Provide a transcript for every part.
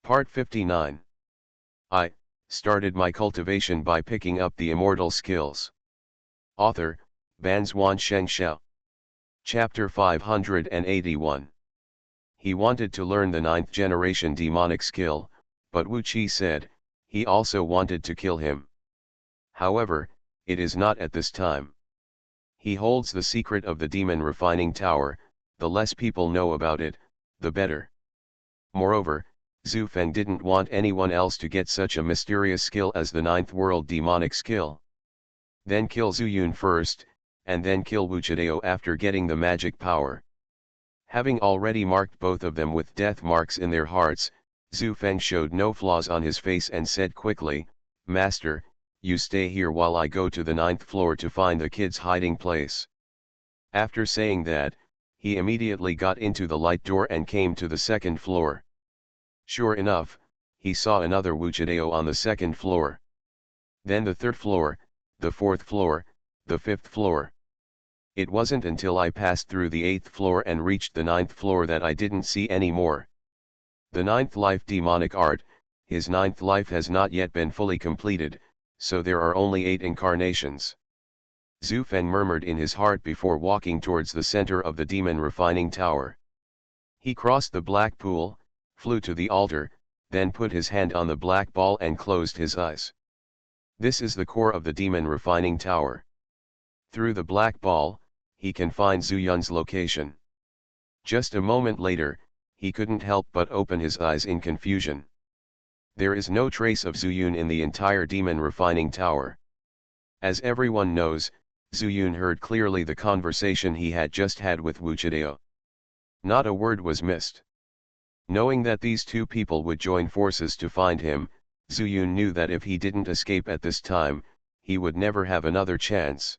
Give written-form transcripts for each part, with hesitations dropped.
Part 59. I started my cultivation by picking up the immortal skills. Author, Banzuan Xianxia. Chapter 581. He wanted to learn the 9th generation demonic skill, but Wu Qi said, he also wanted to kill him. However, it is not at this time. He holds the secret of the demon refining tower, the less people know about it, the better. Moreover, Zhu Feng didn't want anyone else to get such a mysterious skill as the 9th world demonic skill. Then kill Zhu Yun first, and then kill Wu Chidao after getting the magic power. Having already marked both of them with death marks in their hearts, Zhu Feng showed no flaws on his face and said quickly, "Master, you stay here while I go to the 9th floor to find the kid's hiding place." After saying that, he immediately got into the light door and came to the 2nd floor. Sure enough, he saw another Wu Chidao on the 2nd floor. Then the 3rd floor, the 4th floor, the 5th floor. It wasn't until I passed through the 8th floor and reached the 9th floor that I didn't see any more. The 9th life demonic art, his 9th life has not yet been fully completed, so there are only 8 incarnations. Zhu Feng murmured in his heart before walking towards the center of the demon refining tower. He crossed the black pool, flew to the altar, then put his hand on the black ball and closed his eyes. This is the core of the demon refining tower. Through the black ball, he can find Zhu Yun's location. Just a moment later, he couldn't help but open his eyes in confusion. There is no trace of Zhu Yun in the entire demon refining tower. As everyone knows, Zhu Yun heard clearly the conversation he had just had with Wu Chidao. Not a word was missed. Knowing that these two people would join forces to find him, Zhu Yun knew that if he didn't escape at this time, he would never have another chance.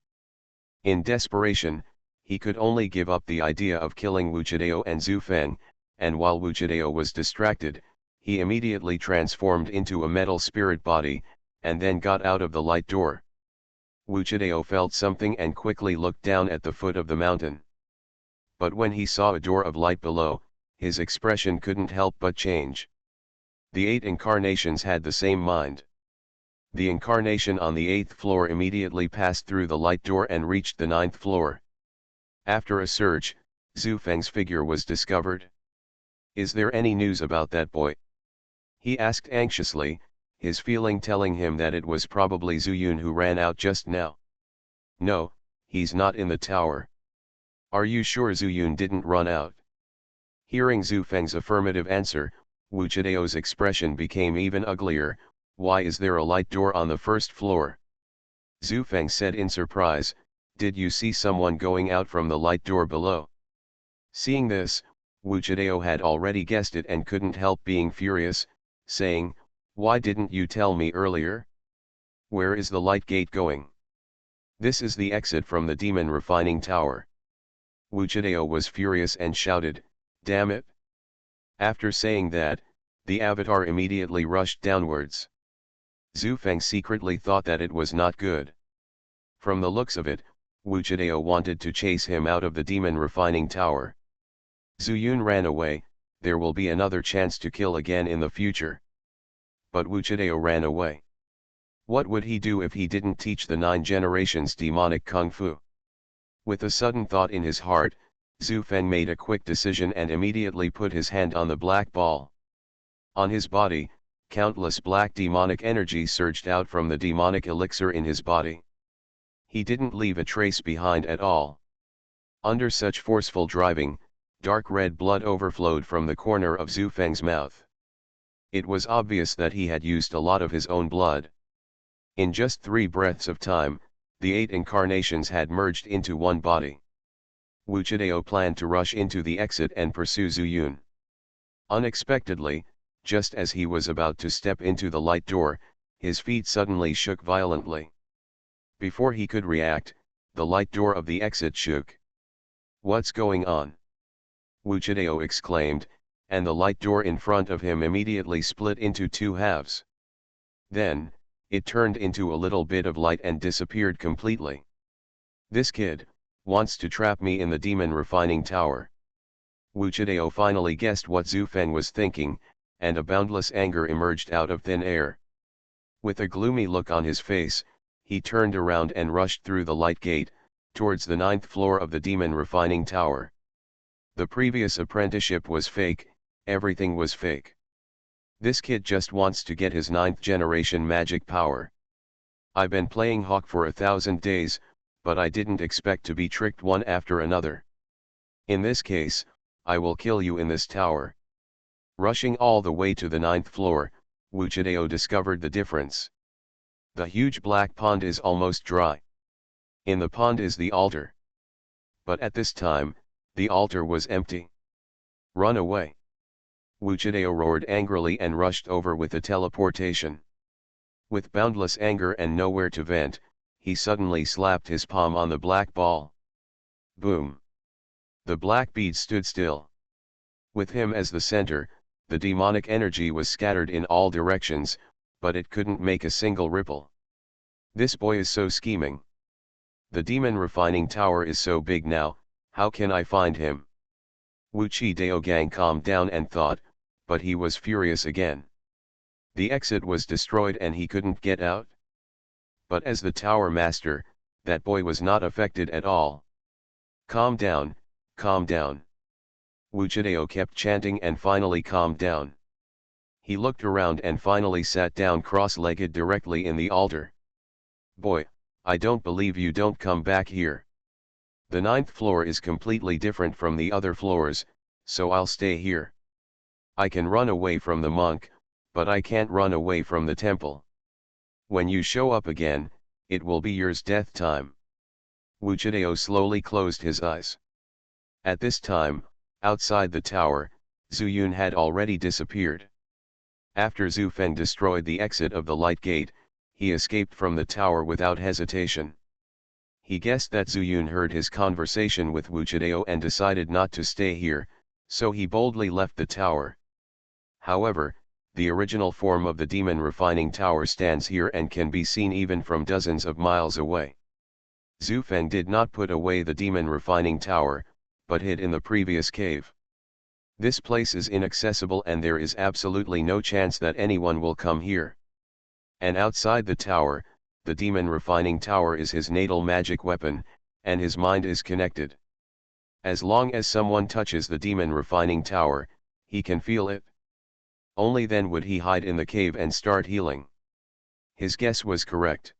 In desperation, he could only give up the idea of killing Wu Chidao and Zhu Feng, and while Wu Chidao was distracted, he immediately transformed into a metal spirit body, and then got out of the light door. Wu Chidao felt something and quickly looked down at the foot of the mountain. But when he saw a door of light below, his expression couldn't help but change. The 8 incarnations had the same mind. The incarnation on the 8th floor immediately passed through the light door and reached the 9th floor. After a search, Zhu Feng's figure was discovered. "Is there any news about that boy?" he asked anxiously, his feeling telling him that it was probably Zhu Yun who ran out just now. "No, he's not in the tower." "Are you sure Zhu Yun didn't run out?" Hearing Zhu Feng's affirmative answer, Wu Chidao's expression became even uglier. "Why is there a light door on the 1st floor?" Zhu Feng said in surprise, "Did you see someone going out from the light door below?" Seeing this, Wu Chidao had already guessed it and couldn't help being furious, saying, "Why didn't you tell me earlier? Where is the light gate going?" "This is the exit from the demon refining tower." Wu Chidao was furious and shouted, "Damn it!" After saying that, the avatar immediately rushed downwards. Zhu Feng secretly thought that it was not good. From the looks of it, Wu Chidao wanted to chase him out of the demon refining tower. Zhu Yun ran away, there will be another chance to kill again in the future. But Wu Chidao ran away. What would he do if he didn't teach the 9 generations demonic kung fu? With a sudden thought in his heart, Zhu Feng made a quick decision and immediately put his hand on the black ball. On his body, countless black demonic energy surged out from the demonic elixir in his body. He didn't leave a trace behind at all. Under such forceful driving, dark red blood overflowed from the corner of Zhu Feng's mouth. It was obvious that he had used a lot of his own blood. In just 3 breaths of time, the 8 incarnations had merged into one body. Wu Chidao planned to rush into the exit and pursue Zhu Yun. Unexpectedly, just as he was about to step into the light door, his feet suddenly shook violently. Before he could react, the light door of the exit shook. "What's going on?" Wu Chidao exclaimed, and the light door in front of him immediately split into 2 halves. Then, it turned into a little bit of light and disappeared completely. "This kid wants to trap me in the demon refining tower." Wu Chidao finally guessed what Zhu Feng was thinking, and a boundless anger emerged out of thin air. With a gloomy look on his face, he turned around and rushed through the light gate, towards the 9th floor of the demon refining tower. The previous apprenticeship was fake, everything was fake. This kid just wants to get his 9th generation magic power. I've been playing Hawk for 1,000 days, but I didn't expect to be tricked one after another. In this case, I will kill you in this tower. Rushing all the way to the 9th floor, Wuchideo discovered the difference. The huge black pond is almost dry. In the pond is the altar. But at this time, the altar was empty. Run away! Wuchideo roared angrily and rushed over with the teleportation. With boundless anger and nowhere to vent, he suddenly slapped his palm on the black ball. Boom! The black bead stood still. With him as the center, the demonic energy was scattered in all directions, but it couldn't make a single ripple. This boy is so scheming. The demon refining tower is so big now, how can I find him? Wuchideo Gang calmed down and thought, but he was furious again. The exit was destroyed and he couldn't get out. But as the tower master, that boy was not affected at all. Calm down, calm down. Wuchideo kept chanting and finally calmed down. He looked around and finally sat down cross-legged directly in the altar. Boy, I don't believe you don't come back here. The 9th floor is completely different from the other floors, so I'll stay here. I can run away from the monk, but I can't run away from the temple. When you show up again, it will be yours death time. Wuchideo slowly closed his eyes. At this time, outside the tower, Zuyun had already disappeared. After Zhu Feng destroyed the exit of the light gate, he escaped from the tower without hesitation. He guessed that Zuyun heard his conversation with Wuchideo and decided not to stay here, so he boldly left the tower. However, the original form of the demon refining tower stands here and can be seen even from dozens of miles away. Zhu Feng did not put away the demon refining tower, but hid in the previous cave. This place is inaccessible and there is absolutely no chance that anyone will come here. And outside the tower, the demon refining tower is his natal magic weapon, and his mind is connected. As long as someone touches the demon refining tower, he can feel it. Only then would he hide in the cave and start healing. His guess was correct.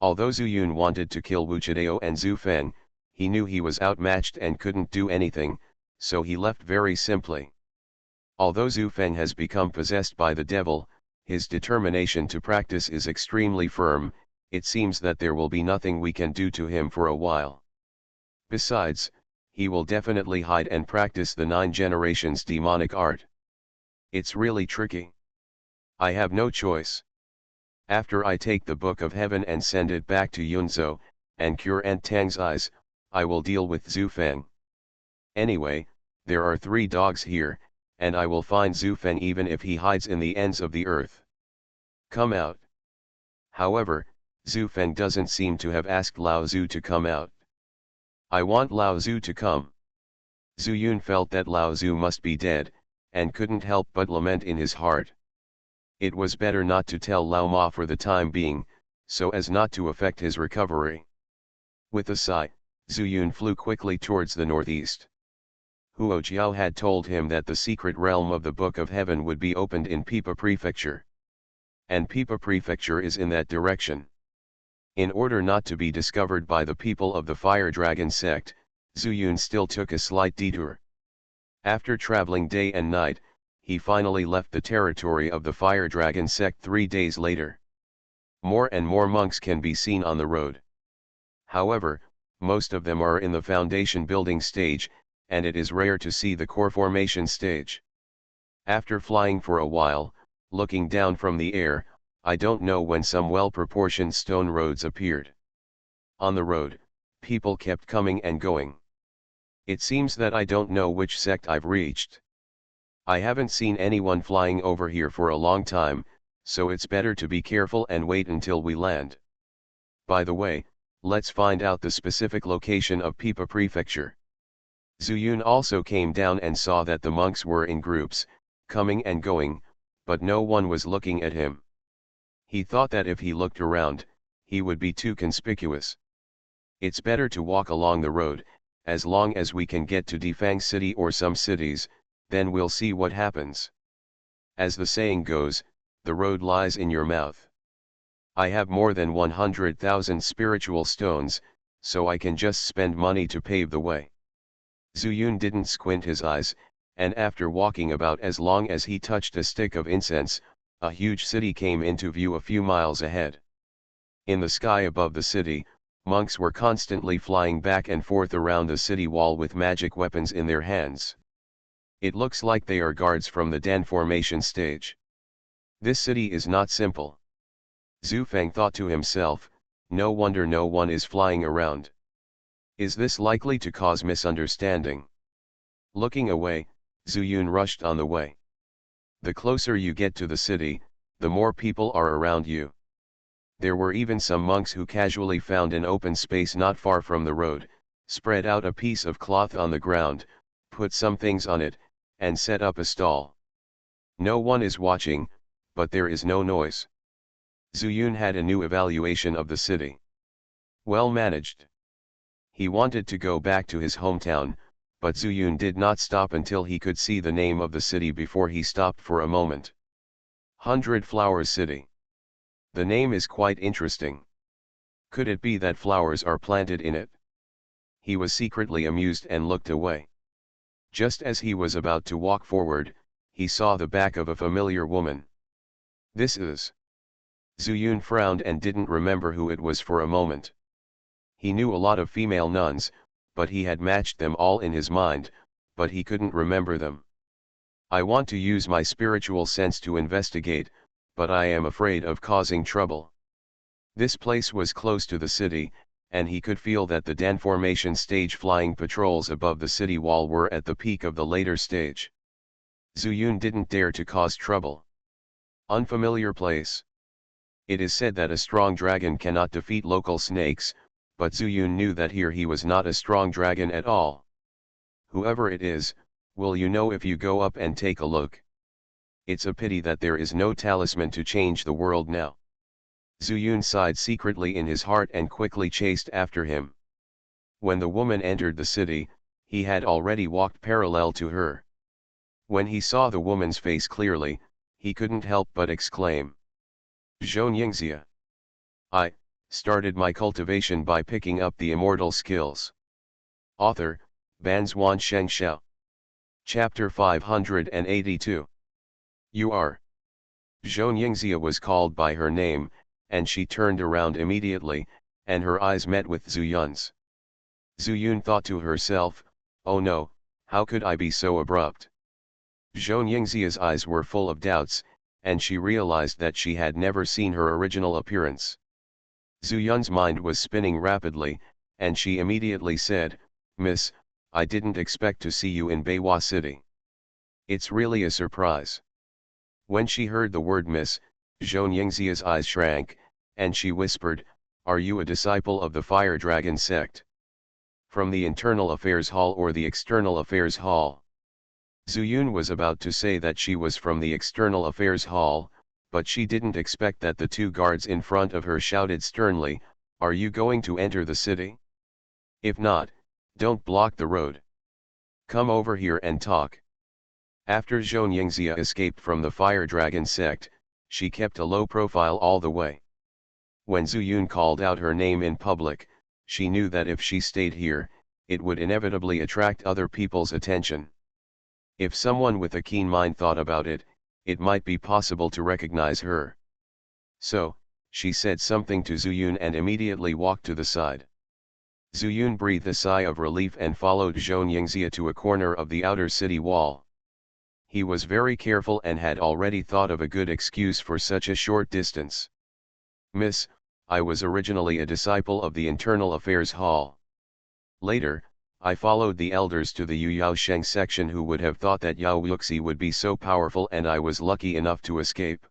Although Zuyun wanted to kill Wuchideo and Zhu Feng, he knew he was outmatched and couldn't do anything, so he left very simply. Although Zhu Feng has become possessed by the devil, his determination to practice is extremely firm. It seems that there will be nothing we can do to him for a while. Besides, he will definitely hide and practice the 9 generations demonic art. It's really tricky. I have no choice. After I take the Book of Heaven and send it back to Yunzhou, and cure Aunt Tang's eyes, I will deal with Zhu Feng. Anyway, there are 3 dogs here, and I will find Zhu Feng even if he hides in the ends of the earth. Come out. However, Zhu Feng doesn't seem to have asked Lao Zhu to come out. I want Lao Zhu to come. Zuyun felt that Lao Zhu must be dead, and couldn't help but lament in his heart. It was better not to tell Lao Ma for the time being, so as not to affect his recovery. With a sigh, Zuyun flew quickly towards the northeast. Huo Jiao had told him that the secret realm of the Book of Heaven would be opened in Pipa Prefecture. And Pipa Prefecture is in that direction. In order not to be discovered by the people of the Fire Dragon sect, Zuyun still took a slight detour. After traveling day and night, he finally left the territory of the Fire Dragon sect 3 days later. More and more monks can be seen on the road. However, most of them are in the foundation building stage, and it is rare to see the core formation stage. After flying for a while, looking down from the air, I don't know when some well-proportioned stone roads appeared. On the road, people kept coming and going. It seems that I don't know which sect I've reached. I haven't seen anyone flying over here for a long time, so it's better to be careful and wait until we land. By the way, let's find out the specific location of Pipa Prefecture. Zuyun also came down and saw that the monks were in groups, coming and going, but no one was looking at him. He thought that if he looked around, he would be too conspicuous. It's better to walk along the road, as long as we can get to Defang City or some cities, then we'll see what happens. As the saying goes, the road lies in your mouth. I have more than 100,000 spiritual stones, so I can just spend money to pave the way. Zuyun didn't squint his eyes, and after walking about as long as he touched a stick of incense, a huge city came into view a few miles ahead. In the sky above the city, monks were constantly flying back and forth around the city wall with magic weapons in their hands. It looks like they are guards from the Dan formation stage. This city is not simple. Zhu Feng thought to himself, no wonder no one is flying around. Is this likely to cause misunderstanding? Looking away, Zuyun rushed on the way. The closer you get to the city, the more people are around you. There were even some monks who casually found an open space not far from the road, spread out a piece of cloth on the ground, put some things on it, and set up a stall. No one is watching, but there is no noise. Zuyun had a new evaluation of the city. Well managed. He wanted to go back to his hometown, but Zuyun did not stop until he could see the name of the city before he stopped for a moment. 100 Flowers City. The name is quite interesting. Could it be that flowers are planted in it? He was secretly amused and looked away. Just as he was about to walk forward, he saw the back of a familiar woman. This is... Zuyun frowned and didn't remember who it was for a moment. He knew a lot of female nuns, but he had matched them all in his mind, but he couldn't remember them. I want to use my spiritual sense to investigate, but I am afraid of causing trouble. This place was close to the city, and he could feel that the Dan formation stage flying patrols above the city wall were at the peak of the later stage. Zuyun didn't dare to cause trouble. Unfamiliar place. It is said that a strong dragon cannot defeat local snakes, but Zuyun knew that here he was not a strong dragon at all. Whoever it is, will you know if you go up and take a look? It's a pity that there is no talisman to change the world now. Zuyun sighed secretly in his heart and quickly chased after him. When the woman entered the city, he had already walked parallel to her. When he saw the woman's face clearly, he couldn't help but exclaim. Xianxia. I started my cultivation by picking up the immortal skills. Author, Banzuan Xianxia. Chapter 582. You are. Xianxia was called by her name, and she turned around immediately, and her eyes met with Zuyun's. Zuyun thought to herself, oh no, how could I be so abrupt? Xianxia's eyes were full of doubts, and she realized that she had never seen her original appearance. Zuyun's mind was spinning rapidly, and she immediately said, Miss, I didn't expect to see you in Beiwa City. It's really a surprise. When she heard the word Miss, Xianxia's eyes shrank, and she whispered, are you a disciple of the Fire Dragon sect? From the Internal Affairs Hall or the External Affairs Hall? Zuyun was about to say that she was from the External Affairs Hall, but she didn't expect that the two guards in front of her shouted sternly, are you going to enter the city? If not, don't block the road. Come over here and talk. After Xianxia escaped from the Fire Dragon sect, she kept a low profile all the way. When Zuyun called out her name in public, she knew that if she stayed here, it would inevitably attract other people's attention. If someone with a keen mind thought about it, it might be possible to recognize her. So, she said something to Zuyun and immediately walked to the side. Zuyun breathed a sigh of relief and followed Xianxia to a corner of the outer city wall. He was very careful and had already thought of a good excuse for such a short distance. Miss, I was originally a disciple of the Internal Affairs Hall. Later, I followed the elders to the Yu Sheng section who would have thought that Yao Yuxi would be so powerful and I was lucky enough to escape.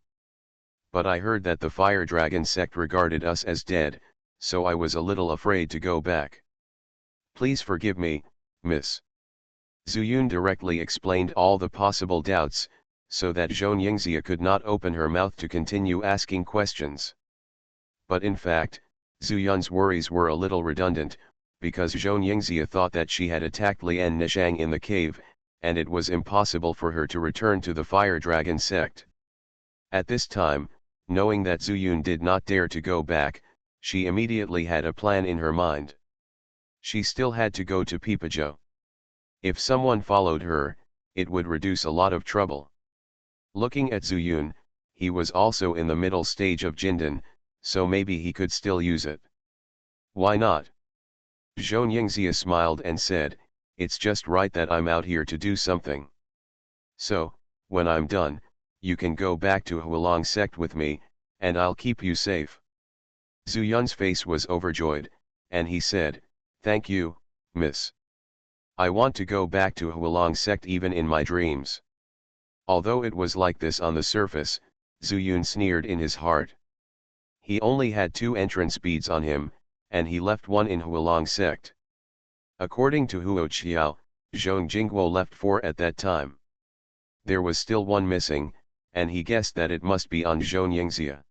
But I heard that the Fire Dragon sect regarded us as dead, so I was a little afraid to go back. Please forgive me, Miss. Zuyun directly explained all the possible doubts, so that Xianxia could not open her mouth to continue asking questions. But in fact, Zhu Yun's worries were a little redundant, because Xianxia thought that she had attacked Lian Nishang in the cave, and it was impossible for her to return to the Fire Dragon sect. At this time, knowing that Zhu Yun did not dare to go back, she immediately had a plan in her mind. She still had to go to Pipazhou. If someone followed her, it would reduce a lot of trouble. Looking at Zhu Yun, he was also in the middle stage of Jindan, so maybe he could still use it. Why not? Xianxia smiled and said, "It's just right that I'm out here to do something. So, when I'm done, you can go back to Hualong sect with me, and I'll keep you safe." Zhu Yun's face was overjoyed, and he said, "Thank you, miss. I want to go back to Hualong sect even in my dreams." Although it was like this on the surface, Zhu Yun sneered in his heart. He only had 2 entrance beads on him, and he left one in Hualong sect. According to Huo Qiao, Zhong Jingguo left 4 at that time. There was still 1 missing, and he guessed that it must be on Xianxia.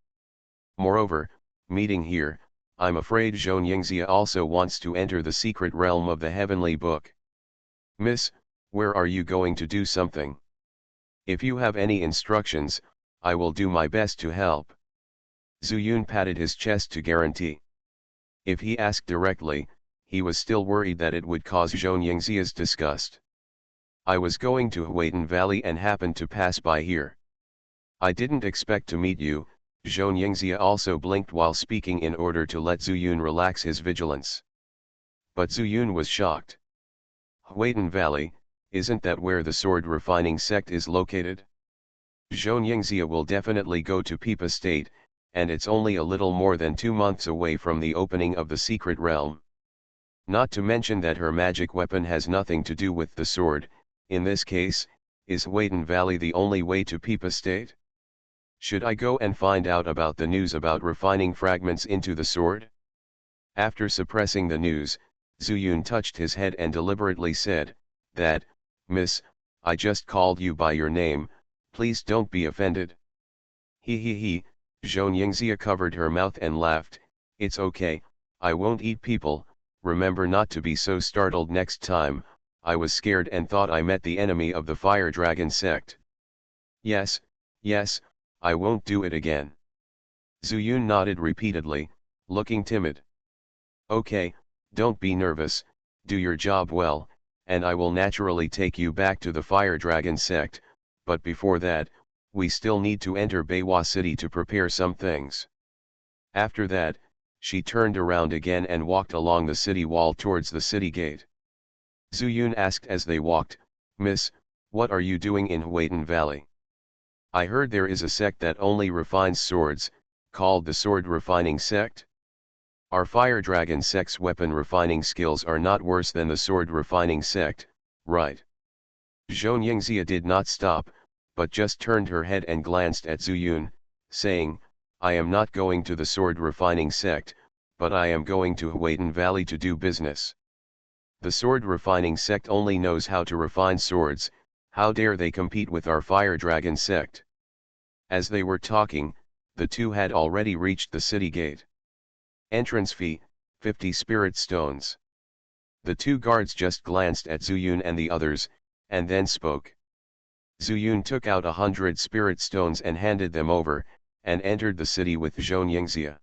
Moreover, meeting here, I'm afraid Xianxia also wants to enter the secret realm of the heavenly book. "Miss, where are you going to do something? If you have any instructions, I will do my best to help." Zhu Yun patted his chest to guarantee. If he asked directly, he was still worried that it would cause Xianxia's disgust. "I was going to Huaitan Valley and happened to pass by here. I didn't expect to meet you." Xianxia also blinked while speaking in order to let Zhu Yun relax his vigilance. But Zhu Yun was shocked. "Huaitan Valley, isn't that where the sword refining sect is located? Xianxia will definitely go to Pipa State, and it's only a little more than 2 months away from the opening of the secret realm. Not to mention that her magic weapon has nothing to do with the sword. In this case, is Huaitan Valley the only way to Pipa State? Should I go and find out about the news about refining fragments into the sword?" After suppressing the news, Zhu Yun touched his head and deliberately said, "That, miss, I just called you by your name, please don't be offended." He. Xianxia covered her mouth and laughed, "It's okay, I won't eat people, remember not to be so startled next time. I was scared and thought I met the enemy of the Fire Dragon sect." Yes, I won't do it again." Zhu Yun nodded repeatedly, looking timid. "Okay, don't be nervous, do your job well, and I will naturally take you back to the Fire Dragon sect, but before that, we still need to enter Beiwa City to prepare some things." After that, she turned around again and walked along the city wall towards the city gate. Zhu Yun asked as they walked, "Miss, what are you doing in Huaitan Valley? I heard there is a sect that only refines swords, called the Sword Refining Sect. Our Fire Dragon sect's weapon refining skills are not worse than the Sword Refining Sect, right?" Xianxia did not stop, but just turned her head and glanced at Zhu Yun, saying, "I am not going to the Sword Refining Sect, but I am going to Huaitan Valley to do business. The Sword Refining Sect only knows how to refine swords, how dare they compete with our Fire Dragon sect?" As they were talking, the two had already reached the city gate. Entrance fee, 50 spirit stones. The 2 guards just glanced at Zhu Yun and the others, and then spoke. Zhu Yun took out 100 spirit stones and handed them over, and entered the city with Xianxia.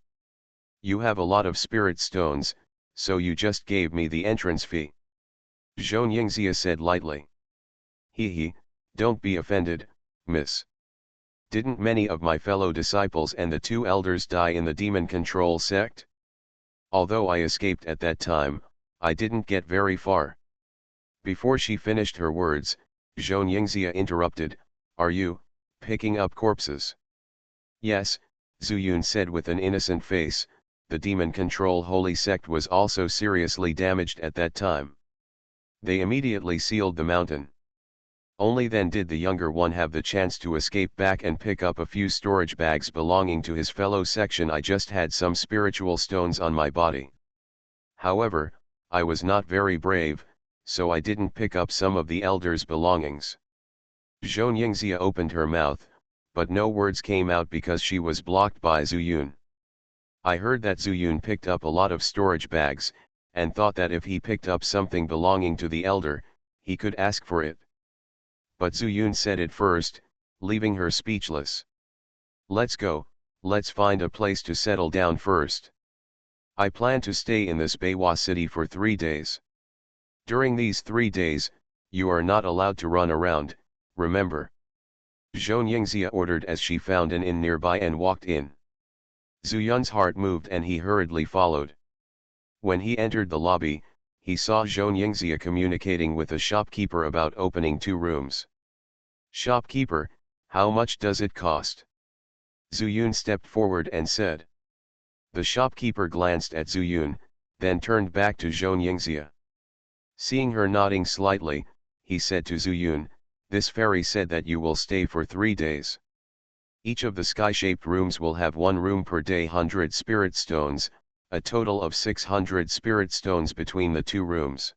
"You have a lot of spirit stones, so you just gave me the entrance fee?" Xianxia said lightly. He, don't be offended, miss. Didn't many of my fellow disciples and the 2 elders die in the demon control sect? Although I escaped at that time, I didn't get very far." Before she finished her words, Xianxia interrupted, "Are you picking up corpses?" "Yes," Zhu Yun said with an innocent face. The demon control holy sect was also seriously damaged at that time. They immediately sealed the mountain. Only then did the younger one have the chance to escape back and pick up a few storage bags belonging to his fellow section. "I just had some spiritual stones on my body. However, I was not very brave, so I didn't pick up some of the elders' belongings." Xianxia opened her mouth, but no words came out because she was blocked by Zuyun. I heard that Zuyun picked up a lot of storage bags, and thought that if he picked up something belonging to the elder, he could ask for it. But Zuyun said it first, leaving her speechless. Let's go, let's find a place to settle down first. I plan to stay in this Beiwa city for 3 days. During these 3 days, you are not allowed to run around, remember. Xianxia ordered as she found an inn nearby and walked in. Zuyun's heart moved and he hurriedly followed. When he entered the lobby, he saw Xianxia communicating with a shopkeeper about opening 2 rooms. Shopkeeper, how much does it cost? Zuyun stepped forward and said. The shopkeeper glanced at Zuyun, then turned back to Xianxia. Seeing her nodding slightly, he said to Zuyun, this fairy said that you will stay for 3 days. Each of the sky-shaped rooms will have 1 room per day, 100 spirit stones, a total of 600 spirit stones between the 2 rooms.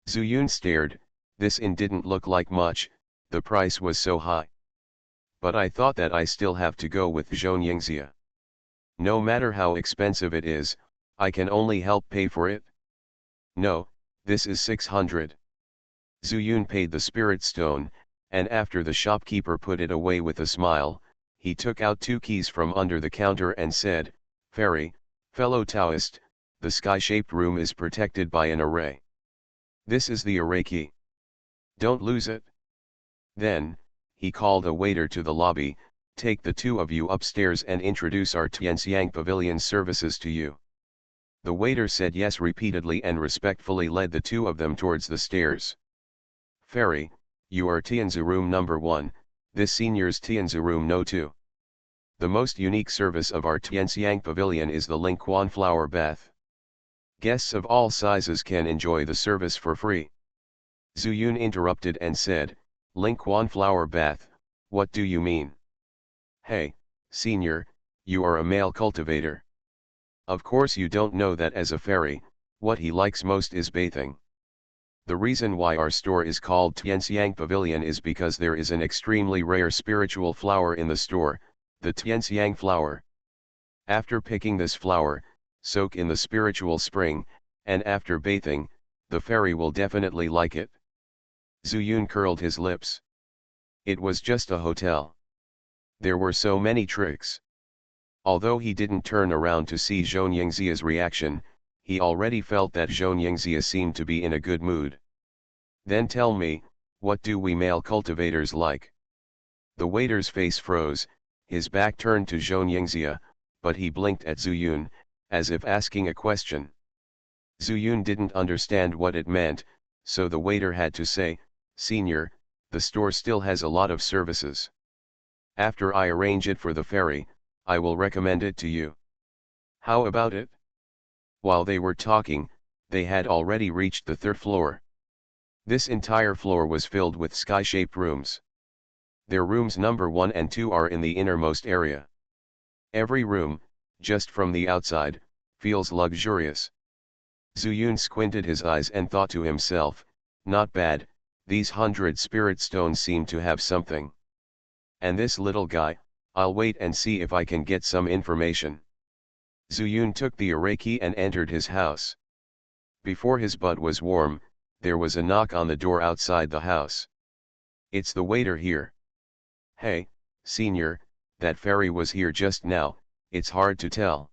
Zuyun stared, this inn didn't look like much, the price was so high. But I thought that I still have to go with Xianxia. No matter how expensive it is, I can only help pay for it. No, this is 600. Zuyun paid the spirit stone, and after the shopkeeper put it away with a smile, he took out 2 keys from under the counter and said, Fairy, fellow Taoist, the sky-shaped room is protected by an array. This is the array key. Don't lose it. Then, he called a waiter to the lobby, take the 2 of you upstairs and introduce our Tianxiang Pavilion services to you. The waiter said yes repeatedly and respectfully led the 2 of them towards the stairs. Fairy, you are Tianzi room number 1, this senior's Tianzi room no 2. The most unique service of our Tianxiang Pavilion is the Lingquan flower bath. Guests of all sizes can enjoy the service for free. Zuyun interrupted and said, Lingquan flower bath, what do you mean? Hey, senior, you are a male cultivator. Of course you don't know that as a fairy, what he likes most is bathing. The reason why our store is called Tianxiang Pavilion is because there is an extremely rare spiritual flower in the store, the Tianxiang flower. After picking this flower, soak in the spiritual spring, and after bathing, the fairy will definitely like it. Zuyun curled his lips. It was just a hotel. There were so many tricks. Although he didn't turn around to see Xianxia's reaction, he already felt that Xianxia seemed to be in a good mood. Then tell me, what do we male cultivators like? The waiter's face froze, his back turned to Xianxia, but he blinked at Zuyun, as if asking a question. Zuyun didn't understand what it meant, so the waiter had to say, Senior, the store still has a lot of services. After I arrange it for the fairy, I will recommend it to you. How about it? While they were talking, they had already reached the 3rd floor. This entire floor was filled with sky-shaped rooms. Their rooms number 1 and 2 are in the innermost area. Every room, just from the outside, feels luxurious. Zuyun squinted his eyes and thought to himself, not bad, these 100 spirit stones seem to have something. And this little guy, I'll wait and see if I can get some information. Zuyun took the array key and entered his house. Before his butt was warm, there was a knock on the door outside the house. It's the waiter here. Hey, senior, that fairy was here just now, it's hard to tell.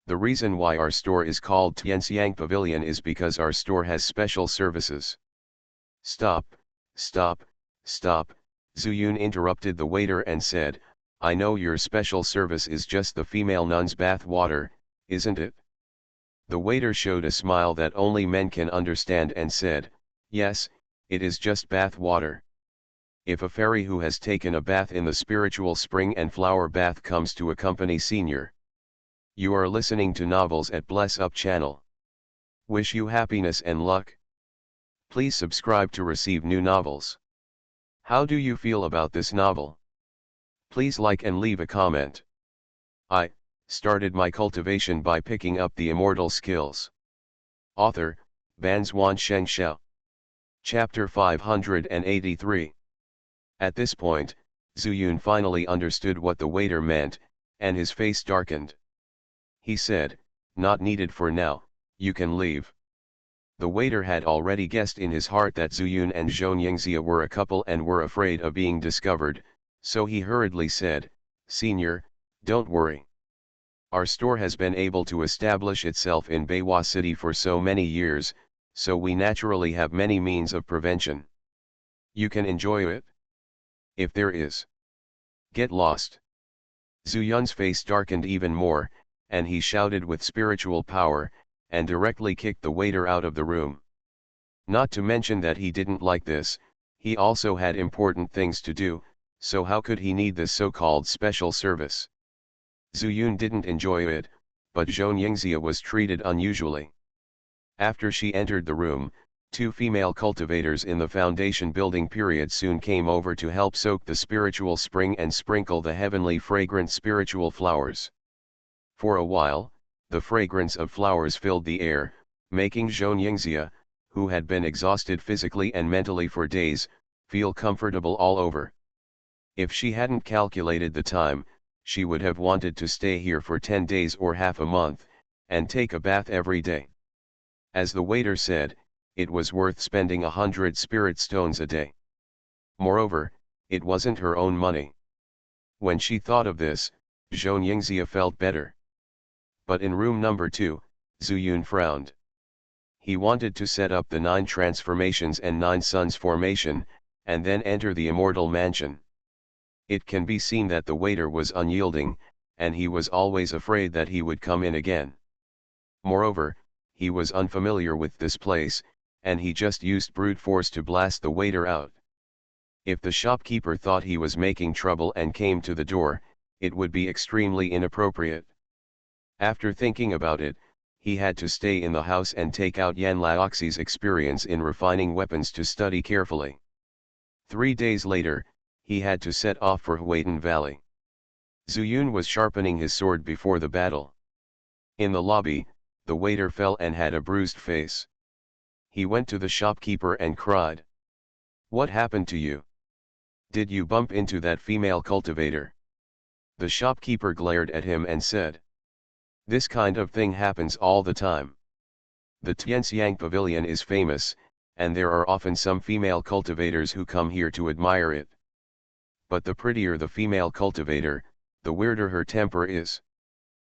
The reason why our store is called Tianxiang Pavilion is because our store has special services. Stop, stop, stop, Zuyun interrupted the waiter and said, I know your special service is just the female nun's bath water, isn't it? The waiter showed a smile that only men can understand and said, yes, it is just bath water. If a fairy who has taken a bath in the spiritual spring and flower bath comes to accompany senior. You are listening to Novels at Bless Up channel. Wish you happiness and luck. Please subscribe to receive new novels. How do you feel about this novel? Please like and leave a comment. I started my cultivation by picking up the immortal skills. Author, Xianxia. Chapter 583. At this point, Zuyun finally understood what the waiter meant, and his face darkened. He said, "Not needed for now, you can leave." The waiter had already guessed in his heart that Zuyun and Xianxia were a couple and were afraid of being discovered, so he hurriedly said, "Senior, don't worry. Our store has been able to establish itself in Beiwa City for so many years, so we naturally have many means of prevention. You can enjoy it. If there is, get lost." Zuyun's face darkened even more, and he shouted with spiritual power, and directly kicked the waiter out of the room. Not to mention that he didn't like this, he also had important things to do, so how could he need this so-called special service? Zuyun didn't enjoy it, but Xianxia was treated unusually. After she entered the room, two female cultivators in the foundation building period soon came over to help soak the spiritual spring and sprinkle the heavenly fragrant spiritual flowers. For a while, the fragrance of flowers filled the air, making Xianxia, who had been exhausted physically and mentally for days, feel comfortable all over. If she hadn't calculated the time, she would have wanted to stay here for 10 days or half a month, and take a bath every day. As the waiter said, it was worth spending 100 spirit stones a day. Moreover, it wasn't her own money. When she thought of this, Xianxia felt better. But in room number 2, Zuyun frowned. He wanted to set up the 9 transformations and 9 suns formation, and then enter the immortal mansion. It can be seen that the waiter was unyielding, and he was always afraid that he would come in again. Moreover, he was unfamiliar with this place, and he just used brute force to blast the waiter out. If the shopkeeper thought he was making trouble and came to the door, it would be extremely inappropriate. After thinking about it, he had to stay in the house and take out Yan Laoxi's experience in refining weapons to study carefully. 3 days later, he had to set off for Huaydan Valley. Zuyun was sharpening his sword before the battle. In the lobby, the waiter fell and had a bruised face. He went to the shopkeeper and cried, "What happened to you? Did you bump into that female cultivator?" The shopkeeper glared at him and said, "This kind of thing happens all the time. The Xianxia pavilion is famous, and there are often some female cultivators who come here to admire it. But the prettier the female cultivator, the weirder her temper is.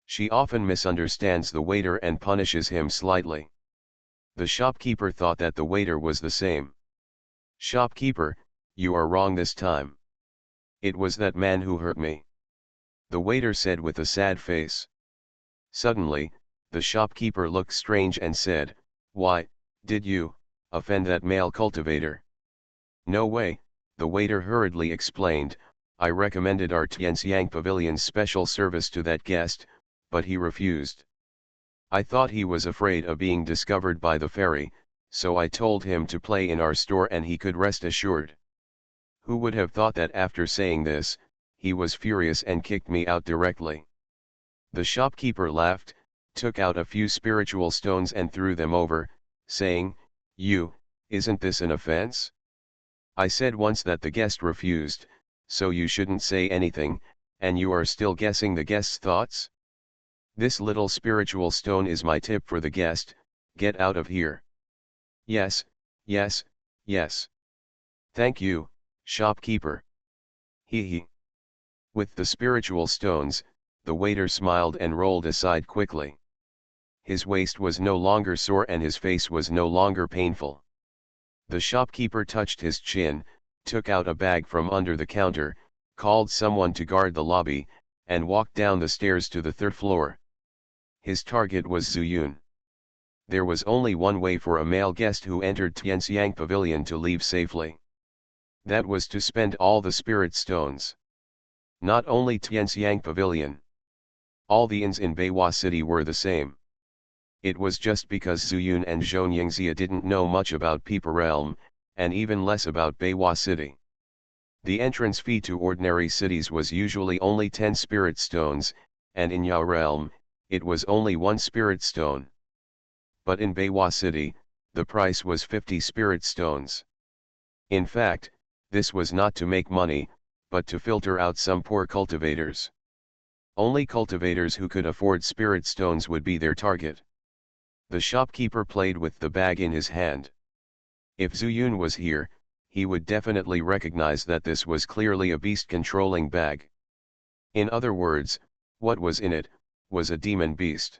She often misunderstands the waiter and punishes him slightly." The shopkeeper thought that the waiter was the same. "Shopkeeper, you are wrong this time. It was that man who hurt me," the waiter said with a sad face. Suddenly, the shopkeeper looked strange and said, "Why, did you offend that male cultivator?" "No way," the waiter hurriedly explained, "I recommended our Xianxia pavilion's special service to that guest, but he refused. I thought he was afraid of being discovered by the fairy, so I told him to play in our store and he could rest assured. Who would have thought that after saying this, he was furious and kicked me out directly." The shopkeeper laughed, took out a few spiritual stones and threw them over, saying, Isn't this an offense? I said once that the guest refused, so you shouldn't say anything, and you are still guessing the guest's thoughts? This little spiritual stone is my tip for the guest, get out of here." "Yes, yes, yes. Thank you, shopkeeper. He. With the spiritual stones, the waiter smiled and rolled aside quickly. His waist was no longer sore and his face was no longer painful. The shopkeeper touched his chin, took out a bag from under the counter, called someone to guard the lobby, and walked down the stairs to the 3rd floor. His target was Zuyun. There was only one way for a male guest who entered Xianxia Pavilion to leave safely. That was to spend all the spirit stones. Not only Xianxia Pavilion. All the inns in Beiwa City were the same. It was just because Zuyun and Xianxia didn't know much about Peeper Realm, and even less about Beiwa City. The entrance fee to ordinary cities was usually only 10 spirit stones, and in Yao Realm, it was only 1 spirit stone. But in Beiwa City, the price was 50 spirit stones. In fact, This was not to make money, but to filter out some poor cultivators. Only cultivators who could afford spirit stones would be their target. The shopkeeper played with the bag in his hand. If Zuyun was here, he would definitely recognize that this was clearly a beast-controlling bag. In other words, what was in it was a demon beast.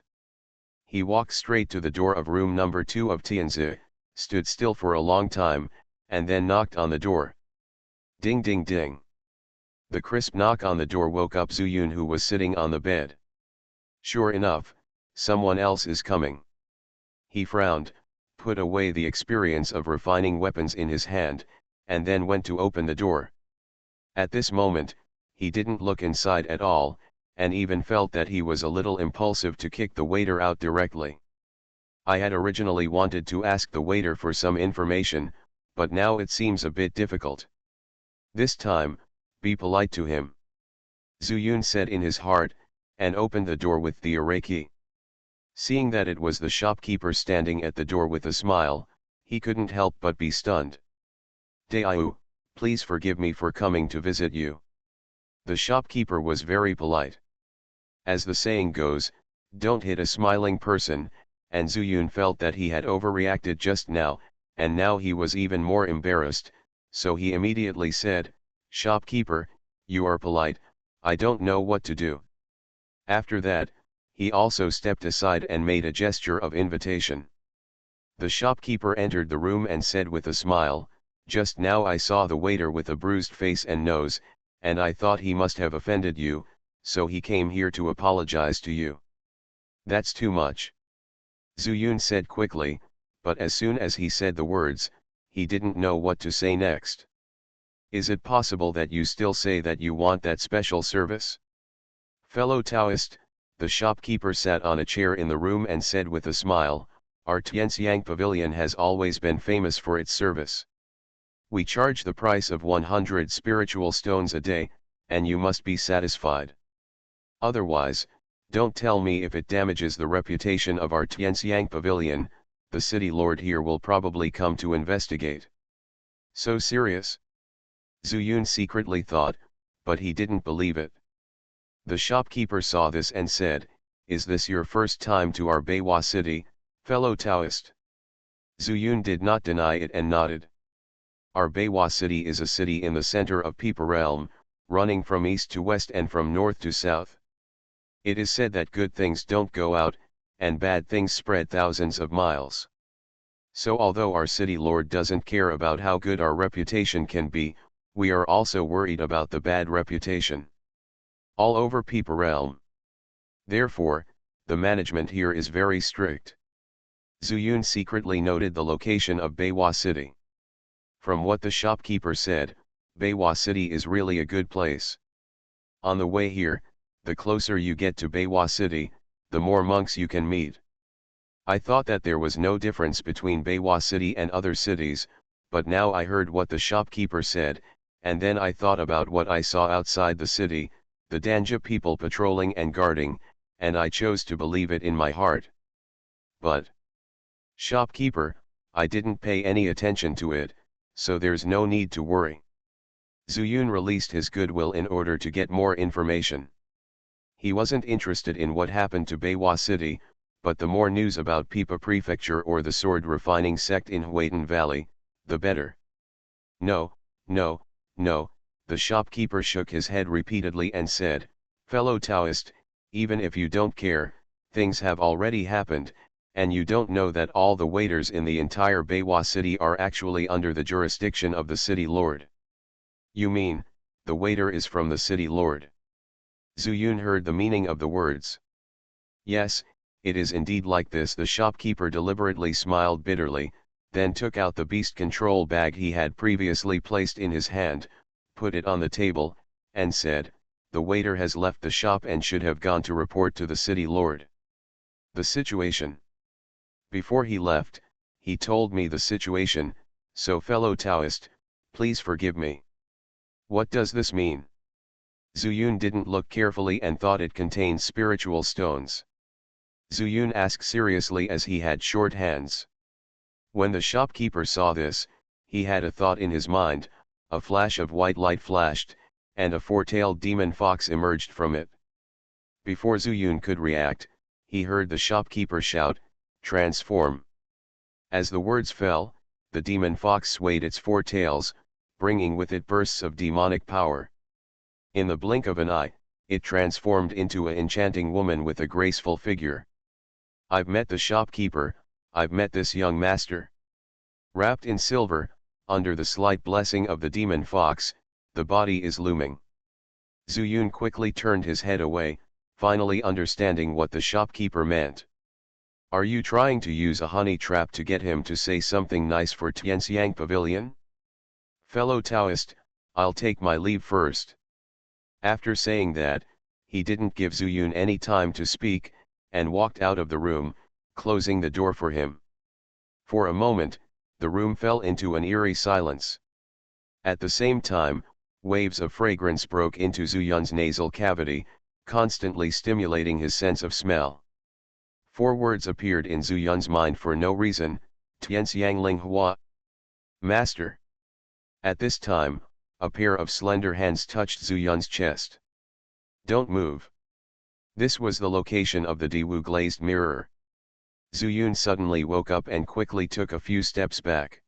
He walked straight to the door of room number 2 of Xianxia, stood still for a long time, and then knocked on the door. Ding ding ding. The crisp knock on the door woke up Zuyun, who was sitting on the bed. Sure enough, someone else is coming. He frowned, put away the experience of refining weapons in his hand, and then went to open the door. At this moment, he didn't look inside at all, and even felt that he was a little impulsive to kick the waiter out directly. I had originally wanted to ask the waiter for some information, but now it seems a bit difficult. This time, be polite to him, Zuyun said in his heart, and opened the door with the array key. Seeing that it was the shopkeeper standing at the door with a smile, he couldn't help but be stunned. Daiyu, please forgive me for coming to visit you. The shopkeeper was very polite. As the saying goes, don't hit a smiling person, and Zuyun felt that he had overreacted just now, and now he was even more embarrassed, so he immediately said, "Shopkeeper, you are polite, I don't know what to do." After that, he also stepped aside and made a gesture of invitation. The shopkeeper entered the room and said with a smile, "Just now I saw the waiter with a bruised face and nose, and I thought he must have offended you, so he came here to apologize to you." "That's too much," Zuyun said quickly, but as soon as he said the words, he didn't know what to say next. "Is it possible that you still say that you want that special service?" "Fellow Taoist," the shopkeeper sat on a chair in the room and said with a smile, "Our Tianxiang pavilion has always been famous for its service. We charge the price of 100 spiritual stones a day, and you must be satisfied. Otherwise, don't tell me if it damages the reputation of our Tianxiang pavilion, the city lord here will probably come to investigate." "So serious?" Zuyun secretly thought, but he didn't believe it. The shopkeeper saw this and said, "Is this your first time to our Beiwa city, fellow Taoist?" Zuyun did not deny it and nodded. Our Beiwa city is a city in the center of Peepa realm, running from east to west and from north to south. It is said that good things don't go out, and bad things spread thousands of miles. So although our city lord doesn't care about how good our reputation can be, we are also worried about the bad reputation all over Peepa realm. Therefore, the management here is very strict." Zuyun secretly noted the location of Beiwa city. From what the shopkeeper said, Beiwa city is really a good place. On the way here, the closer you get to Beiwa city, the more monks you can meet. I thought that there was no difference between Beiwa city and other cities, but now I heard what the shopkeeper said, and then I thought about what I saw outside the city, the Danja people patrolling and guarding, and I chose to believe it in my heart. But, shopkeeper, I didn't pay any attention to it, so there's no need to worry. Zuyun released his goodwill in order to get more information. He wasn't interested in what happened to Beiwa city, but the more news about Peepa prefecture or the sword refining sect in Huaytan Valley, the better. "No, no, no," the shopkeeper shook his head repeatedly and said, "Fellow Taoist, even if you don't care, things have already happened, and you don't know that all the waiters in the entire Beiwa city are actually under the jurisdiction of the city lord." "You mean, the waiter is from the city lord?" Zuyun heard the meaning of the words. "Yes, it is indeed like this." The shopkeeper deliberately smiled bitterly, then took out the beast control bag he had previously placed in his hand, put it on the table, and said, "The waiter has left the shop and should have gone to report to the city lord. The situation. Before he left, he told me the situation, so fellow Taoist, please forgive me." "What does this mean?" Zuyun didn't look carefully and thought it contained spiritual stones. Zuyun asked seriously as he had short hands. When the shopkeeper saw this, he had a thought in his mind, a flash of white light flashed, and a four-tailed demon fox emerged from it. Before Zuyun could react, he heard the shopkeeper shout, "Transform!" As the words fell, the demon fox swayed its four tails, bringing with it bursts of demonic power. In the blink of an eye, it transformed into an enchanting woman with a graceful figure. "I've met the shopkeeper, I've met this young master." Wrapped in silver, under the slight blessing of the demon fox, the body is looming. Zuyun quickly turned his head away, finally understanding what the shopkeeper meant. "Are you trying to use a honey trap to get him to say something nice for Xianxia Pavilion? Fellow Taoist, I'll take my leave first." After saying that, he didn't give Zuyun any time to speak, and walked out of the room, closing the door for him. For a moment, the room fell into an eerie silence. At the same time, waves of fragrance broke into Zuyun's nasal cavity, constantly stimulating his sense of smell. Four words appeared in Zuyun's mind for no reason: Tianxiang Ling Hua. Master. At this time, a pair of slender hands touched Zuyun's chest. "Don't move." This was the location of the Diwu glazed mirror. Zuyun suddenly woke up and quickly took a few steps back.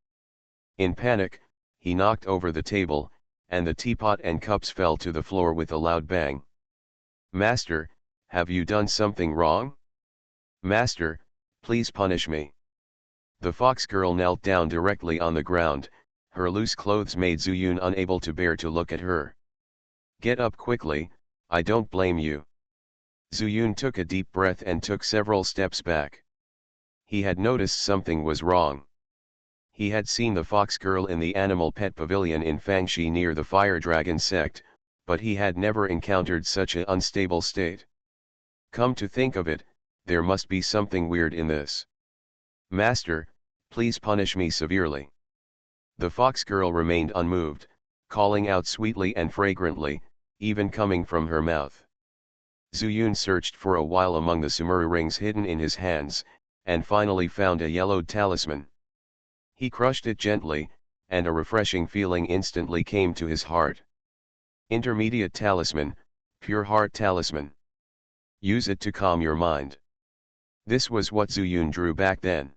In panic, he knocked over the table, and the teapot and cups fell to the floor with a loud bang. "Master, have you done something wrong? Master, please punish me." The fox girl knelt down directly on the ground. Her loose clothes made Zuyun unable to bear to look at her. "Get up quickly, I don't blame you." Zuyun took a deep breath and took several steps back. He had noticed something was wrong. He had seen the fox girl in the animal pet pavilion in Fangxi near the fire dragon sect, but he had never encountered such an unstable state. Come to think of it, there must be something weird in this. "Master, please punish me severely." The fox girl remained unmoved, calling out sweetly and fragrantly, even coming from her mouth. Zuyun searched for a while among the sumuru rings hidden in his hands, and finally found a yellowed talisman. He crushed it gently, and a refreshing feeling instantly came to his heart. Intermediate talisman, pure heart talisman. Use it to calm your mind. This was what Zuyun drew back then.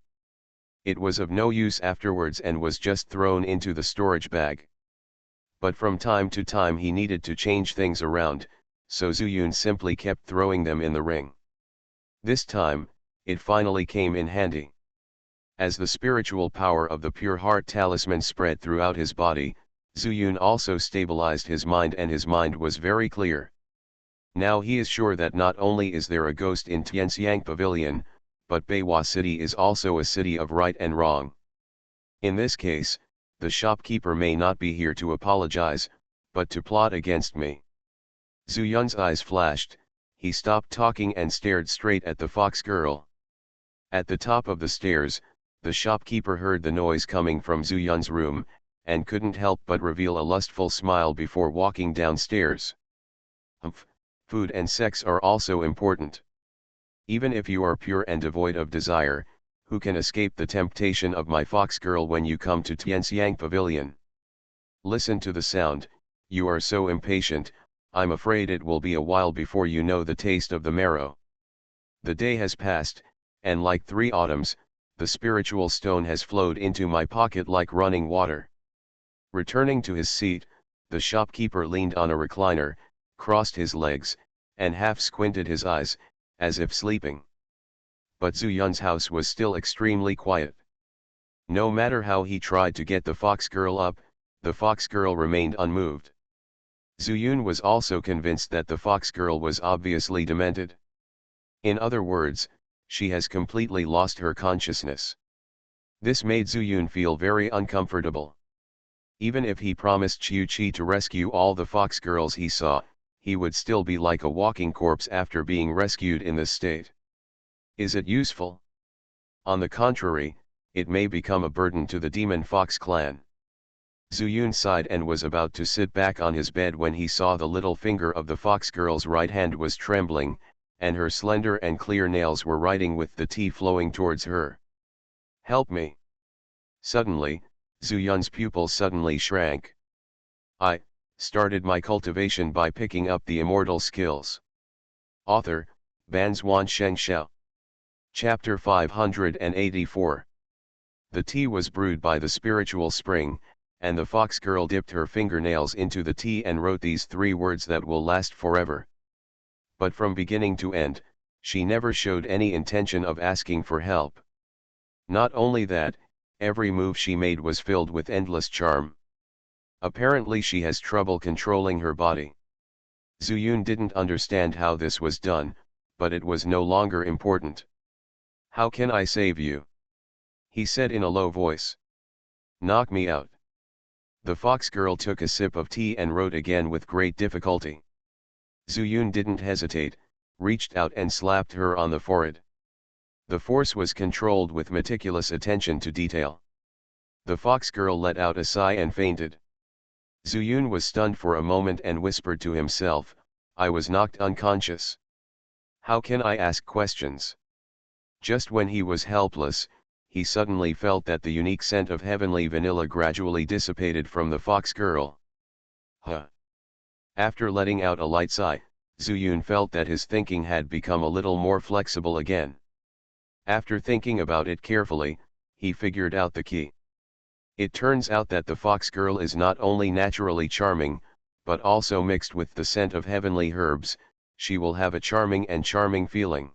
It was of no use afterwards and was just thrown into the storage bag. But from time to time he needed to change things around, so Zuyun simply kept throwing them in the ring. This time, it finally came in handy. As the spiritual power of the pure heart talisman spread throughout his body, Zuyun also stabilized his mind, and his mind was very clear. Now he is sure that not only is there a ghost in Tianxiang Pavilion, but Beiwa City is also a city of right and wrong. In this case, the shopkeeper may not be here to apologize, but to plot against me. Zuyun's eyes flashed, he stopped talking and stared straight at the fox girl. At the top of the stairs, the shopkeeper heard the noise coming from Zuyun's room, and couldn't help but reveal a lustful smile before walking downstairs. "Humph, food and sex are also important. Even if you are pure and devoid of desire, who can escape the temptation of my fox girl when you come to Tianxiang Pavilion? Listen to the sound, you are so impatient, I'm afraid it will be a while before you know the taste of the marrow." The day has passed, and like 3 autumns, the spiritual stone has flowed into my pocket like running water. Returning to his seat, the shopkeeper leaned on a recliner, crossed his legs, and half squinted his eyes, as if sleeping. But Zuyun's house was still extremely quiet. No matter how he tried to get the fox girl up, the fox girl remained unmoved. Zuyun was also convinced that the fox girl was obviously demented. In other words, she has completely lost her consciousness. This made Zuyun feel very uncomfortable. Even if he promised Qiu Qi to rescue all the fox girls he saw, he would still be like a walking corpse after being rescued in this state. Is it useful? On the contrary, it may become a burden to the demon fox clan. Zuyun sighed and was about to sit back on his bed when he saw the little finger of the fox girl's right hand was trembling, and her slender and clear nails were writing with the tea flowing towards her. "Help me!" Suddenly, Zuyun's pupils suddenly shrank. I started my cultivation by picking up the immortal skills. Author, Banzuan Xianxia. Chapter 584. The tea was brewed by the spiritual spring, and the fox girl dipped her fingernails into the tea and wrote these 3 words that will last forever. But from beginning to end, she never showed any intention of asking for help. Not only that, every move she made was filled with endless charm. Apparently she has trouble controlling her body. Zuyun didn't understand how this was done, but it was no longer important. "How can I save you?" he said in a low voice. "Knock me out." The fox girl took a sip of tea and wrote again with great difficulty. Zuyun didn't hesitate, reached out and slapped her on the forehead. The force was controlled with meticulous attention to detail. The fox girl let out a sigh and fainted. Zuyun was stunned for a moment and whispered to himself, "I was knocked unconscious. How can I ask questions?" Just when he was helpless, he suddenly felt that the unique scent of heavenly vanilla gradually dissipated from the fox girl. Huh. After letting out a light sigh, Zuyun felt that his thinking had become a little more flexible again. After thinking about it carefully, he figured out the key. It turns out that the fox girl is not only naturally charming, but also mixed with the scent of heavenly herbs, she will have a charming feeling.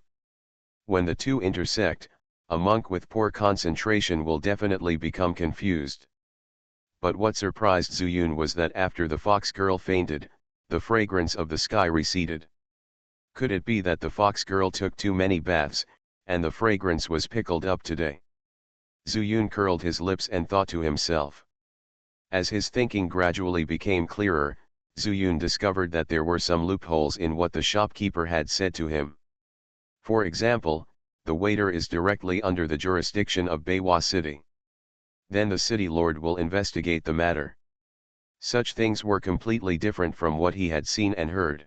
When the two intersect, a monk with poor concentration will definitely become confused. But what surprised Zuyun was that after the fox girl fainted, the fragrance of the sky receded. Could it be that the fox girl took too many baths, and the fragrance was pickled up today? Zuyun curled his lips and thought to himself. As his thinking gradually became clearer, Zuyun discovered that there were some loopholes in what the shopkeeper had said to him. For example, the waiter is directly under the jurisdiction of Beiwa City. Then the city lord will investigate the matter. Such things were completely different from what he had seen and heard.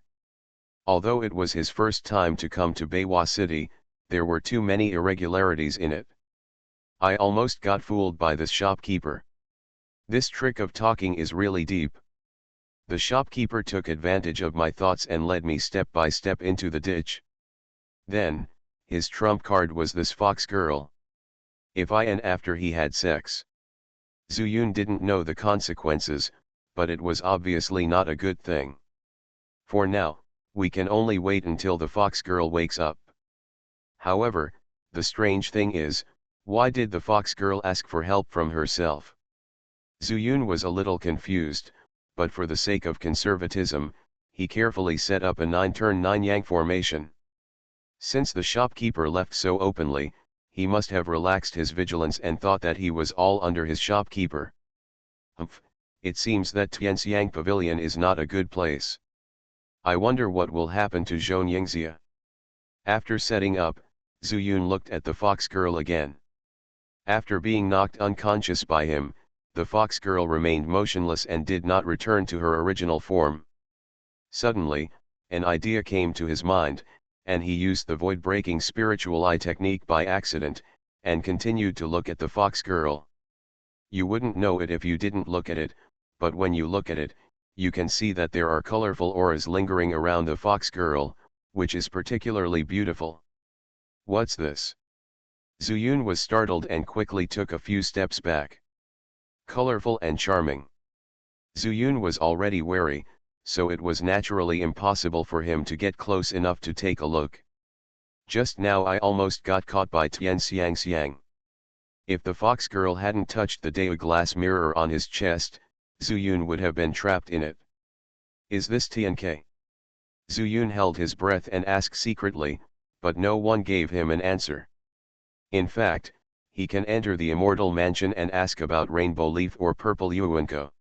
Although it was his first time to come to Beiwa City, there were too many irregularities in it. I almost got fooled by this shopkeeper. This trick of talking is really deep. The shopkeeper took advantage of my thoughts and led me step by step into the ditch. Then, his trump card was this fox girl. If I and after he had sex. Zuyun didn't know the consequences, but it was obviously not a good thing. For now, we can only wait until the fox girl wakes up. However, the strange thing is, why did the fox girl ask for help from herself? Zuyun was a little confused, but for the sake of conservatism, he carefully set up a 9-turn 9-yang formation. Since the shopkeeper left so openly, he must have relaxed his vigilance and thought that he was all under his shopkeeper. It seems that Xianxia Pavilion is not a good place. I wonder what will happen to Xianxia. After setting up, Zuyun looked at the fox girl again. After being knocked unconscious by him, the fox girl remained motionless and did not return to her original form. Suddenly, an idea came to his mind, and he used the void-breaking spiritual eye technique by accident, and continued to look at the fox girl. You wouldn't know it if you didn't look at it, but when you look at it, you can see that there are colorful auras lingering around the fox girl, which is particularly beautiful. What's this? Zuyun was startled and quickly took a few steps back. Colorful and charming. Zuyun was already wary, so it was naturally impossible for him to get close enough to take a look. Just now I almost got caught by Xianxiang. If the fox girl hadn't touched the Dao glass mirror on his chest, Zuyun would have been trapped in it. Is this Tianke? Zuyun held his breath and asked secretly, but no one gave him an answer. In fact, he can enter the immortal mansion and ask about rainbow leaf or purple yuanko.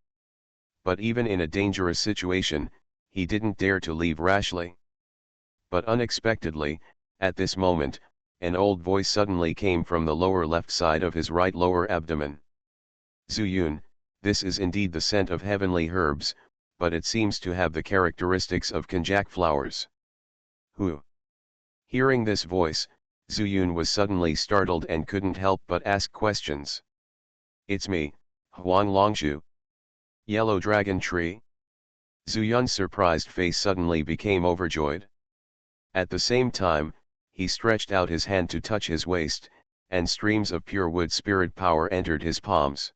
But even in a dangerous situation, he didn't dare to leave rashly. But unexpectedly, at this moment, an old voice suddenly came from the lower left side of his right lower abdomen. Zuyun, this is indeed the scent of heavenly herbs, but it seems to have the characteristics of konjac flowers. Who? Hearing this voice, Zuyun was suddenly startled and couldn't help but ask questions. It's me, Huang Longshu. Yellow dragon tree? Zuyun's surprised face suddenly became overjoyed. At the same time, he stretched out his hand to touch his waist, and streams of pure wood spirit power entered his palms.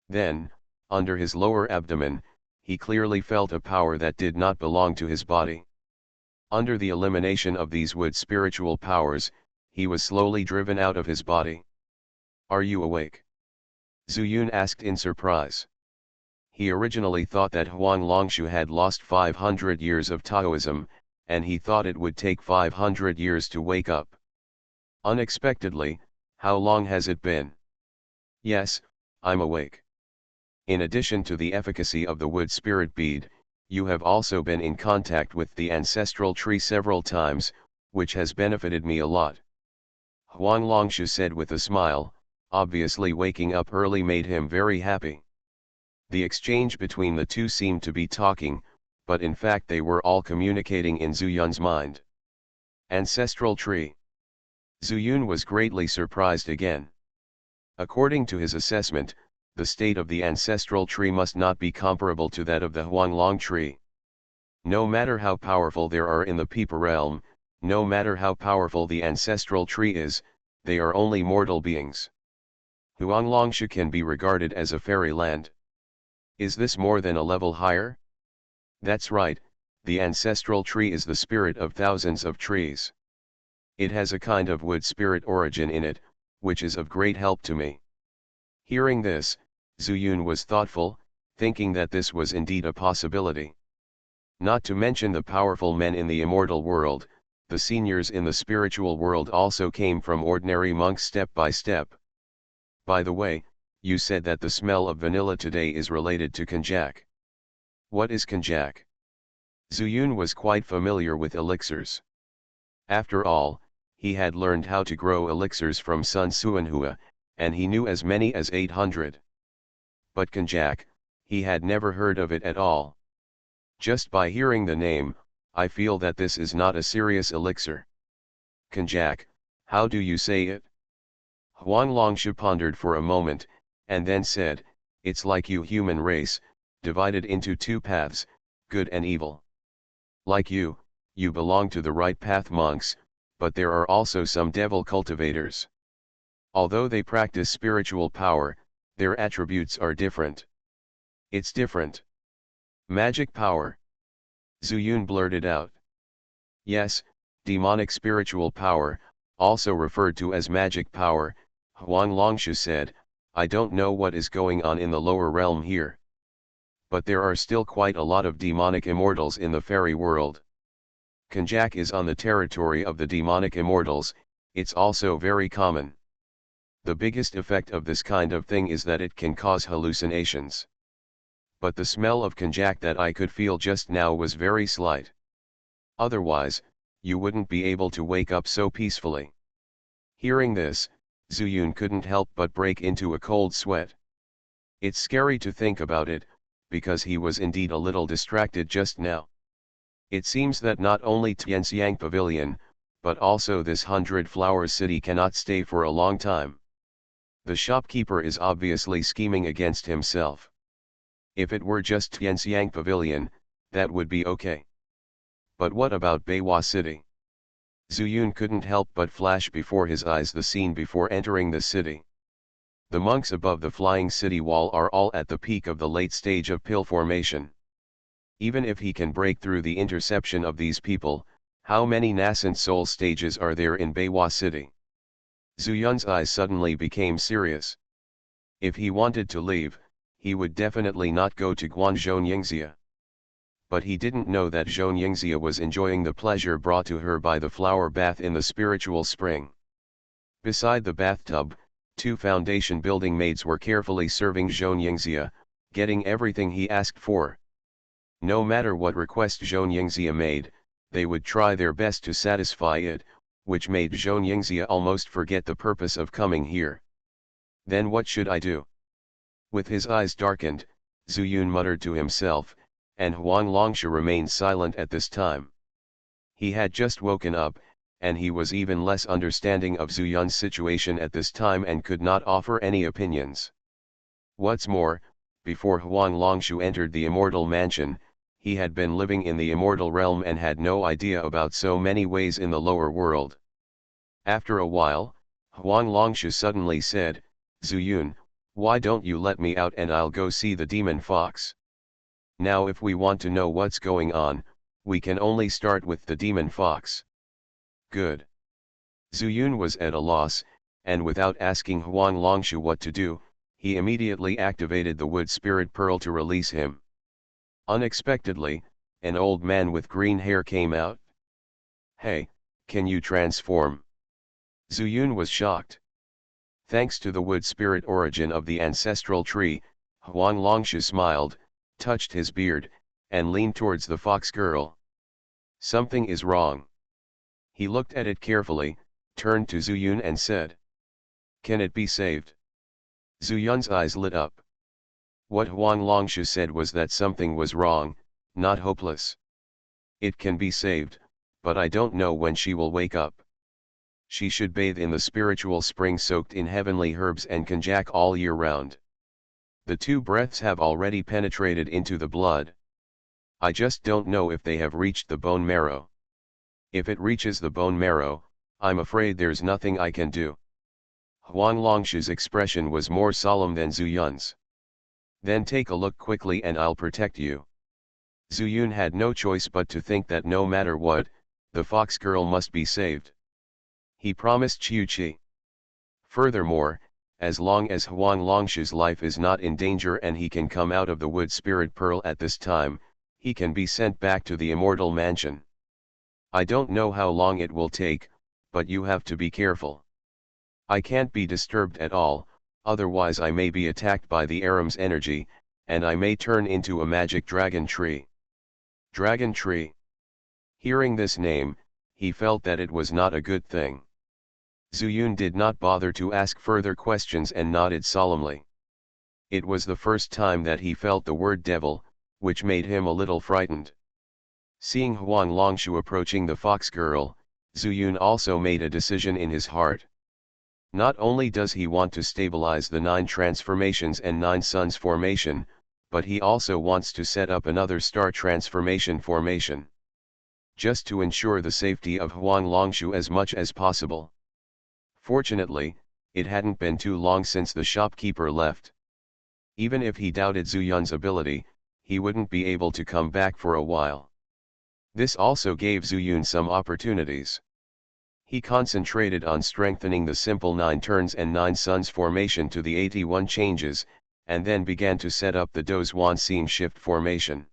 Then, under his lower abdomen, he clearly felt a power that did not belong to his body. Under the elimination of these wood spiritual powers, he was slowly driven out of his body. "Are you awake?" Zuyun asked in surprise. He originally thought that Huang Longshu had lost 500 years of Taoism, and he thought it would take 500 years to wake up. Unexpectedly, how long has it been? Yes, I'm awake. In addition to the efficacy of the wood spirit bead, you have also been in contact with the ancestral tree several times, which has benefited me a lot. Huang Longshu said with a smile. Obviously waking up early made him very happy. The exchange between the two seemed to be talking, but in fact they were all communicating in Zuyun's mind. Ancestral tree. Zuyun was greatly surprised again. According to his assessment, the state of the ancestral tree must not be comparable to that of the Huanglong tree. No matter how powerful there are in the Peepa realm, no matter how powerful the ancestral tree is, they are only mortal beings. Huanglongshu can be regarded as a fairyland. Is this more than a level higher? That's right, the ancestral tree is the spirit of thousands of trees. It has a kind of wood spirit origin in it, which is of great help to me. Hearing this, Zuyun was thoughtful, thinking that this was indeed a possibility. Not to mention the powerful men in the immortal world, the seniors in the spiritual world also came from ordinary monks step by step. By the way, you said that the smell of vanilla today is related to konjac. What is konjac? Zuyun was quite familiar with elixirs. After all, he had learned how to grow elixirs from Sun Suanhua, and he knew as many as 800. But konjac, he had never heard of it at all. Just by hearing the name, I feel that this is not a serious elixir. Konjac, how do you say it? Huang Longshu pondered for a moment, and then said, "It's like you human race, divided into two paths, good and evil. Like you belong to the right path monks, but there are also some devil cultivators. Although they practice spiritual power, their attributes are different." "It's different." "Magic power?" Zuyun blurted out. "Yes, demonic spiritual power, also referred to as magic power," Huang Longshu said. "I don't know what is going on in the lower realm here. But there are still quite a lot of demonic immortals in the fairy world. Konjac is on the territory of the demonic immortals, it's also very common. The biggest effect of this kind of thing is that it can cause hallucinations. But the smell of konjac that I could feel just now was very slight. Otherwise, you wouldn't be able to wake up so peacefully." Hearing this, Zuyun couldn't help but break into a cold sweat. It's scary to think about it, because he was indeed a little distracted just now. It seems that not only Tianxiang Pavilion, but also this 100-flower city cannot stay for a long time. The shopkeeper is obviously scheming against himself. If it were just Tianxiang Pavilion, that would be okay. But what about Beiwa City? Zuyun couldn't help but flash before his eyes the scene before entering the city. The monks above the flying city wall are all at the peak of the late stage of pill formation. Even if he can break through the interception of these people, how many nascent soul stages are there in Beiwa City? Zuyun's eyes suddenly became serious. If he wanted to leave, he would definitely not go to Guanzhou Xianxia. But he didn't know that Zhou Xianxia was enjoying the pleasure brought to her by the flower bath in the spiritual spring. Beside the bathtub, two foundation building maids were carefully serving Zhou Xianxia, getting everything he asked for. No matter what request Zhou Xianxia made, they would try their best to satisfy it, which made Zhou Xianxia almost forget the purpose of coming here. Then what should I do? With his eyes darkened, Zuyun muttered to himself, and Huang Longshu remained silent at this time. He had just woken up, and he was even less understanding of Zuyun's situation at this time and could not offer any opinions. What's more, before Huang Longshu entered the immortal mansion, he had been living in the immortal realm and had no idea about so many ways in the lower world. After a while, Huang Longshu suddenly said, "Zuyun, why don't you let me out and I'll go see the demon fox? Now if we want to know what's going on, we can only start with the demon fox." "Good." Zuyun was at a loss, and without asking Huang Longshu what to do, he immediately activated the wood spirit pearl to release him. Unexpectedly, an old man with green hair came out. "Hey, can you transform?" Zuyun was shocked. Thanks to the wood spirit origin of the ancestral tree, Huang Longshu smiled, touched his beard, and leaned towards the fox girl. "Something is wrong." He looked at it carefully, turned to Zuyun and said, "Can it be saved?" Zuyun's eyes lit up. What Huang Longshu said was that something was wrong, not hopeless. "It can be saved, but I don't know when she will wake up. She should bathe in the spiritual spring soaked in heavenly herbs and konjac all year round. The two breaths have already penetrated into the blood. I just don't know if they have reached the bone marrow. If it reaches the bone marrow, I'm afraid there's nothing I can do." Huang Longshu's expression was more solemn than Zuyun's. "Then take a look quickly and I'll protect you." Zuyun had no choice but to think that no matter what, the fox girl must be saved. He promised Qiuqi. Furthermore, as long as Huang Longshu's life is not in danger and he can come out of the wood spirit pearl at this time, he can be sent back to the immortal mansion. "I don't know how long it will take, but you have to be careful. I can't be disturbed at all, otherwise I may be attacked by the Aram's energy, and I may turn into a magic dragon tree." Dragon tree. Hearing this name, he felt that it was not a good thing. Zuyun did not bother to ask further questions and nodded solemnly. It was the first time that he felt the word devil, which made him a little frightened. Seeing Huang Longshu approaching the fox girl, Zuyun also made a decision in his heart. Not only does he want to stabilize the 9 transformations and 9 suns formation, but he also wants to set up another star transformation formation. Just to ensure the safety of Huang Longshu as much as possible. Fortunately, it hadn't been too long since the shopkeeper left. Even if he doubted Zuyun's ability, he wouldn't be able to come back for a while. This also gave Zuyun some opportunities. He concentrated on strengthening the simple 9 turns and 9 suns formation to the 81 changes, and then began to set up the Dozhuan Scene Shift formation.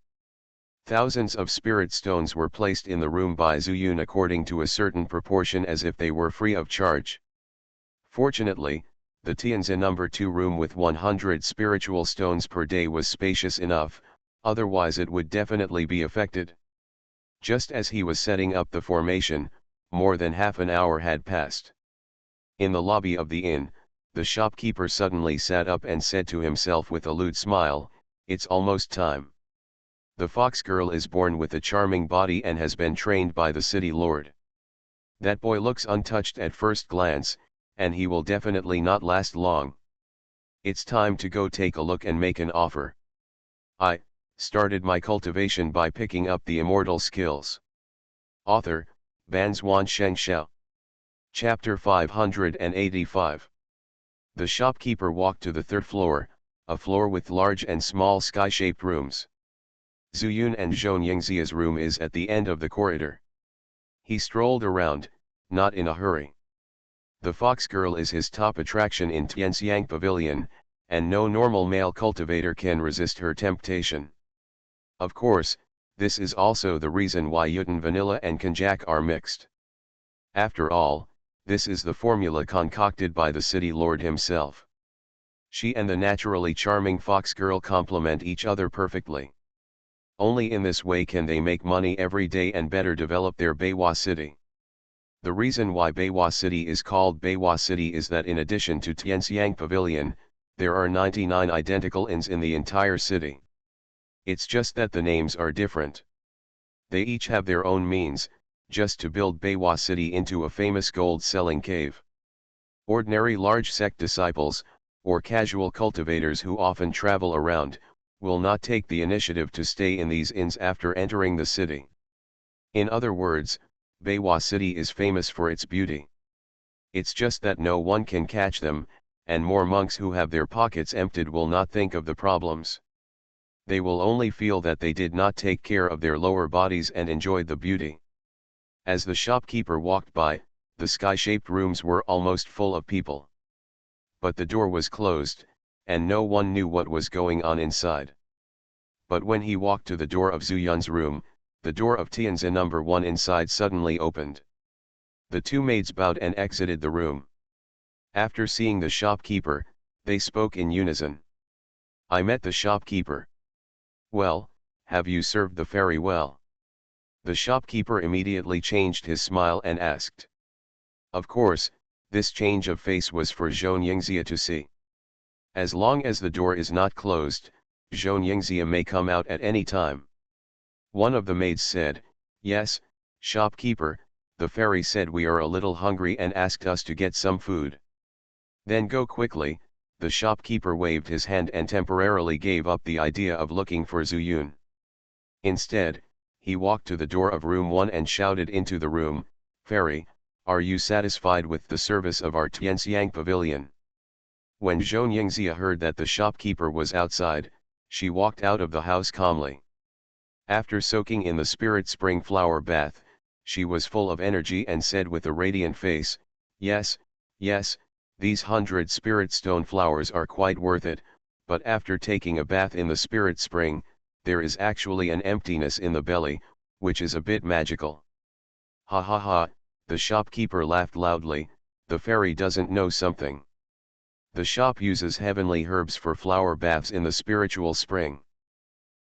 Thousands of spirit stones were placed in the room by Zuyun according to a certain proportion as if they were free of charge. Fortunately, the Tianzi number 2 room with 100 spiritual stones per day was spacious enough, otherwise it would definitely be affected. Just as he was setting up the formation, more than half an hour had passed. In the lobby of the inn, the shopkeeper suddenly sat up and said to himself with a lewd smile, "It's almost time. The fox girl is born with a charming body and has been trained by the city lord. That boy looks untouched at first glance, and he will definitely not last long. It's time to go take a look and make an offer." I started my cultivation by picking up the immortal skills. Author, Banzuan Xianxia. Chapter 585. The shopkeeper walked to the 3rd floor, a floor with large and small sky-shaped rooms. Zuyun and Xianxia's room is at the end of the corridor. He strolled around, not in a hurry. The fox girl is his top attraction in Tianxiang Pavilion, and no normal male cultivator can resist her temptation. Of course, this is also the reason why Yuten vanilla and konjac are mixed. After all, this is the formula concocted by the city lord himself. She and the naturally charming fox girl complement each other perfectly. Only in this way can they make money every day and better develop their Beiwa city. The reason why Beiwa City is called Beiwa City is that in addition to Tianxiang Pavilion, there are 99 identical inns in the entire city. It's just that the names are different. They each have their own means, just to build Beiwa City into a famous gold-selling cave. Ordinary large sect disciples, or casual cultivators who often travel around, will not take the initiative to stay in these inns after entering the city. In other words, Beiwa City is famous for its beauty. It's just that no one can catch them, and more monks who have their pockets emptied will not think of the problems. They will only feel that they did not take care of their lower bodies and enjoyed the beauty. As the shopkeeper walked by, the sky-shaped rooms were almost full of people. But the door was closed, and no one knew what was going on inside. But when he walked to the door of Zuyun's room, the door of Tianzi number 1 inside suddenly opened. The two maids bowed and exited the room. After seeing the shopkeeper, they spoke in unison. I met the shopkeeper. Well, have you served the fairy well? The shopkeeper immediately changed his smile and asked. Of course, this change of face was for Xianxia to see. As long as the door is not closed, Xianxia may come out at any time. One of the maids said, Yes, shopkeeper, the fairy said we are a little hungry and asked us to get some food. Then go quickly. The shopkeeper waved his hand and temporarily gave up the idea of looking for Zuyun. Instead, he walked to the door of room 1 and shouted into the room, Fairy, are you satisfied with the service of our Tianxiang pavilion? When Xianxia heard that the shopkeeper was outside, she walked out of the house calmly. After soaking in the spirit spring flower bath, she was full of energy and said with a radiant face, Yes, yes, these 100 spirit stone flowers are quite worth it, but after taking a bath in the spirit spring, there is actually an emptiness in the belly, which is a bit magical. Ha ha ha, the shopkeeper laughed loudly, the fairy doesn't know something. The shop uses heavenly herbs for flower baths in the spiritual spring.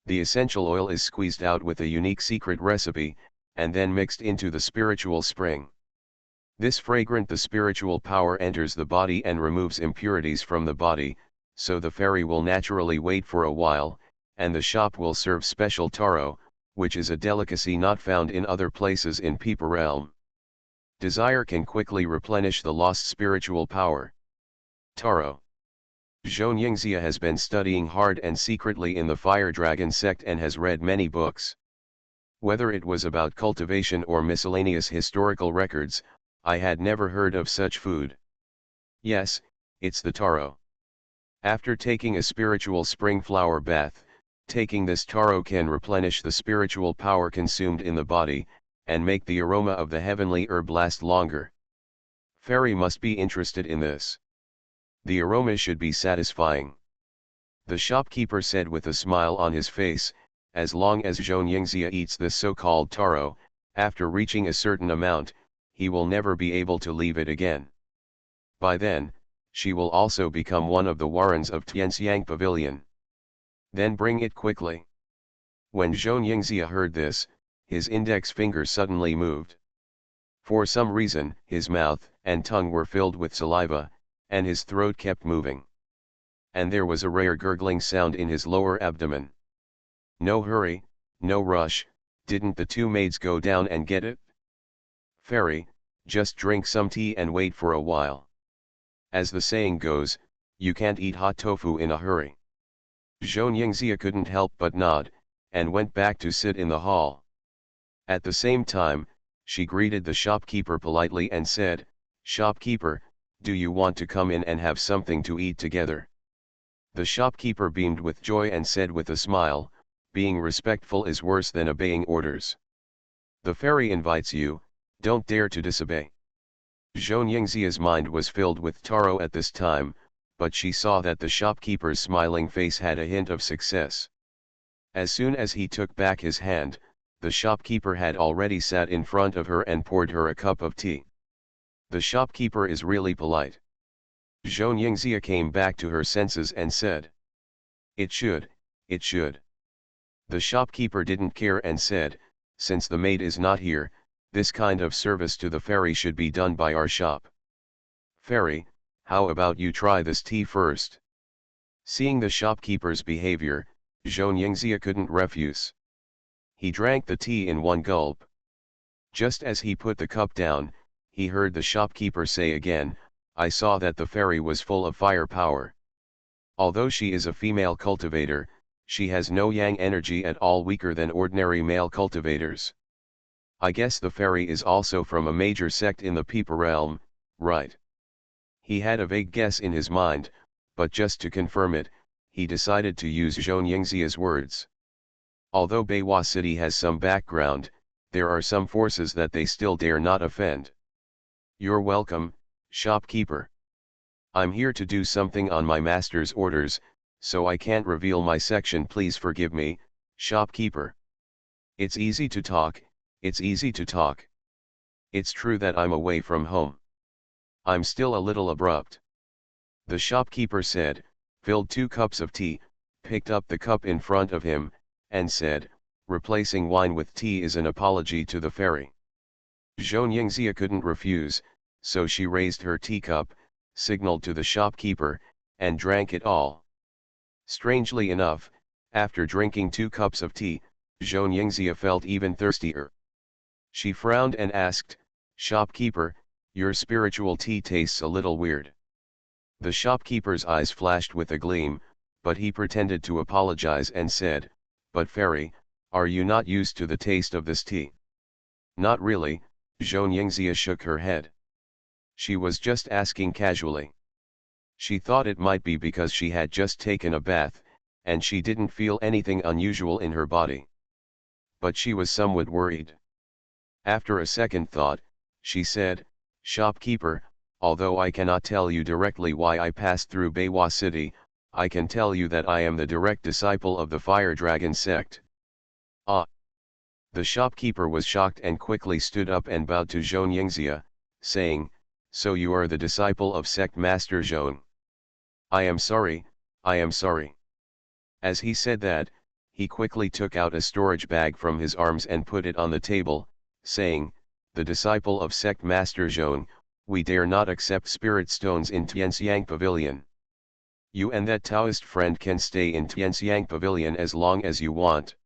The essential oil is squeezed out with a unique secret recipe, and then mixed into the spiritual spring. This fragrant the spiritual power enters the body and removes impurities from the body, so the fairy will naturally wait for a while, and the shop will serve special taro, which is a delicacy not found in other places in Peepa realm. Desire can quickly replenish the lost spiritual power. Taro. Xianxia has been studying hard and secretly in the Fire Dragon sect and has read many books. Whether it was about cultivation or miscellaneous historical records, I had never heard of such food. Yes, it's the taro. After taking a spiritual spring flower bath, taking this taro can replenish the spiritual power consumed in the body, and make the aroma of the heavenly herb last longer. Fairy must be interested in this. The aroma should be satisfying. The shopkeeper said with a smile on his face, as long as Xianxia eats this so-called taro, after reaching a certain amount, he will never be able to leave it again. By then, she will also become one of the warrens of Tianxiang Pavilion. Then bring it quickly. When Xianxia heard this, his index finger suddenly moved. For some reason, his mouth and tongue were filled with saliva, and his throat kept moving. And there was a rare gurgling sound in his lower abdomen. No hurry, no rush, didn't the two maids go down and get it? Fairy, just drink some tea and wait for a while. As the saying goes, you can't eat hot tofu in a hurry. Xianxia couldn't help but nod, and went back to sit in the hall. At the same time, she greeted the shopkeeper politely and said, Shopkeeper, do you want to come in and have something to eat together? The shopkeeper beamed with joy and said with a smile, being respectful is worse than obeying orders. The fairy invites you, don't dare to disobey. Xianxia's mind was filled with taro at this time, but she saw that the shopkeeper's smiling face had a hint of success. As soon as he took back his hand, the shopkeeper had already sat in front of her and poured her a cup of tea. The shopkeeper is really polite. Xianxia came back to her senses and said, It should, it should. The shopkeeper didn't care and said, since the maid is not here, this kind of service to the fairy should be done by our shop. Fairy, how about you try this tea first? Seeing the shopkeeper's behavior, Xianxia couldn't refuse. He drank the tea in one gulp. Just as he put the cup down, he heard the shopkeeper say again, I saw that the fairy was full of firepower. Although she is a female cultivator, she has no yang energy at all, weaker than ordinary male cultivators. I guess the fairy is also from a major sect in the people realm, right? He had a vague guess in his mind, but just to confirm it, he decided to use Xianxia's words. Although Beiwa City has some background, there are some forces that they still dare not offend. You're welcome, shopkeeper. I'm here to do something on my master's orders, so I can't reveal my section. Please forgive me, shopkeeper. It's easy to talk, it's easy to talk. It's true that I'm away from home. I'm still a little abrupt. The shopkeeper said, filled 2 cups of tea, picked up the cup in front of him, and said, replacing wine with tea is an apology to the fairy. Xianxia couldn't refuse, so she raised her teacup, signaled to the shopkeeper, and drank it all. Strangely enough, after drinking 2 cups of tea, Xianxia felt even thirstier. She frowned and asked, shopkeeper, your spiritual tea tastes a little weird. The shopkeeper's eyes flashed with a gleam, but he pretended to apologize and said, but fairy, are you not used to the taste of this tea? Not really, Xianxia shook her head. She was just asking casually. She thought it might be because she had just taken a bath, and she didn't feel anything unusual in her body. But she was somewhat worried. After a second thought, she said, shopkeeper, although I cannot tell you directly why I passed through Beiwa City, I can tell you that I am the direct disciple of the Fire Dragon sect. Ah! The shopkeeper was shocked and quickly stood up and bowed to Xianxia, saying, so you are the disciple of sect master Zhong. I am sorry, I am sorry. As he said that, he quickly took out a storage bag from his arms and put it on the table, saying, the disciple of sect master Zhong, we dare not accept spirit stones in Tianxiang Pavilion. You and that Taoist friend can stay in Tianxiang Pavilion as long as you want.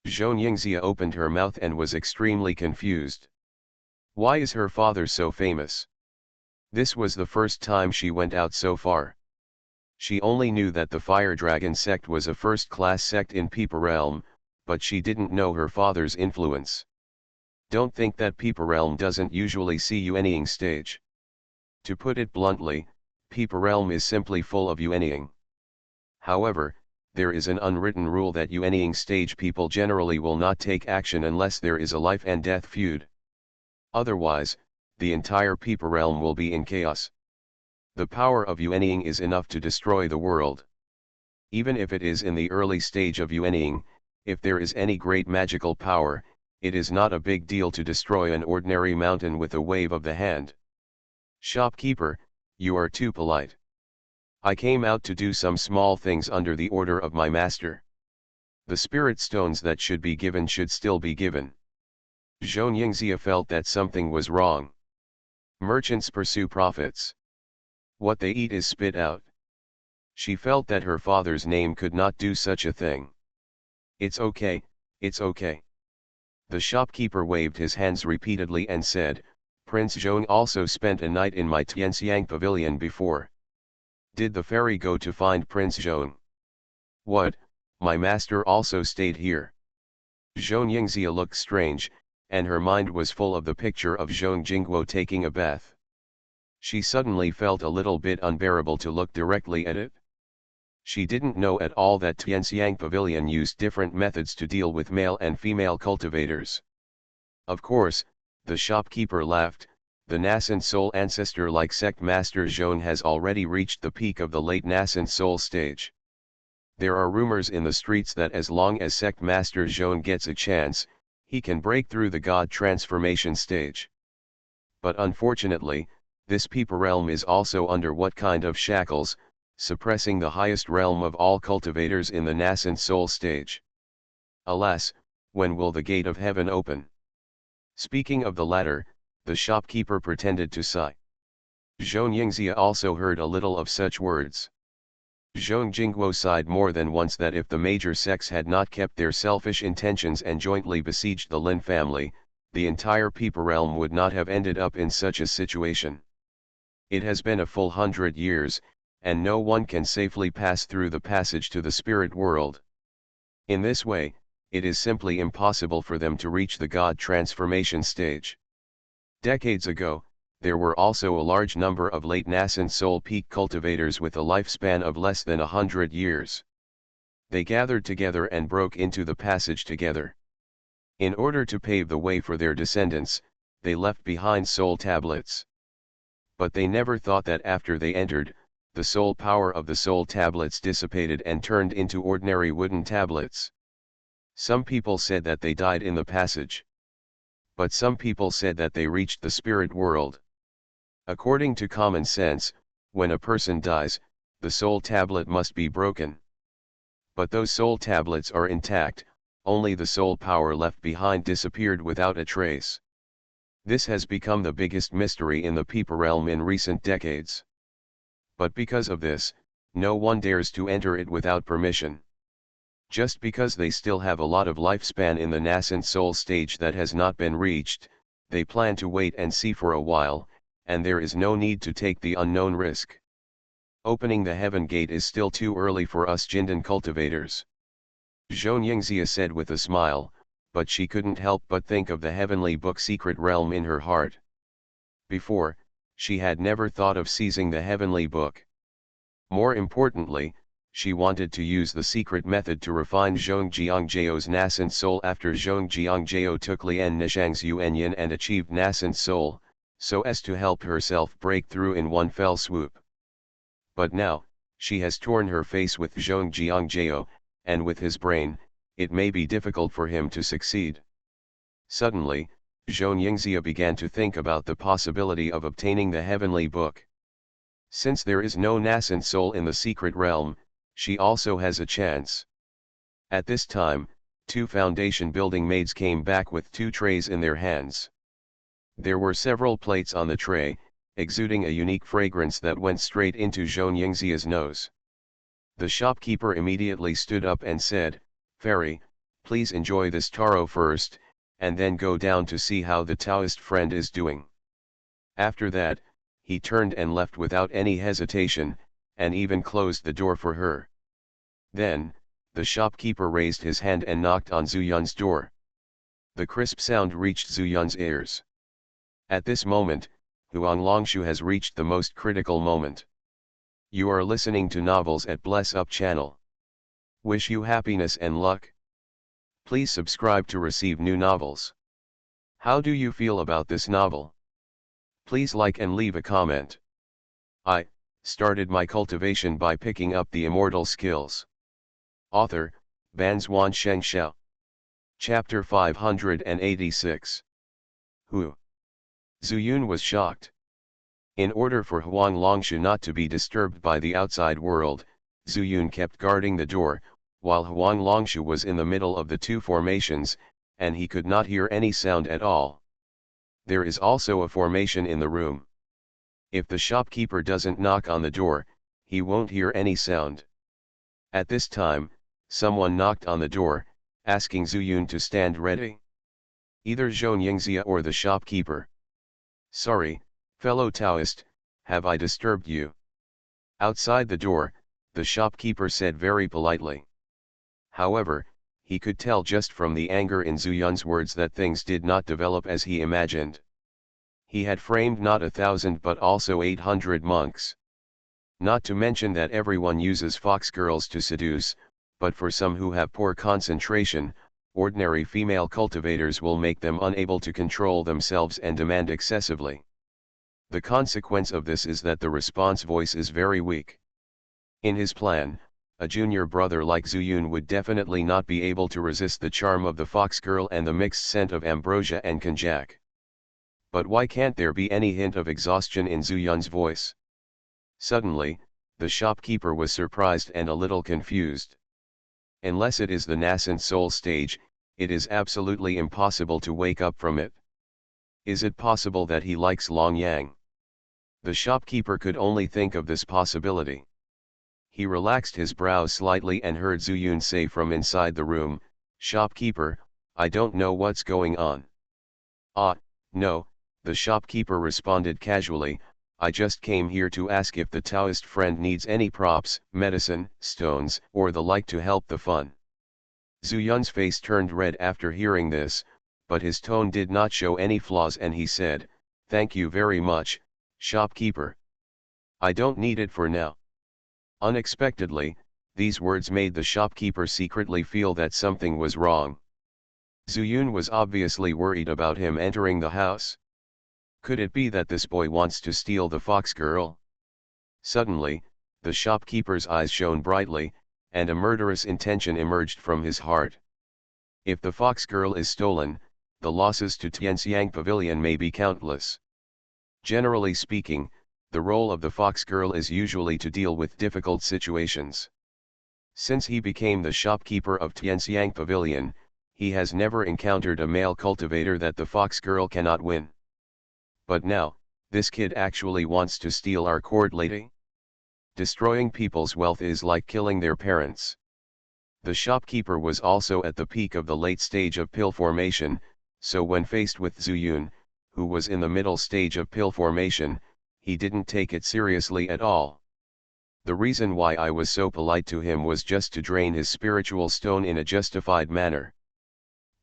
Xianxia opened her mouth and was extremely confused. Why is her father so famous? This was the first time she went out so far. She only knew that the Fire Dragon sect was a first-class sect in People Realm, but she didn't know her father's influence. Don't think that People Realm doesn't usually see Yuanying stage. To put it bluntly, People Realm is simply full of Yuanying. However, there is an unwritten rule that Yuanying stage people generally will not take action unless there is a life and death feud. Otherwise, the entire People Realm will be in chaos. The power of Yuanying is enough to destroy the world. Even if it is in the early stage of Yuanying, if there is any great magical power, it is not a big deal to destroy an ordinary mountain with a wave of the hand. Shopkeeper, you are too polite. I came out to do some small things under the order of my master. The spirit stones that should be given should still be given. Xianxia felt that something was wrong. Merchants pursue profits. What they eat is spit out. She felt that her father's name could not do such a thing. It's okay, it's okay. The shopkeeper waved his hands repeatedly and said, Prince Zhong also spent a night in my Tianxiang pavilion before. Did the fairy go to find Prince Zhong? What, my master also stayed here? Xianxia looked strange, and her mind was full of the picture of Zhong Jingguo taking a bath. She suddenly felt a little bit unbearable to look directly at it. She didn't know at all that Tianxiang Pavilion used different methods to deal with male and female cultivators. Of course, the shopkeeper laughed, the nascent soul ancestor like sect master Zhong has already reached the peak of the late nascent soul stage. There are rumors in the streets that as long as sect master Zhong gets a chance, he can break through the god transformation stage. But unfortunately, this people realm is also under what kind of shackles, suppressing the highest realm of all cultivators in the nascent soul stage. Alas, when will the gate of heaven open? Speaking of the latter, the shopkeeper pretended to sigh. Xianxia also heard a little of such words. Zhong Jingguo sighed more than once that if the major sects had not kept their selfish intentions and jointly besieged the Lin family, the entire people realm would not have ended up in such a situation. It has been a full 100 years, and no one can safely pass through the passage to the spirit world. In this way, it is simply impossible for them to reach the God transformation stage. Decades ago, there were also a large number of late nascent soul peak cultivators with a lifespan of less than 100 years. They gathered together and broke into the passage together. In order to pave the way for their descendants, they left behind soul tablets. But they never thought that after they entered, the soul power of the soul tablets dissipated and turned into ordinary wooden tablets. Some people said that they died in the passage. But some people said that they reached the spirit world. According to common sense, when a person dies, the soul tablet must be broken. But those soul tablets are intact, only the soul power left behind disappeared without a trace. This has become the biggest mystery in the Peeper realm in recent decades. But because of this, no one dares to enter it without permission. Just because they still have a lot of lifespan in the nascent soul stage that has not been reached, they plan to wait and see for a while, and there is no need to take the unknown risk. Opening the heaven gate is still too early for us Jindan cultivators. Xianxia said with a smile, but she couldn't help but think of the heavenly book secret realm in her heart. Before, she had never thought of seizing the heavenly book. More importantly, she wanted to use the secret method to refine Xianxiao's nascent soul after Xianxiao took Lian Nishang's Yuanyin and achieved nascent soul, so as to help herself break through in one fell swoop. But now, she has torn her face with Xianxiao, and with his brain, it may be difficult for him to succeed. Suddenly, Xianxia began to think about the possibility of obtaining the heavenly book. Since there is no nascent soul in the secret realm, she also has a chance. At this time, two foundation building maids came back with two trays in their hands. There were several plates on the tray, exuding a unique fragrance that went straight into Xianxia's nose. The shopkeeper immediately stood up and said, "Fairy, please enjoy this taro first, and then go down to see how the Taoist friend is doing." After that, he turned and left without any hesitation, and even closed the door for her. Then, the shopkeeper raised his hand and knocked on Zuyun's door. The crisp sound reached Zuyun's ears. At this moment, Huang Longshu has reached the most critical moment. You are listening to Novels at Bless Up channel. Wish you happiness and luck. Please subscribe to receive new novels. How do you feel about this novel? Please like and leave a comment. I started my cultivation by picking up the immortal skills. Author, Banzuan Xianxia. Chapter 586. Who? Zuyun was shocked. In order for Huang Longshu not to be disturbed by the outside world, Zuyun kept guarding the door, while Huang Longshu was in the middle of the two formations, and he could not hear any sound at all. There is also a formation in the room. If the shopkeeper doesn't knock on the door, he won't hear any sound. At this time, someone knocked on the door, asking Zuyun to stand ready. Either Xianxia or the shopkeeper. "Sorry, fellow Taoist, have I disturbed you?" Outside the door, the shopkeeper said very politely. However, he could tell just from the anger in Zuyun's words that things did not develop as he imagined. He had framed not 1,000 but also 800 monks. Not to mention that everyone uses fox girls to seduce, but for some who have poor concentration, ordinary female cultivators will make them unable to control themselves and demand excessively. The consequence of this is that the response voice is very weak. In his plan, a junior brother like Zuyun would definitely not be able to resist the charm of the fox girl and the mixed scent of ambrosia and konjac. But why can't there be any hint of exhaustion in Zuyun's voice? Suddenly, the shopkeeper was surprised and a little confused. Unless it is the nascent soul stage, it is absolutely impossible to wake up from it. Is it possible that he likes Long Yang? The shopkeeper could only think of this possibility. He relaxed his brows slightly and heard Zuyun say from inside the room, "Shopkeeper, I don't know what's going on." "Ah, no," the shopkeeper responded casually, I just came here to ask if the Taoist friend needs any props, medicine, stones, or the like to help the fun. Zhu Yun's face turned red after hearing this, but his tone did not show any flaws and he said, "Thank you very much, shopkeeper. I don't need it for now." Unexpectedly, these words made the shopkeeper secretly feel that something was wrong. Zhu Yun was obviously worried about him entering the house. Could it be that this boy wants to steal the fox girl? Suddenly, the shopkeeper's eyes shone brightly, and a murderous intention emerged from his heart. If the fox girl is stolen, the losses to Tianxiang Pavilion may be countless. Generally speaking, the role of the fox girl is usually to deal with difficult situations. Since he became the shopkeeper of Tianxiang Pavilion, he has never encountered a male cultivator that the fox girl cannot win. But now, this kid actually wants to steal our court lady? Destroying people's wealth is like killing their parents. The shopkeeper was also at the peak of the late stage of pill formation, so when faced with Zhu Yun, who was in the middle stage of pill formation, he didn't take it seriously at all. The reason why I was so polite to him was just to drain his spiritual stone in a justified manner.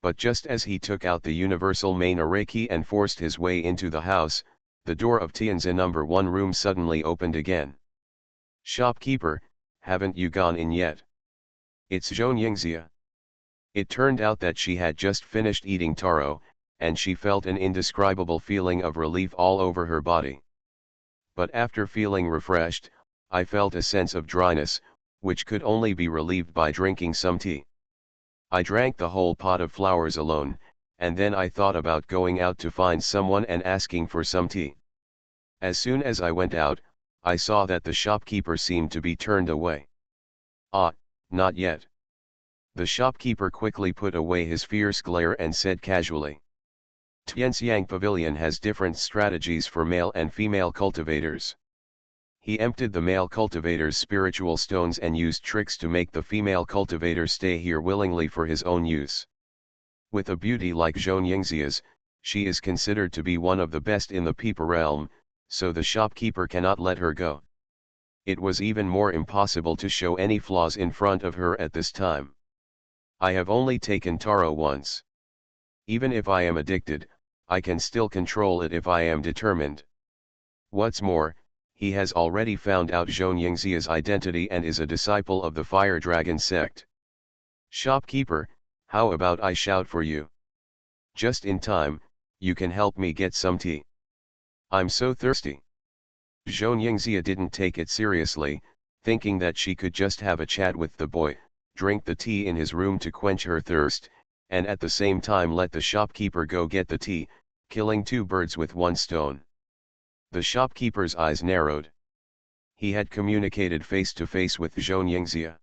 But just as he took out the universal main array key and forced his way into the house, the door of Tianzi number 1 room suddenly opened again. "Shopkeeper, haven't you gone in yet?" "It's Xianxia." It turned out that she had just finished eating taro, and she felt an indescribable feeling of relief all over her body. But after feeling refreshed, I felt a sense of dryness, which could only be relieved by drinking some tea. I drank the whole pot of flowers alone, and then I thought about going out to find someone and asking for some tea. As soon as I went out, I saw that the shopkeeper seemed to be turned away. "Ah, not yet." The shopkeeper quickly put away his fierce glare and said casually, "Tianxiang Pavilion has different strategies for male and female cultivators." He emptied the male cultivator's spiritual stones and used tricks to make the female cultivator stay here willingly for his own use. With a beauty like Xianxia's, she is considered to be one of the best in the people realm, so the shopkeeper cannot let her go. It was even more impossible to show any flaws in front of her at this time. "I have only taken taro once. Even if I am addicted, I can still control it if I am determined. What's more, he has already found out Xianxia's identity and is a disciple of the Fire Dragon sect. Shopkeeper, how about I shout for you? Just in time, you can help me get some tea. I'm so thirsty." Xianxia didn't take it seriously, thinking that she could just have a chat with the boy, drink the tea in his room to quench her thirst, and at the same time let the shopkeeper go get the tea, killing two birds with one stone. The shopkeeper's eyes narrowed. He had communicated face to face with Xianxia.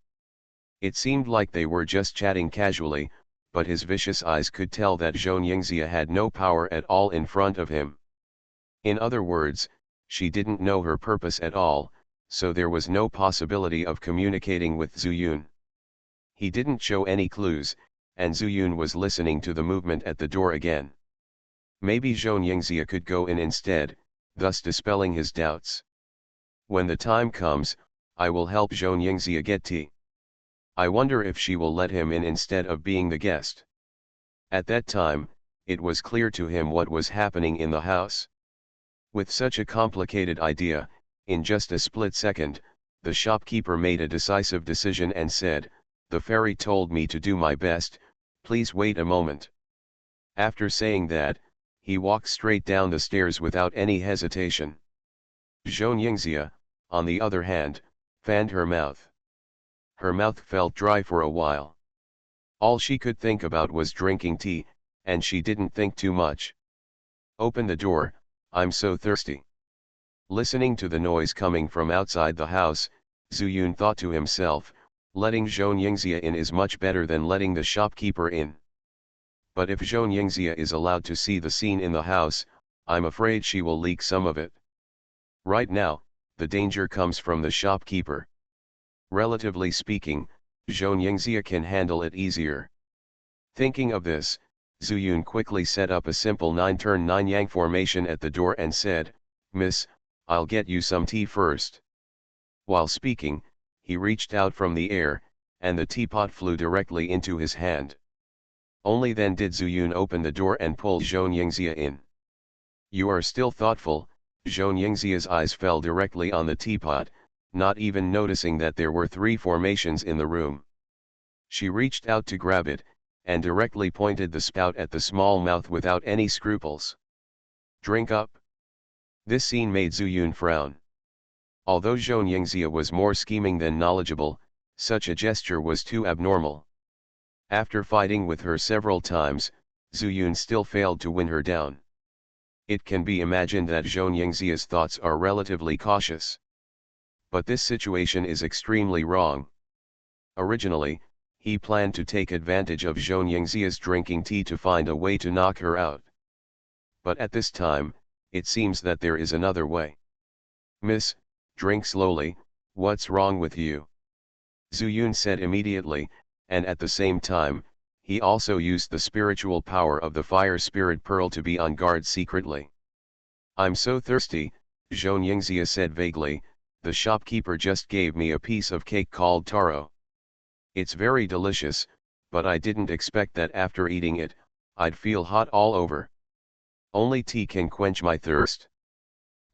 It seemed like they were just chatting casually, but his vicious eyes could tell that Xianxia had no power at all in front of him. In other words, she didn't know her purpose at all, so there was no possibility of communicating with Zhu Yun. He didn't show any clues, and Zhu Yun was listening to the movement at the door again. Maybe Xianxia could go in instead, thus dispelling his doubts. When the time comes, I will help Xianxia get tea. I wonder if she will let him in instead of being the guest. At that time, it was clear to him what was happening in the house. With such a complicated idea, in just a split second, the shopkeeper made a decisive decision and said, "The fairy told me to do my best, please wait a moment." After saying that, he walked straight down the stairs without any hesitation. Xianxia, on the other hand, fanned her mouth. Her mouth felt dry for a while. All she could think about was drinking tea, and she didn't think too much. "Open the door, I'm so thirsty." Listening to the noise coming from outside the house, Zhu Yun thought to himself, letting Xianxia in is much better than letting the shopkeeper in. But if Xianxia is allowed to see the scene in the house, I'm afraid she will leak some of it. Right now, the danger comes from the shopkeeper. Relatively speaking, Xianxia can handle it easier. Thinking of this, Zhu Yun quickly set up a simple 9-turn 9-yang formation at the door and said, "Miss, I'll get you some tea first. While speaking, he reached out from the air, and the teapot flew directly into his hand. Only then did Zuyun open the door and pull Xianxia in. You are still thoughtful. Xianxia's eyes fell directly on the teapot, not even noticing that there were 3 formations in the room. She reached out to grab it, and directly pointed the spout at the small mouth without any scruples. Drink up. This scene made Zuyun frown. Although Xianxia was more scheming than knowledgeable, such a gesture was too abnormal. After fighting with her several times, Zuyun still failed to win her down. It can be imagined that Xianxia's thoughts are relatively cautious. But this situation is extremely wrong. Originally, he planned to take advantage of Xianxia's drinking tea to find a way to knock her out. But at this time, it seems that there is another way. Miss, drink slowly, what's wrong with you? Zuyun said immediately, and at the same time, he also used the spiritual power of the fire spirit pearl to be on guard secretly. I'm so thirsty, Xianxia said vaguely. The shopkeeper just gave me a piece of cake called taro. It's very delicious, but I didn't expect that after eating it, I'd feel hot all over. Only tea can quench my thirst.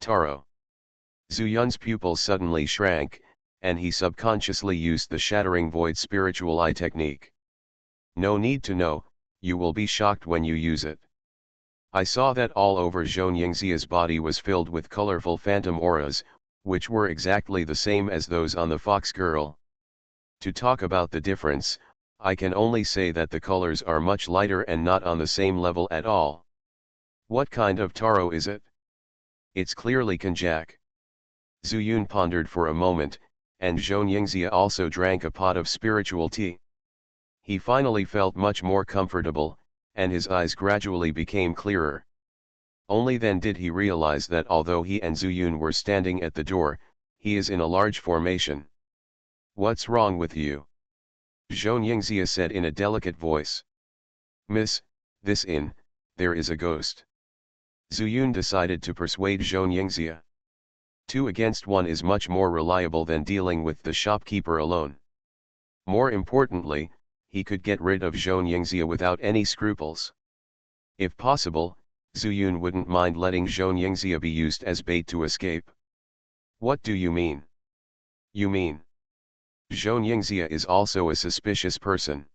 Taro. Zuyun's pupils suddenly shrank, and he subconsciously used the shattering void spiritual eye technique. No need to know, you will be shocked when you use it. I saw that all over Xianxia's body was filled with colorful phantom auras, which were exactly the same as those on the fox girl. To talk about the difference, I can only say that the colors are much lighter and not on the same level at all. What kind of taro is it? It's clearly konjac. Zuyun pondered for a moment, and Xianxia also drank a pot of spiritual tea. He finally felt much more comfortable, and his eyes gradually became clearer. Only then did he realize that although he and Zuyun were standing at the door, he is in a large formation. What's wrong with you? Xianxia said in a delicate voice. Miss, this inn, there is a ghost. Zuyun decided to persuade Xianxia. 2 against 1 is much more reliable than dealing with the shopkeeper alone. More importantly, he could get rid of Xianxia without any scruples. If possible, Zuyun wouldn't mind letting Xianxia be used as bait to escape. What do you mean? You mean? Xianxia is also a suspicious person.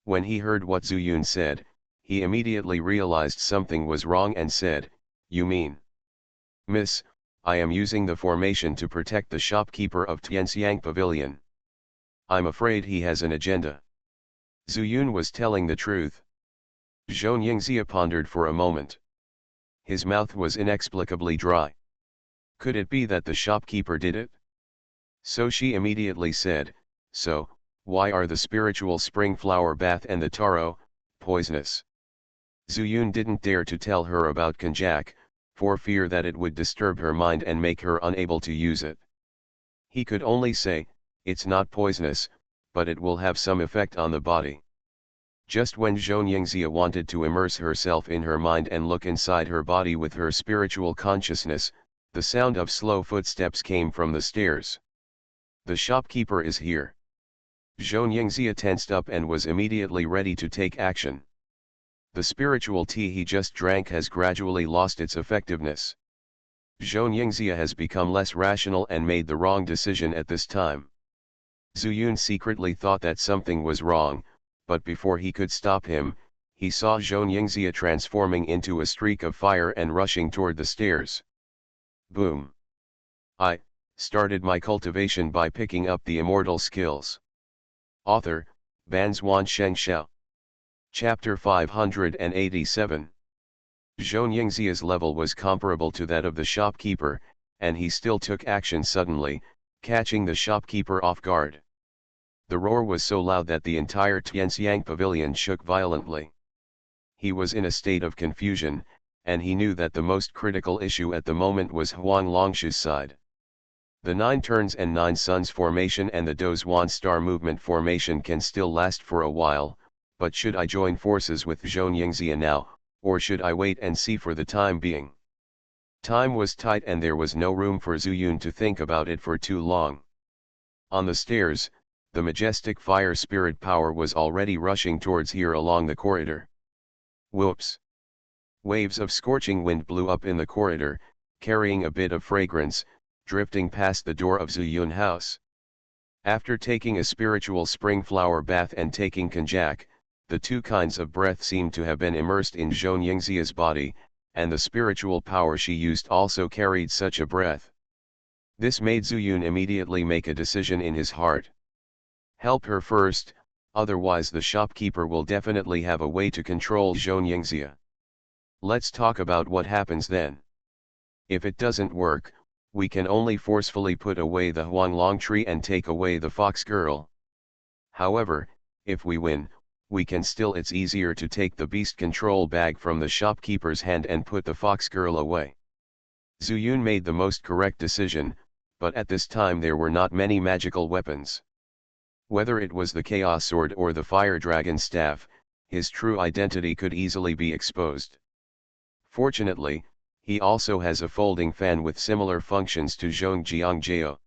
When he heard what Zuyun said, he immediately realized something was wrong and said, You mean? Miss, I am using the formation to protect the shopkeeper of Tianxiang Pavilion. I'm afraid he has an agenda. Zuyun was telling the truth. Xianxia pondered for a moment. His mouth was inexplicably dry. Could it be that the shopkeeper did it? So she immediately said, So, why are the spiritual spring flower bath and the taro poisonous? Zuyun didn't dare to tell her about konjac, for fear that it would disturb her mind and make her unable to use it. He could only say, it's not poisonous, but it will have some effect on the body. Just when Xianxia wanted to immerse herself in her mind and look inside her body with her spiritual consciousness, the sound of slow footsteps came from the stairs. The shopkeeper is here. Xianxia tensed up and was immediately ready to take action. The spiritual tea he just drank has gradually lost its effectiveness. Xianxia has become less rational and made the wrong decision at this time. Zuyun secretly thought that something was wrong, but before he could stop him, he saw Xianxia transforming into a streak of fire and rushing toward the stairs. Boom! I started my cultivation by picking up the immortal skills. Author, Banzuan Xianxia. Chapter 587. Xianxia's level was comparable to that of the shopkeeper, and he still took action suddenly, catching the shopkeeper off guard. The roar was so loud that the entire Tianxiang pavilion shook violently. He was in a state of confusion, and he knew that the most critical issue at the moment was Huang Longshu's side. The 9 turns and 9 suns formation and the Dozhuan star movement formation can still last for a while, but should I join forces with Xianxia now, or should I wait and see for the time being? Time was tight and there was no room for Zuyun to think about it for too long. On the stairs, the majestic fire spirit power was already rushing towards her along the corridor. Whoops! Waves of scorching wind blew up in the corridor, carrying a bit of fragrance, drifting past the door of Zuyun house. After taking a spiritual spring flower bath and taking konjac, the two kinds of breath seemed to have been immersed in Xianxia's body, and the spiritual power she used also carried such a breath. This made Zuyun immediately make a decision in his heart. Help her first, otherwise the shopkeeper will definitely have a way to control Xianxia. Let's talk about what happens then. If it doesn't work, we can only forcefully put away the Huanglong tree and take away the fox girl. However, if we win, we can still. It's easier to take the beast control bag from the shopkeeper's hand and put the fox girl away. Zuyun made the most correct decision, but at this time there were not many magical weapons. Whether it was the Chaos Sword or the Fire Dragon Staff, his true identity could easily be exposed. Fortunately, he also has a folding fan with similar functions to Zhongjiangjie.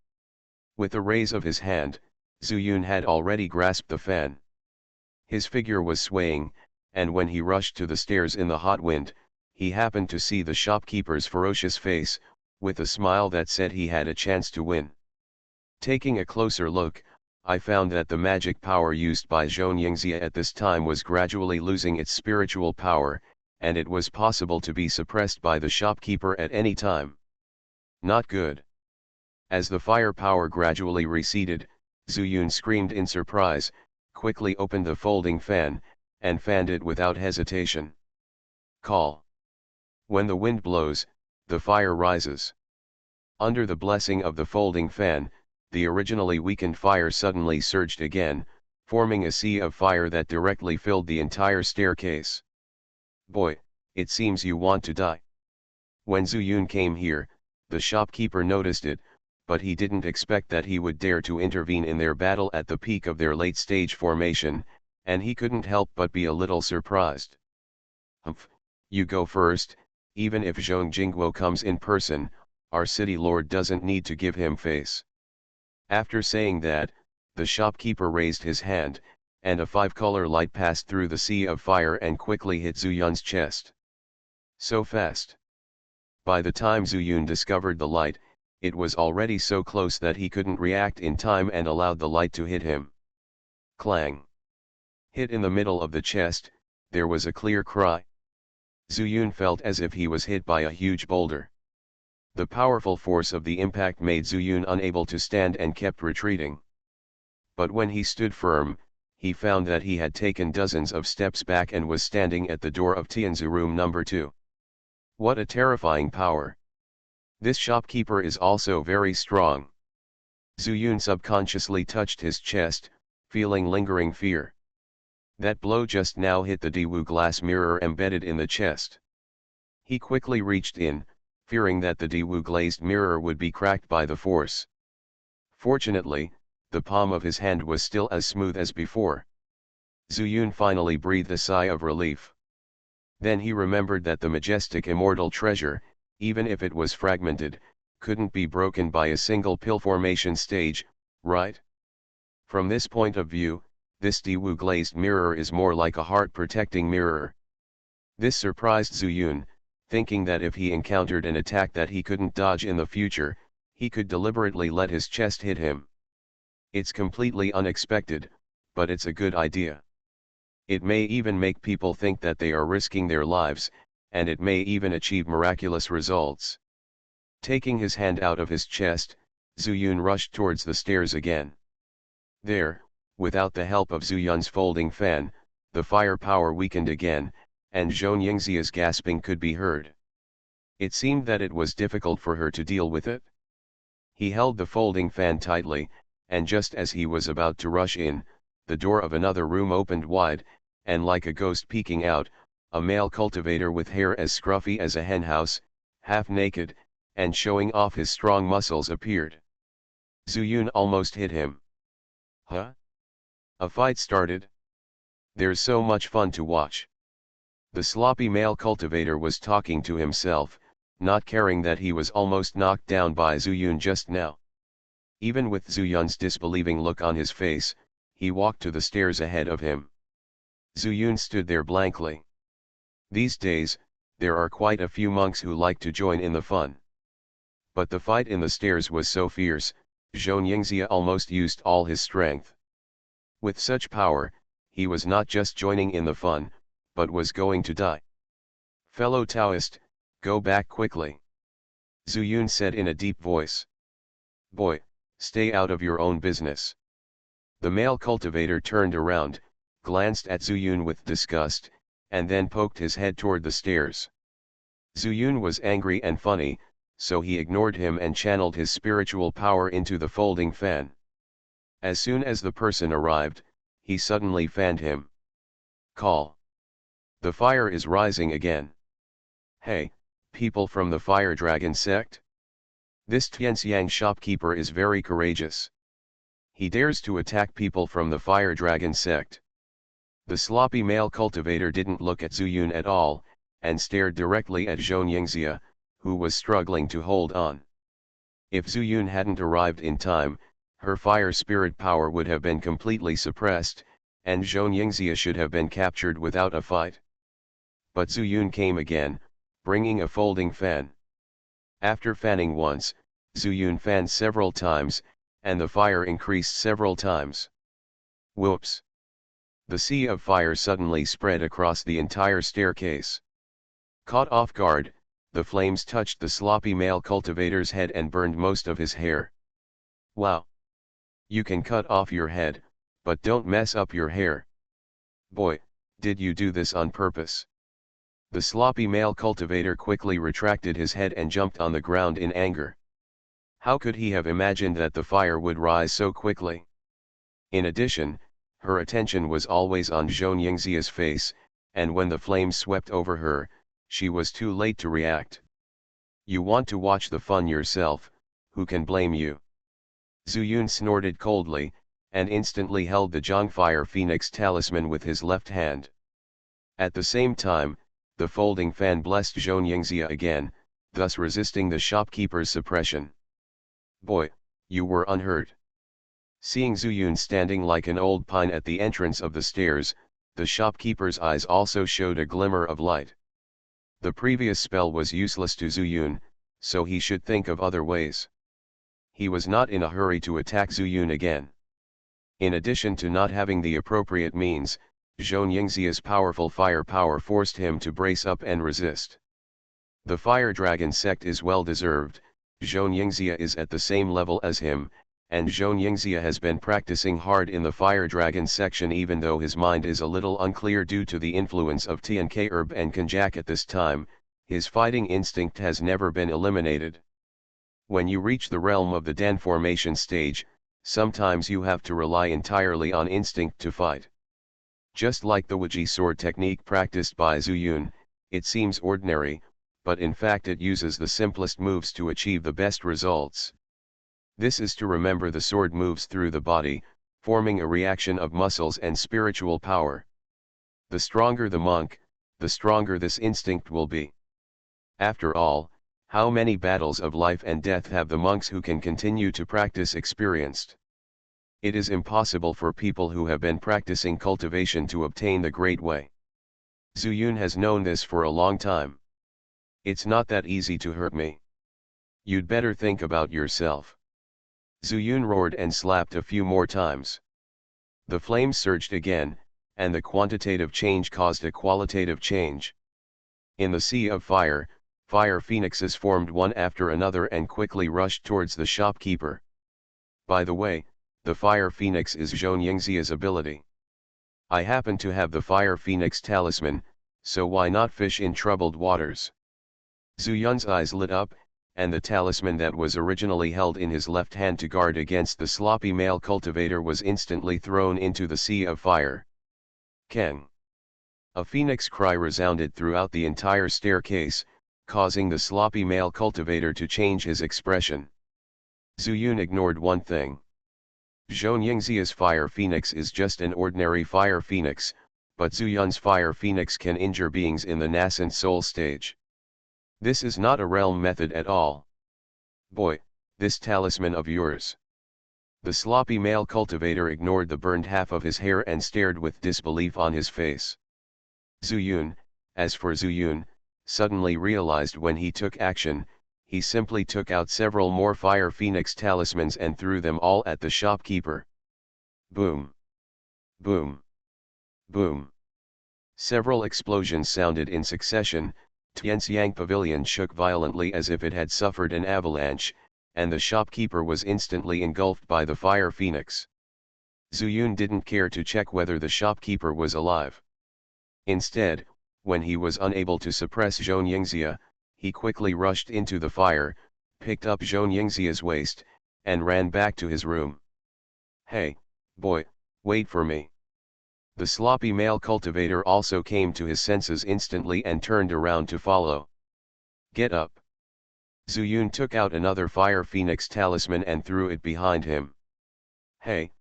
With the raise of his hand, Zuyun had already grasped the fan. His figure was swaying, and when he rushed to the stairs in the hot wind, he happened to see the shopkeeper's ferocious face, with a smile that said he had a chance to win. Taking a closer look, I found that the magic power used by Xianxia at this time was gradually losing its spiritual power, and it was possible to be suppressed by the shopkeeper at any time. Not good. As the fire power gradually receded, Zuyun screamed in surprise, quickly opened the folding fan, and fanned it without hesitation. Call. When the wind blows, the fire rises. Under the blessing of the folding fan, the originally weakened fire suddenly surged again, forming a sea of fire that directly filled the entire staircase. Boy, it seems you want to die. When Zuyun came here, the shopkeeper noticed it, but he didn't expect that he would dare to intervene in their battle at the peak of their late-stage formation, and he couldn't help but be a little surprised. Humph, you go first. Even if Zhong Jingguo comes in person, our city lord doesn't need to give him face. After saying that, the shopkeeper raised his hand, and a five-color light passed through the sea of fire and quickly hit Zuyun's chest. So fast. By the time Zuyun discovered the light, it was already so close that he couldn't react in time and allowed the light to hit him. Clang. Hit in the middle of the chest, there was a clear cry. Zuyun felt as if he was hit by a huge boulder. The powerful force of the impact made Zuyun unable to stand and kept retreating. But when he stood firm, he found that he had taken dozens of steps back and was standing at the door of Tianzi room number 2. What a terrifying power! This shopkeeper is also very strong. Zuyun subconsciously touched his chest, feeling lingering fear. That blow just now hit the Diwu glass mirror embedded in the chest. He quickly reached in, fearing that the Diwu glazed mirror would be cracked by the force. Fortunately, the palm of his hand was still as smooth as before. Zuyun finally breathed a sigh of relief. Then he remembered that the majestic immortal treasure, even if it was fragmented, couldn't be broken by a single pill formation stage, right? From this point of view, this Diwu glazed mirror is more like a heart-protecting mirror. This surprised Zuyun, thinking that if he encountered an attack that he couldn't dodge in the future, he could deliberately let his chest hit him. It's completely unexpected, but it's a good idea. It may even make people think that they are risking their lives, and it may even achieve miraculous results. Taking his hand out of his chest, Zuyun rushed towards the stairs again. There, without the help of Zuyun's folding fan, the fire power weakened again, and Xianxia's gasping could be heard. It seemed that it was difficult for her to deal with it. He held the folding fan tightly, and just as he was about to rush in, the door of another room opened wide, and like a ghost peeking out, a male cultivator with hair as scruffy as a henhouse, half naked, and showing off his strong muscles appeared. Zuyun almost hit him. Huh? A fight started? There's so much fun to watch. The sloppy male cultivator was talking to himself, not caring that he was almost knocked down by Zuyun just now. Even with Zuyun's disbelieving look on his face, he walked to the stairs ahead of him. Zuyun stood there blankly. These days, there are quite a few monks who like to join in the fun. But the fight in the stairs was so fierce, Xianxia almost used all his strength. With such power, he was not just joining in the fun, but was going to die. "Fellow Taoist, go back quickly," Zuyun said in a deep voice. "Boy, stay out of your own business." The male cultivator turned around, glanced at Zuyun with disgust, and then poked his head toward the stairs. Zuyun was angry and funny, so he ignored him and channeled his spiritual power into the folding fan. As soon as the person arrived, he suddenly fanned him. "Call. The fire is rising again. Hey, people from the Fire Dragon sect? This Xianxia shopkeeper is very courageous. He dares to attack people from the Fire Dragon sect." The sloppy male cultivator didn't look at Zuyun at all, and stared directly at Xianxia, who was struggling to hold on. If Zuyun hadn't arrived in time, her fire spirit power would have been completely suppressed, and Xianxia should have been captured without a fight. But Zuyun came again, bringing a folding fan. After fanning once, Zuyun fanned several times, and the fire increased several times. Whoops! The sea of fire suddenly spread across the entire staircase. Caught off guard, the flames touched the sloppy male cultivator's head and burned most of his hair. "Wow! You can cut off your head, but don't mess up your hair. Boy, did you do this on purpose?" The sloppy male cultivator quickly retracted his head and jumped on the ground in anger. How could he have imagined that the fire would rise so quickly? In addition, her attention was always on Xianxia's face, and when the flames swept over her, she was too late to react. "You want to watch the fun yourself, who can blame you?" Zuyun snorted coldly, and instantly held the Zhangfire Phoenix talisman with his left hand. At the same time, the folding fan blessed Xianxia again, thus resisting the shopkeeper's suppression. "Boy, you were unhurt." Seeing Zuyun standing like an old pine at the entrance of the stairs, the shopkeeper's eyes also showed a glimmer of light. The previous spell was useless to Zuyun, so he should think of other ways. He was not in a hurry to attack Zuyun again. In addition to not having the appropriate means, Xianxia's powerful fire power forced him to brace up and resist. The Fire Dragon sect is well deserved. Xianxia is at the same level as him, and Xianxia has been practicing hard in the Fire Dragon section even though his mind is a little unclear due to the influence of TNK herb and konjac at this time. His fighting instinct has never been eliminated. When you reach the realm of the Dan formation stage, sometimes you have to rely entirely on instinct to fight. Just like the Wuji sword technique practiced by Zuyun, it seems ordinary, but in fact it uses the simplest moves to achieve the best results. This is to remember the sword moves through the body, forming a reaction of muscles and spiritual power. The stronger the monk, the stronger this instinct will be. After all, how many battles of life and death have the monks who can continue to practice experienced? It is impossible for people who have been practicing cultivation to obtain the Great Way. Zuyun has known this for a long time. "It's not that easy to hurt me. You'd better think about yourself." Zuyun roared and slapped a few more times. The flames surged again, and the quantitative change caused a qualitative change. In the sea of fire, fire phoenixes formed one after another and quickly rushed towards the shopkeeper. By the way, the fire phoenix is Xianxia's ability. I happen to have the fire phoenix talisman, so why not fish in troubled waters? Zuyun's eyes lit up, and the talisman that was originally held in his left hand to guard against the sloppy male cultivator was instantly thrown into the sea of fire. Keng! A phoenix cry resounded throughout the entire staircase, causing the sloppy male cultivator to change his expression. Zuyun ignored one thing. Xianxia's fire phoenix is just an ordinary fire phoenix, but Zuyun's fire phoenix can injure beings in the nascent soul stage. This is not a realm method at all. Boy, this talisman of yours. The sloppy male cultivator ignored the burned half of his hair and stared with disbelief on his face. Zuyun, as for Zuyun, suddenly realized when he took action, he simply took out several more fire phoenix talismans and threw them all at the shopkeeper. Boom! Boom! Boom! Several explosions sounded in succession. Xianxia Pavilion shook violently as if it had suffered an avalanche, and the shopkeeper was instantly engulfed by the fire phoenix. Zuyun didn't care to check whether the shopkeeper was alive. Instead, when he was unable to suppress Xianxia, he quickly rushed into the fire, picked up Xianxia's waist, and ran back to his room. Hey, boy, wait for me. The sloppy male cultivator also came to his senses instantly and turned around to follow. Get up. Zuyun took out another fire phoenix talisman and threw it behind him. Hey,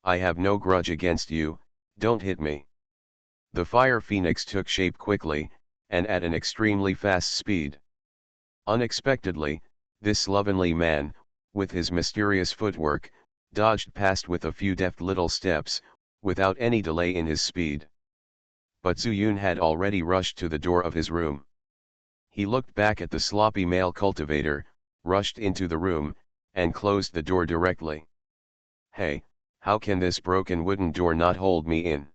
I have no grudge against you, don't hit me. The fire phoenix took shape quickly, and at an extremely fast speed. Unexpectedly, this slovenly man, with his mysterious footwork, dodged past with a few deft little steps, without any delay in his speed. But Zuyun had already rushed to the door of his room. He looked back at the sloppy male cultivator, rushed into the room, and closed the door directly. Hey, how can this broken wooden door not hold me in?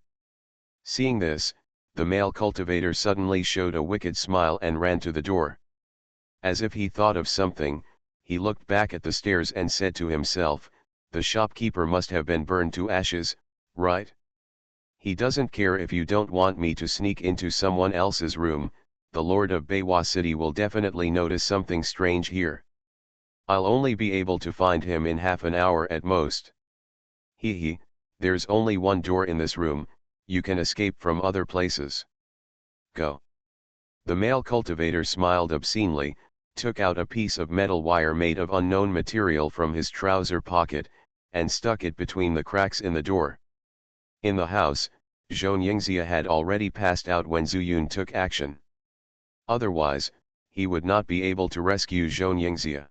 Seeing this, the male cultivator suddenly showed a wicked smile and ran to the door. As if he thought of something, he looked back at the stairs and said to himself, the shopkeeper must have been burned to ashes, right? He doesn't care if you don't want me to sneak into someone else's room, the Lord of Beiwa City will definitely notice something strange here. I'll only be able to find him in half an hour at most. Hee, there's only one door in this room, you can escape from other places. Go. The male cultivator smiled obscenely, took out a piece of metal wire made of unknown material from his trouser pocket, and stuck it between the cracks in the door. In the house, Xianxia had already passed out when Zuyun took action. Otherwise, he would not be able to rescue Xianxia.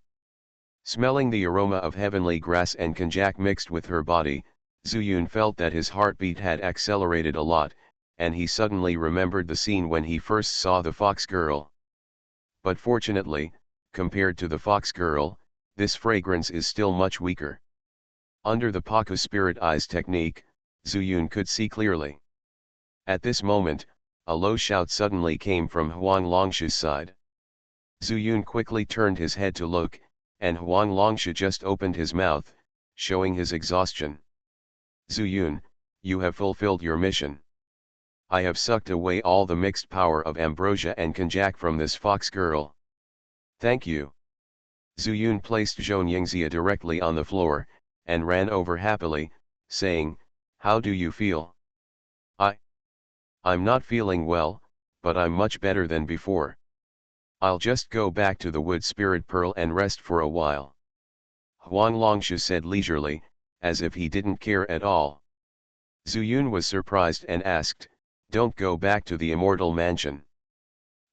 Smelling the aroma of heavenly grass and konjac mixed with her body, Zuyun felt that his heartbeat had accelerated a lot, and he suddenly remembered the scene when he first saw the fox girl. But fortunately, compared to the fox girl, this fragrance is still much weaker. Under the Paku spirit eyes technique, Zuyun could see clearly. At this moment, a low shout suddenly came from Huang Longshu's side. Zuyun quickly turned his head to look, and Huang Longshu just opened his mouth, showing his exhaustion. Zuyun, you have fulfilled your mission. I have sucked away all the mixed power of ambrosia and konjac from this fox girl. Thank you. Zuyun placed Xianxia directly on the floor, and ran over happily, saying, how do you feel? I'm not feeling well, but I'm much better than before. I'll just go back to the wood spirit pearl and rest for a while. Huang Longshu said leisurely, as if he didn't care at all. Zuyun was surprised and asked, don't go back to the immortal mansion.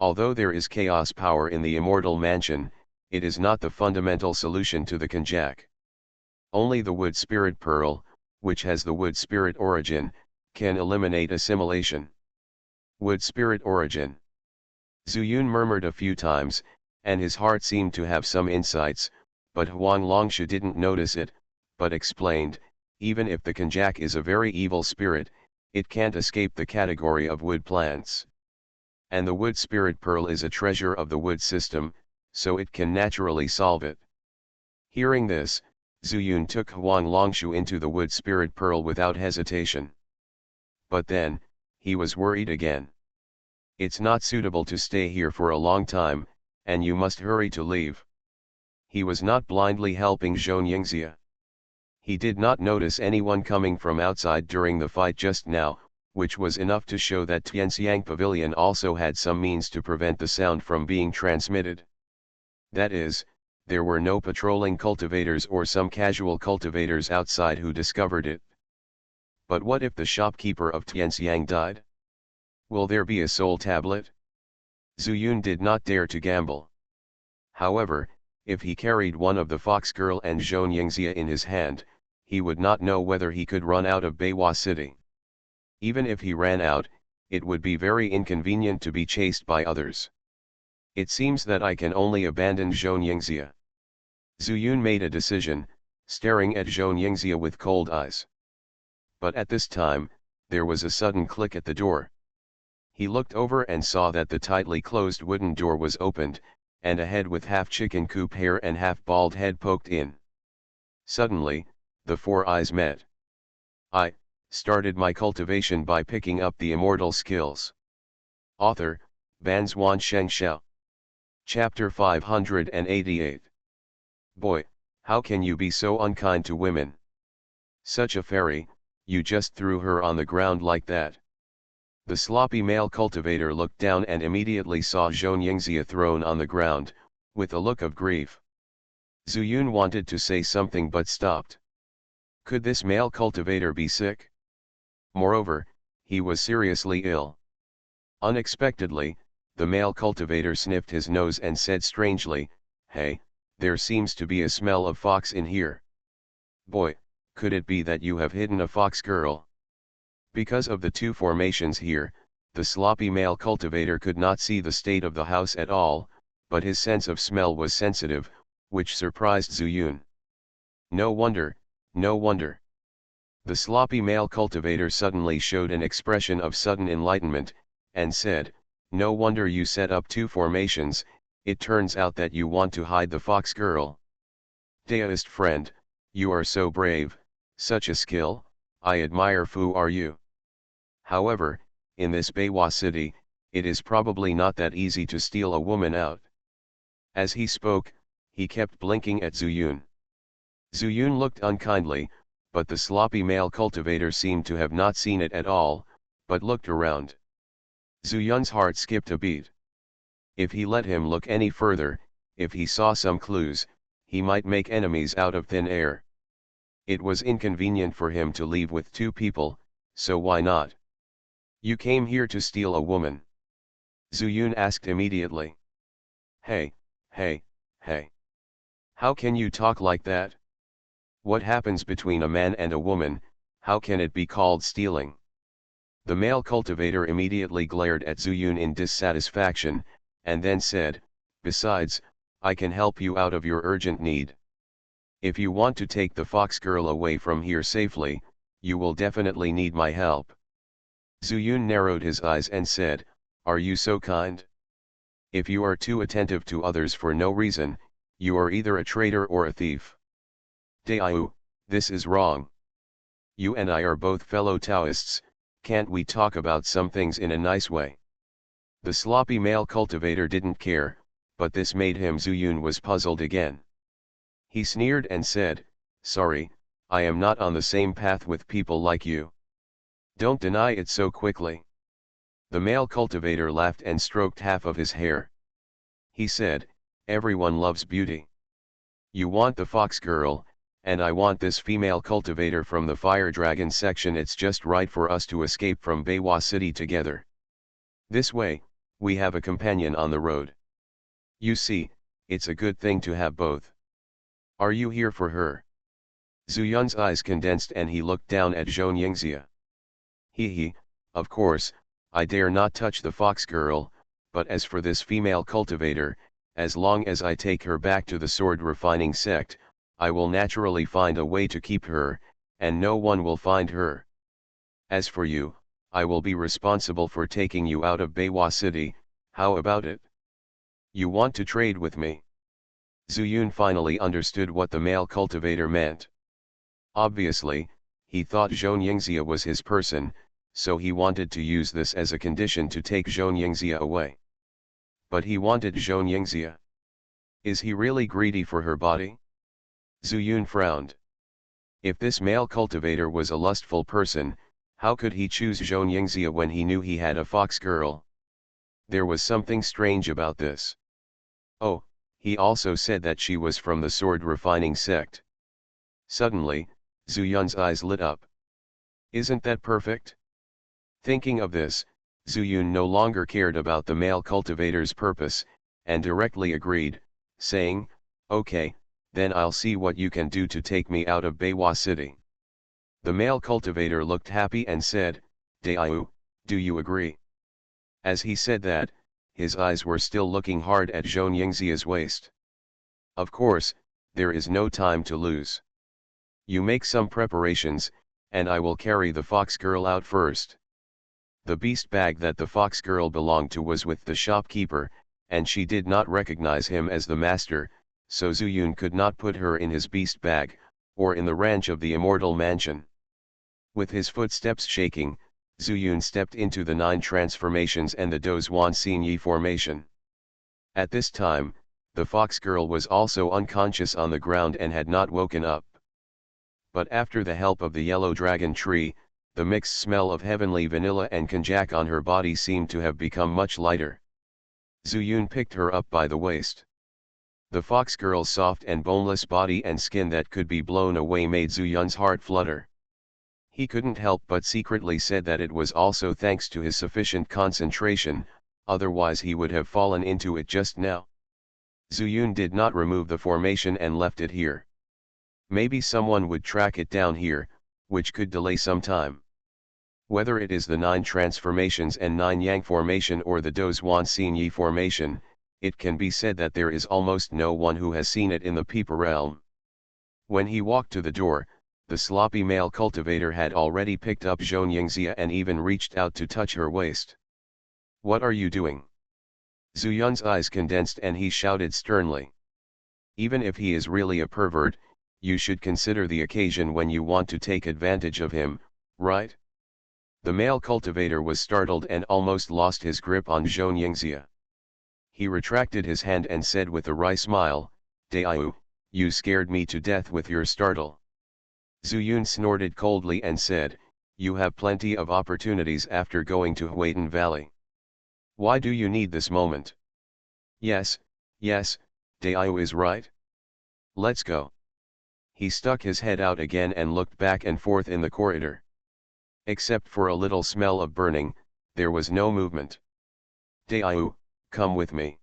Although there is chaos power in the immortal mansion, it is not the fundamental solution to the konjac. Only the wood spirit pearl, which has the wood spirit origin, can eliminate assimilation. Wood spirit origin. Zuyun murmured a few times, and his heart seemed to have some insights, but Huang Longshu didn't notice it, but explained, even if the konjac is a very evil spirit, it can't escape the category of wood plants. And the wood spirit pearl is a treasure of the wood system, so it can naturally solve it. Hearing this, Zuyun took Huang Longshu into the wood spirit pearl without hesitation. But then, he was worried again. It's not suitable to stay here for a long time, and you must hurry to leave. He was not blindly helping Xianxia. He did not notice anyone coming from outside during the fight just now, which was enough to show that Tianxiang Pavilion also had some means to prevent the sound from being transmitted. That is, there were no patrolling cultivators or some casual cultivators outside who discovered it. But what if the shopkeeper of Tianxiang died? Will there be a soul tablet? Zuyun did not dare to gamble. However, if he carried one of the fox girl and Xianxia in his hand, he would not know whether he could run out of Beiwa city. Even if he ran out, it would be very inconvenient to be chased by others. It seems that I can only abandon Xianxia. Zuyun made a decision, staring at Xianxia with cold eyes. But at this time, there was a sudden click at the door. He looked over and saw that the tightly closed wooden door was opened, and a head with half chicken coop hair and half bald head poked in. Suddenly, the four eyes met. I started my cultivation by picking up the immortal skills. Author, Banzuan Xianxia. Chapter 588. Boy, how can you be so unkind to women? Such a fairy, you just threw her on the ground like that. The sloppy male cultivator looked down and immediately saw Xianxia thrown on the ground, with a look of grief. Zuyun wanted to say something but stopped. Could this male cultivator be sick? Moreover, he was seriously ill. Unexpectedly, the male cultivator sniffed his nose and said strangely, "Hey, there seems to be a smell of fox in here. Boy, could it be that you have hidden a fox girl?" Because of the two formations here, the sloppy male cultivator could not see the state of the house at all, but his sense of smell was sensitive, which surprised Zuyun. No wonder, no wonder. The sloppy male cultivator suddenly showed an expression of sudden enlightenment, and said, "No wonder you set up two formations, it turns out that you want to hide the fox girl. Deist friend, you are so brave, such a skill, I admire. Fu are you? However, in this Beiwa city, it is probably not that easy to steal a woman out." As he spoke, he kept blinking at Zuyun. Zuyun looked unkindly, but the sloppy male cultivator seemed to have not seen it at all, but looked around. Zuyun's heart skipped a beat. If he let him look any further, if he saw some clues, he might make enemies out of thin air. It was inconvenient for him to leave with two people, so why not? "You came here to steal a woman?" Zuyun asked immediately. Hey, hey, hey. How can you talk like that? What happens between a man and a woman, how can it be called stealing? The male cultivator immediately glared at Zuyun in dissatisfaction, and then said, "Besides, I can help you out of your urgent need. If you want to take the fox girl away from here safely, you will definitely need my help." Zuyun narrowed his eyes and said, "Are you so kind? If you are too attentive to others for no reason, you are either a traitor or a thief." "Daiyu, this is wrong. You and I are both fellow Taoists, can't we talk about some things in a nice way?" The sloppy male cultivator didn't care, but this made him. Zuyun was puzzled again. He sneered and said, "Sorry, I am not on the same path with people like you. Don't deny it so quickly." The male cultivator laughed and stroked half of his hair. He said, "Everyone loves beauty. You want the fox girl, and I want this female cultivator from the fire dragon section. It's just right for us to escape from Beiwa city together. This way, we have a companion on the road. You see, it's a good thing to have both. Are you here for her?" Zuyun's eyes condensed and he looked down at Xianxia. He, of course, I dare not touch the fox girl, but as for this female cultivator, as long as I take her back to the sword refining sect, I will naturally find a way to keep her, and no one will find her. As for you, I will be responsible for taking you out of Beiwa city, how about it? You want to trade with me?" Zuyun finally understood what the male cultivator meant. Obviously, he thought Xianxia was his person, so he wanted to use this as a condition to take Xianxia away. But he wanted Xianxia. Is he really greedy for her body? Zuyun frowned. If this male cultivator was a lustful person, how could he choose Xianxia when he knew he had a fox girl? There was something strange about this. Oh, he also said that she was from the sword refining sect. Suddenly, Zuyun's eyes lit up. Isn't that perfect? Thinking of this, Zuyun no longer cared about the male cultivator's purpose, and directly agreed, saying, "Okay, then I'll see what you can do to take me out of Beiwa City." The male cultivator looked happy and said, "Daiyu, do you agree?" As he said that, his eyes were still looking hard at Xianxia's waist. "Of course, there is no time to lose. You make some preparations, and I will carry the fox girl out first." The beast bag that the fox girl belonged to was with the shopkeeper, and she did not recognize him as the master, so Zuyun could not put her in his beast bag, or in the ranch of the immortal mansion. With his footsteps shaking, Zuyun stepped into the 9 transformations and the Dozhuan Xinyi formation. At this time, the fox girl was also unconscious on the ground and had not woken up. But after the help of the yellow dragon tree, the mixed smell of heavenly vanilla and konjac on her body seemed to have become much lighter. Zuyun picked her up by the waist. The fox girl's soft and boneless body and skin that could be blown away made Zuyun's heart flutter. He couldn't help but secretly said that it was also thanks to his sufficient concentration, otherwise he would have fallen into it just now. Zuyun did not remove the formation and left it here. Maybe someone would track it down here, which could delay some time. Whether it is the 9 transformations and 9 yang formation or the Dozhuan Xinyi formation, it can be said that there is almost no one who has seen it in the Peeper realm. When he walked to the door, the sloppy male cultivator had already picked up Xianxia and even reached out to touch her waist. "What are you doing?" Zuyun's eyes condensed and he shouted sternly. "Even if he is really a pervert, you should consider the occasion when you want to take advantage of him, right?" The male cultivator was startled and almost lost his grip on Xianxia. He retracted his hand and said with a wry smile, "Daiyu, you scared me to death with your startle." Zuyun snorted coldly and said, "You have plenty of opportunities after going to Huayden Valley. Why do you need this moment?" Yes, Daiyu is right. Let's go." He stuck his head out again and looked back and forth in the corridor. Except for a little smell of burning, there was no movement. "Daiyu, come with me.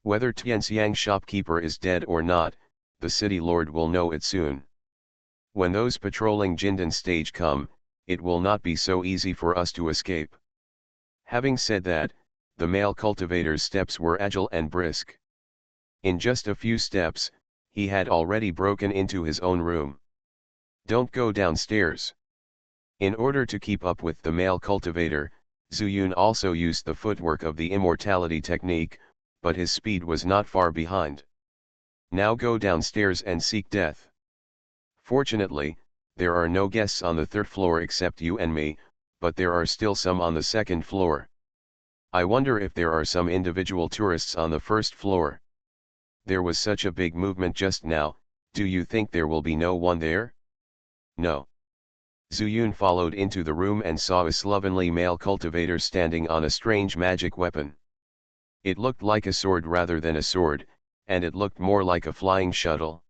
Whether Tianxiang shopkeeper is dead or not, the city lord will know it soon. When those patrolling Jindan stage come, it will not be so easy for us to escape." Having said that, the male cultivator's steps were agile and brisk. In just a few steps, he had already broken into his own room. "Don't go downstairs." In order to keep up with the male cultivator, Zuyun also used the footwork of the immortality technique, but his speed was not far behind. "Now go downstairs and seek death. Fortunately, there are no guests on the 3rd floor except you and me, but there are still some on the 2nd floor. I wonder if there are some individual tourists on the 1st floor. There was such a big movement just now, do you think there will be no one there?" "No." Zuyun followed into the room and saw a slovenly male cultivator standing on a strange magic weapon. It looked like a sword rather than a sword, and it looked more like a flying shuttle.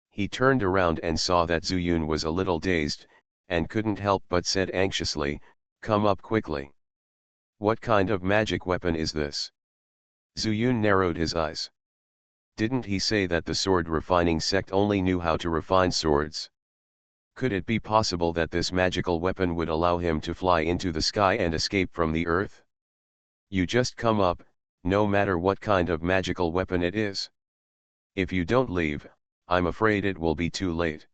He turned around and saw that Zuyun was a little dazed, and couldn't help but said anxiously, "Come up quickly. What kind of magic weapon is this?" Zuyun narrowed his eyes. Didn't he say that the sword refining sect only knew how to refine swords? Could it be possible that this magical weapon would allow him to fly into the sky and escape from the earth? "You just come up, no matter what kind of magical weapon it is. If you don't leave, I'm afraid it will be too late."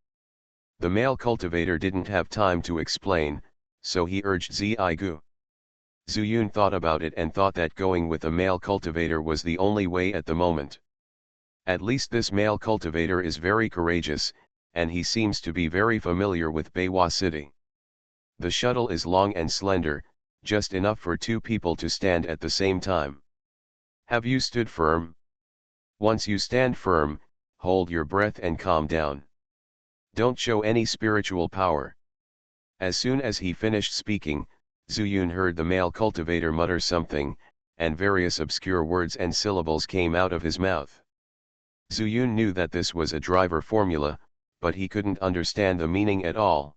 The male cultivator didn't have time to explain, so he urged Ziaigu. Zuyun thought about it and thought that going with a male cultivator was the only way at the moment. At least this male cultivator is very courageous, and he seems to be very familiar with Beiwa City. The shuttle is long and slender, just enough for 2 people to stand at the same time. Have you stood firm? Once you stand firm, hold your breath and calm down. Don't show any spiritual power." As soon as he finished speaking, Zuyun heard the male cultivator mutter something, and various obscure words and syllables came out of his mouth. Zuyun knew that this was a driver formula, but he couldn't understand the meaning at all.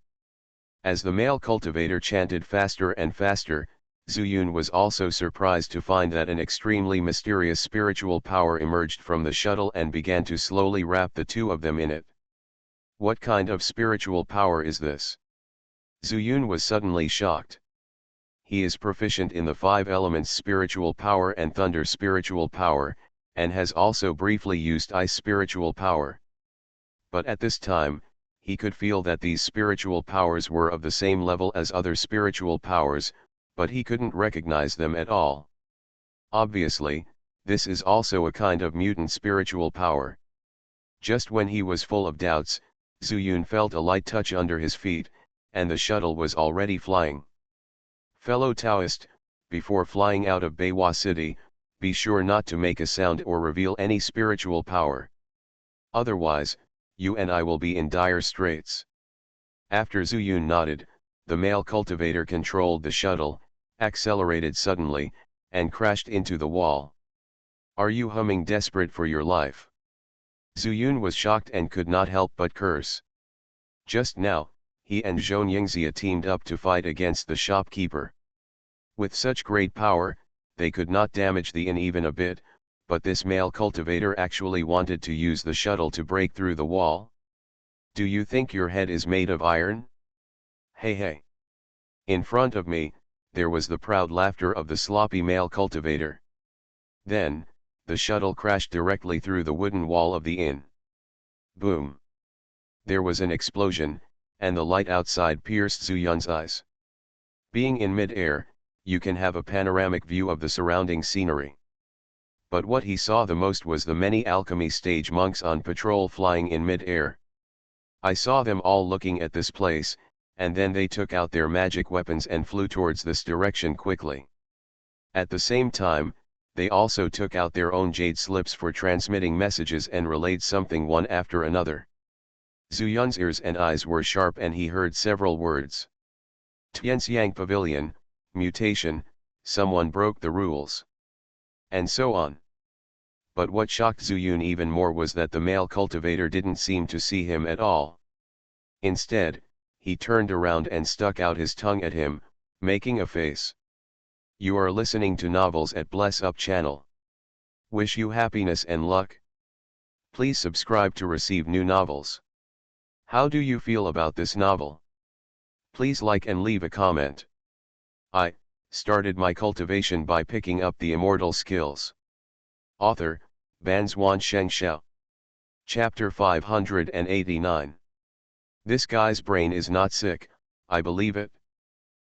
As the male cultivator chanted faster and faster, Zuyun was also surprised to find that an extremely mysterious spiritual power emerged from the shuttle and began to slowly wrap the two of them in it. What kind of spiritual power is this? Zuyun was suddenly shocked. He is proficient in the 5 elements spiritual power and thunder spiritual power, and has also briefly used ice spiritual power. But at this time, he could feel that these spiritual powers were of the same level as other spiritual powers, but he couldn't recognize them at all. Obviously, this is also a kind of mutant spiritual power. Just when he was full of doubts, Zuyun felt a light touch under his feet, and the shuttle was already flying. Fellow Taoist, before flying out of Beiwa City, be sure not to make a sound or reveal any spiritual power. Otherwise, you and I will be in dire straits. After Zuyun nodded, the male cultivator controlled the shuttle, accelerated suddenly, and crashed into the wall. Are you humming desperate for your life? Zuyun was shocked and could not help but curse. Just now, he and Xianxia teamed up to fight against the shopkeeper. With such great power, they could not damage the inn even a bit, but this male cultivator actually wanted to use the shuttle to break through the wall. Do you think your head is made of iron? Hey hey! In front of me, there was the proud laughter of the sloppy male cultivator. Then, the shuttle crashed directly through the wooden wall of the inn. Boom! There was an explosion, and the light outside pierced Zuyun's eyes. Being in mid-air, you can have a panoramic view of the surrounding scenery. But what he saw the most was the many alchemy stage monks on patrol flying in mid-air. I saw them all looking at this place, and then they took out their magic weapons and flew towards this direction quickly. At the same time, they also took out their own jade slips for transmitting messages and relayed something one after another. Zuyun's ears and eyes were sharp and he heard several words. Tianxiang Pavilion, mutation, someone broke the rules. And so on. But what shocked Zuyun even more was that the male cultivator didn't seem to see him at all. Instead, he turned around and stuck out his tongue at him, making a face. You are listening to Novels at Bless Up channel. Wish you happiness and luck. Please subscribe to receive new novels. How do you feel about this novel? Please like and leave a comment. I started my cultivation by picking up the immortal skills. Author, Banzuan Xianxia. Chapter 589. This guy's brain is not sick, I believe it.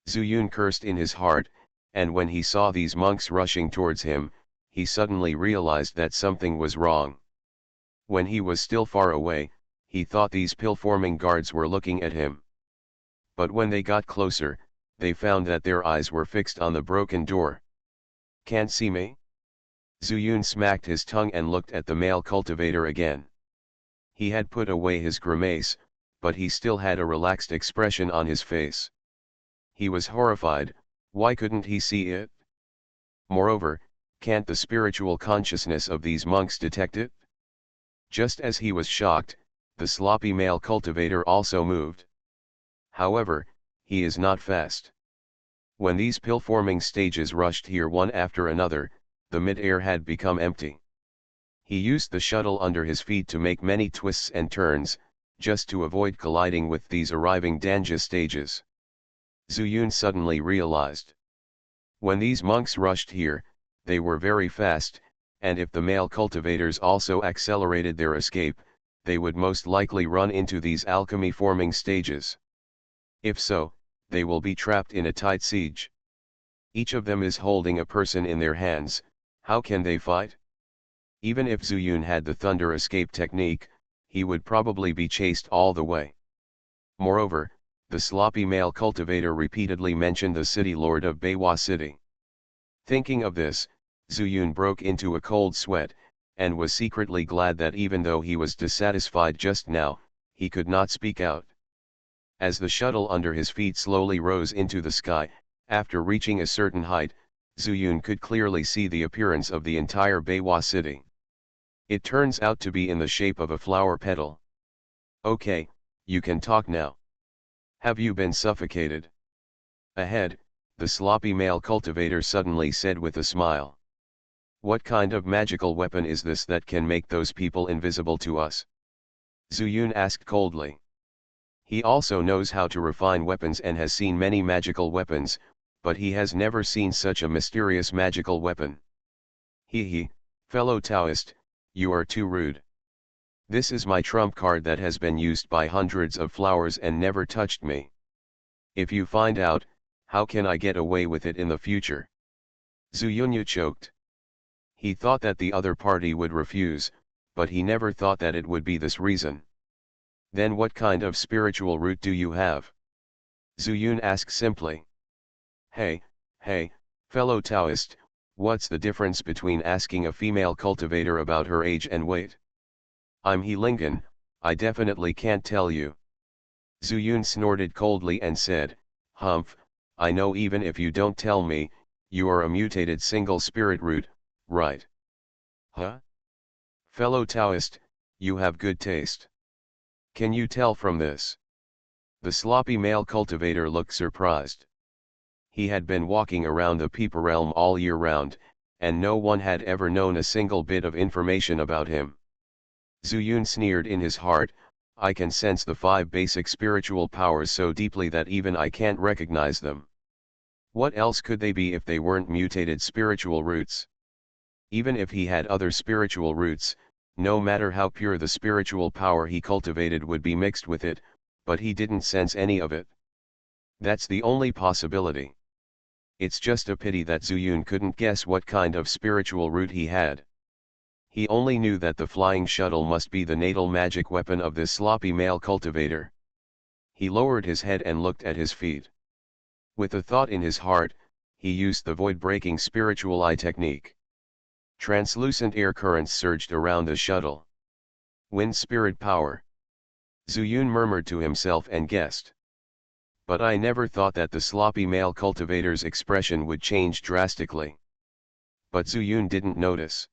Zuyun cursed in his heart, and when he saw these monks rushing towards him, he suddenly realized that something was wrong. When he was still far away, he thought these pill-forming guards were looking at him. But when they got closer, they found that their eyes were fixed on the broken door. Can't see me? Zuyun smacked his tongue and looked at the male cultivator again. He had put away his grimace, but he still had a relaxed expression on his face. He was horrified. Why couldn't he see it? Moreover, can't the spiritual consciousness of these monks detect it? Just as he was shocked, the sloppy male cultivator also moved. However, he is not fast. When these pill-forming stages rushed here one after another, the mid-air had become empty. He used the shuttle under his feet to make many twists and turns, just to avoid colliding with these arriving danger stages. Zuyun suddenly realized. When these monks rushed here, they were very fast, and if the male cultivators also accelerated their escape, they would most likely run into these alchemy-forming stages. If so, they will be trapped in a tight siege. Each of them is holding a person in their hands. How can they fight? Even if Zuyun had the thunder escape technique, he would probably be chased all the way. Moreover, the sloppy male cultivator repeatedly mentioned the city lord of Beiwa City. Thinking of this, Zuyun broke into a cold sweat, and was secretly glad that even though he was dissatisfied just now, he could not speak out. As the shuttle under his feet slowly rose into the sky, after reaching a certain height, Zuyun could clearly see the appearance of the entire Beiwa city. It turns out to be in the shape of a flower petal. Okay, you can talk now. Have you been suffocated? Ahead, the sloppy male cultivator suddenly said with a smile. What kind of magical weapon is this that can make those people invisible to us? Zuyun asked coldly. He also knows how to refine weapons and has seen many magical weapons, but he has never seen such a mysterious magical weapon. He, fellow Taoist, you are too rude. This is my trump card that has been used by hundreds of flowers and never touched me. If you find out, how can I get away with it in the future? Zuyunyu choked. He thought that the other party would refuse, but he never thought that it would be this reason. Then what kind of spiritual root do you have? Zuyun asked simply. Hey, fellow Taoist, what's the difference between asking a female cultivator about her age and weight? I'm He Lingon, I definitely can't tell you. Zuyun snorted coldly and said, Humph, I know even if you don't tell me, you are a mutated single spirit root, right? Huh? Fellow Taoist, you have good taste. Can you tell from this? The sloppy male cultivator looked surprised. He had been walking around the Peeper realm all year round, and no one had ever known a single bit of information about him. Zuyun sneered in his heart, I can sense the 5 basic spiritual powers so deeply that even I can't recognize them. What else could they be if they weren't mutated spiritual roots? Even if he had other spiritual roots, no matter how pure the spiritual power he cultivated would be mixed with it, but he didn't sense any of it. That's the only possibility. It's just a pity that Zuyun couldn't guess what kind of spiritual root he had. He only knew that the flying shuttle must be the natal magic weapon of this sloppy male cultivator. He lowered his head and looked at his feet. With a thought in his heart, he used the void-breaking spiritual eye technique. Translucent air currents surged around the shuttle. Wind spirit power. Zuyun murmured to himself and guessed. But I never thought that the sloppy male cultivator's expression would change drastically. But Zuyun didn't notice.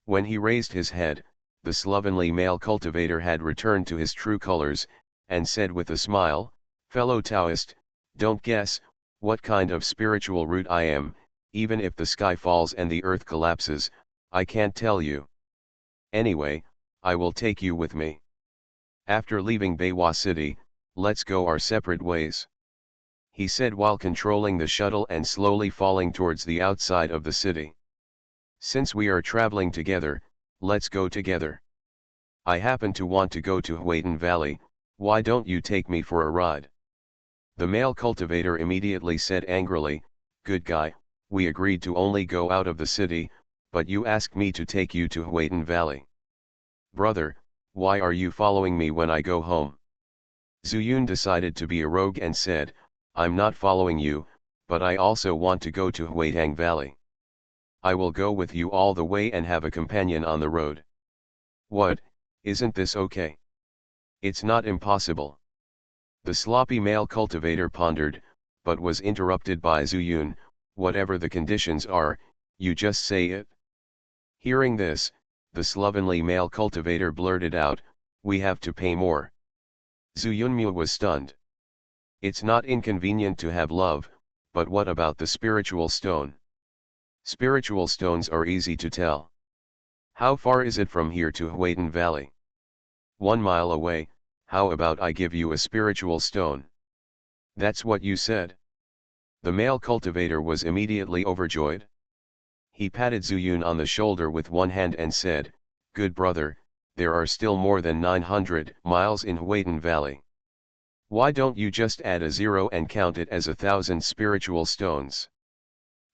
When he raised his head, the slovenly male cultivator had returned to his true colors, and said with a smile, Fellow Taoist, don't guess what kind of spiritual root I am, even if the sky falls and the earth collapses, I can't tell you. Anyway, I will take you with me. After leaving Beiwa City, let's go our separate ways. He said while controlling the shuttle and slowly falling towards the outside of the city. Since we are traveling together, let's go together. I happen to want to go to Huayden Valley, why don't you take me for a ride? The male cultivator immediately said angrily, good guy, we agreed to only go out of the city, but you asked me to take you to Huayden Valley. Brother, why are you following me when I go home? Zuyun decided to be a rogue and said, I'm not following you, but I also want to go to Huayden Valley. I will go with you all the way and have a companion on the road. What, isn't this okay? It's not impossible. The sloppy male cultivator pondered, but was interrupted by Zuyun, whatever the conditions are, you just say it. Hearing this, the slovenly male cultivator blurted out, we have to pay more. Zuyunmu was stunned. It's not inconvenient to have love, but what about the spiritual stone? Spiritual stones are easy to tell. How far is it from here to Huayden Valley? 1 mile away, how about I give you a spiritual stone? That's what you said. The male cultivator was immediately overjoyed. He patted Zuyun on the shoulder with one hand and said, good brother, there are still more than 900 miles in Huayden Valley. Why don't you just add a 0 and count it as 1,000 spiritual stones?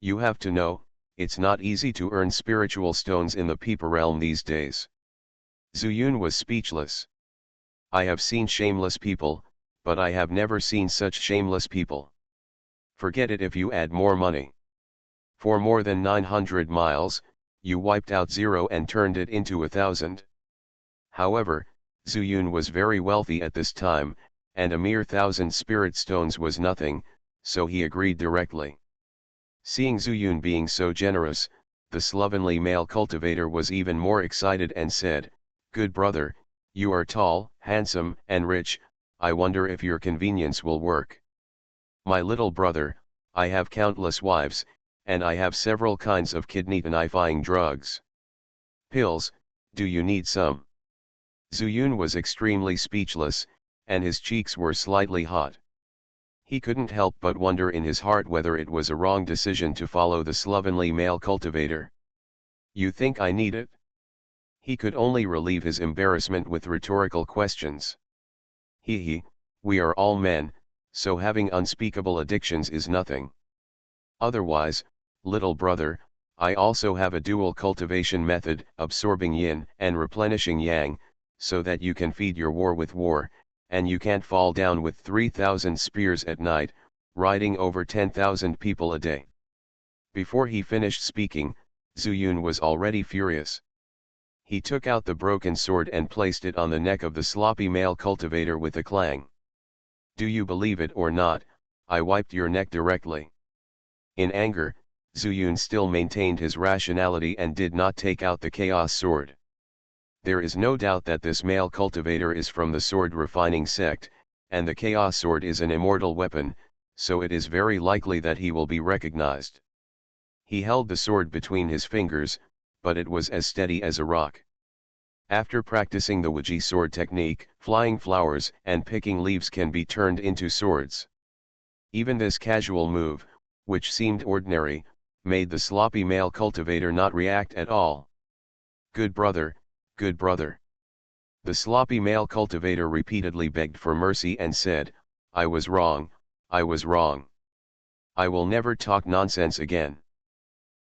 You have to know, it's not easy to earn spiritual stones in the Peeper realm these days. Zuyun was speechless. I have seen shameless people, but I have never seen such shameless people. Forget it if you add more money. For more than 900 miles, you wiped out 0 and turned it into 1,000. However, Zuyun was very wealthy at this time, and a mere 1,000 spirit stones was nothing, so he agreed directly. Seeing Zuyun being so generous, the slovenly male cultivator was even more excited and said, good brother, you are tall, handsome, and rich, I wonder if your convenience will work. My little brother, I have countless wives, and I have several kinds of kidney-tonifying drugs. Pills, do you need some? Zuyun was extremely speechless, and his cheeks were slightly hot. He couldn't help but wonder in his heart whether it was a wrong decision to follow the slovenly male cultivator. You think I need it? He could only relieve his embarrassment with rhetorical questions. He, we are all men, so having unspeakable addictions is nothing. Otherwise, little brother, I also have a dual cultivation method, absorbing yin and replenishing yang, so that you can feed your war with war, and you can't fall down with 3,000 spears at night, riding over 10,000 people a day. Before he finished speaking, Zuyun was already furious. He took out the broken sword and placed it on the neck of the sloppy male cultivator with a clang. Do you believe it or not, I wiped your neck directly. In anger, Zuyun still maintained his rationality and did not take out the chaos sword. There is no doubt that this male cultivator is from the sword refining sect, and the chaos sword is an immortal weapon, so it is very likely that he will be recognized. He held the sword between his fingers, but it was as steady as a rock. After practicing the Wuji sword technique, flying flowers and picking leaves can be turned into swords. Even this casual move, which seemed ordinary, made the sloppy male cultivator not react at all. Good brother, good brother. The sloppy male cultivator repeatedly begged for mercy and said, I was wrong, I was wrong. I will never talk nonsense again.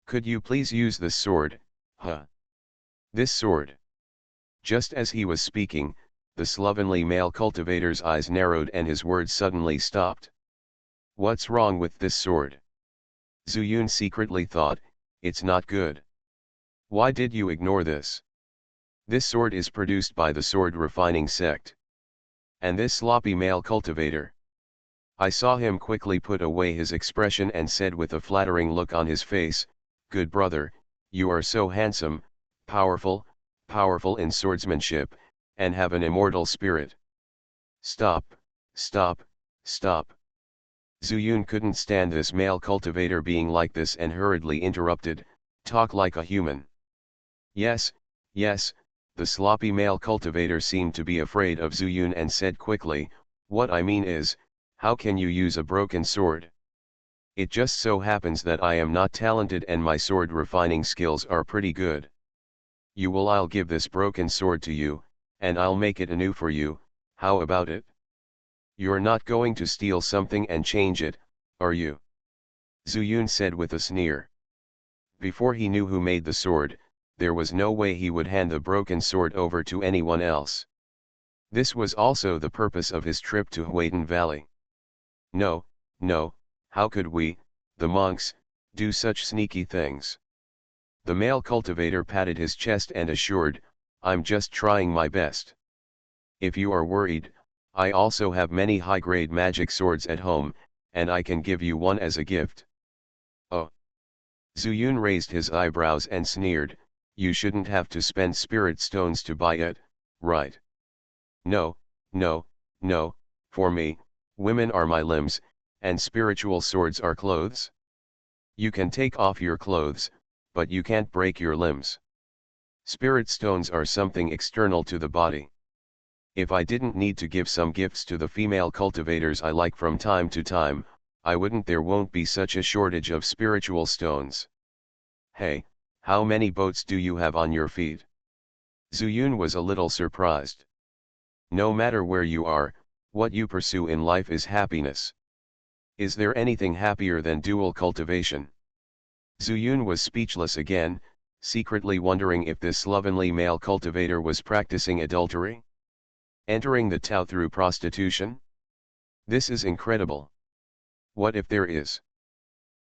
Could you please use this sword, huh? This sword. Just as he was speaking, the slovenly male cultivator's eyes narrowed and his words suddenly stopped. What's wrong with this sword? Zuyun secretly thought, it's not good. Why did you ignore this? This sword is produced by the sword refining sect. And this sloppy male cultivator. I saw him quickly put away his expression and said with a flattering look on his face, good brother, you are so handsome, powerful in swordsmanship, and have an immortal spirit. Stop, stop, stop. Zuyun couldn't stand this male cultivator being like this and hurriedly interrupted, talk like a human. Yes, yes, the sloppy male cultivator seemed to be afraid of Zuyun and said quickly, what I mean is, how can you use a broken sword? It just so happens that I am not talented and my sword refining skills are pretty good. I'll give this broken sword to you, and I'll make it anew for you, how about it? You're not going to steal something and change it, are you? Zuyun said with a sneer. Before he knew who made the sword, there was no way he would hand the broken sword over to anyone else. This was also the purpose of his trip to Huayden Valley. No, no, how could we, the monks, do such sneaky things? The male cultivator patted his chest and assured, I'm just trying my best. If you are worried, I also have many high-grade magic swords at home, and I can give you one as a gift. Oh. Zuyun raised his eyebrows and sneered, you shouldn't have to spend spirit stones to buy it, right? No, no, no, for me, women are my limbs, and spiritual swords are clothes. You can take off your clothes, but you can't break your limbs. Spirit stones are something external to the body. If I didn't need to give some gifts to the female cultivators I like from time to time, there won't be such a shortage of spiritual stones. Hey, how many boats do you have on your feet? Zuyun was a little surprised. No matter where you are, what you pursue in life is happiness. Is there anything happier than dual cultivation? Zuyun was speechless again, secretly wondering if this slovenly male cultivator was practicing adultery? Entering the Tao through prostitution? This is incredible. What if there is?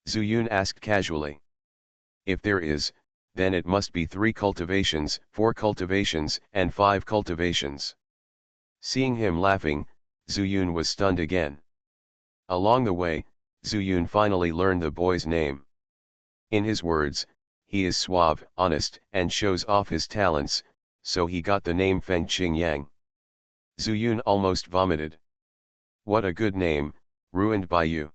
Zuyun asked casually. If there is, then it must be 3 cultivations, 4 cultivations, and 5 cultivations. Seeing him laughing, Zuyun was stunned again. Along the way, Zuyun finally learned the boy's name. In his words, he is suave, honest, and shows off his talents, so he got the name Feng Qingyang. Zuyun almost vomited. What a good name, ruined by you.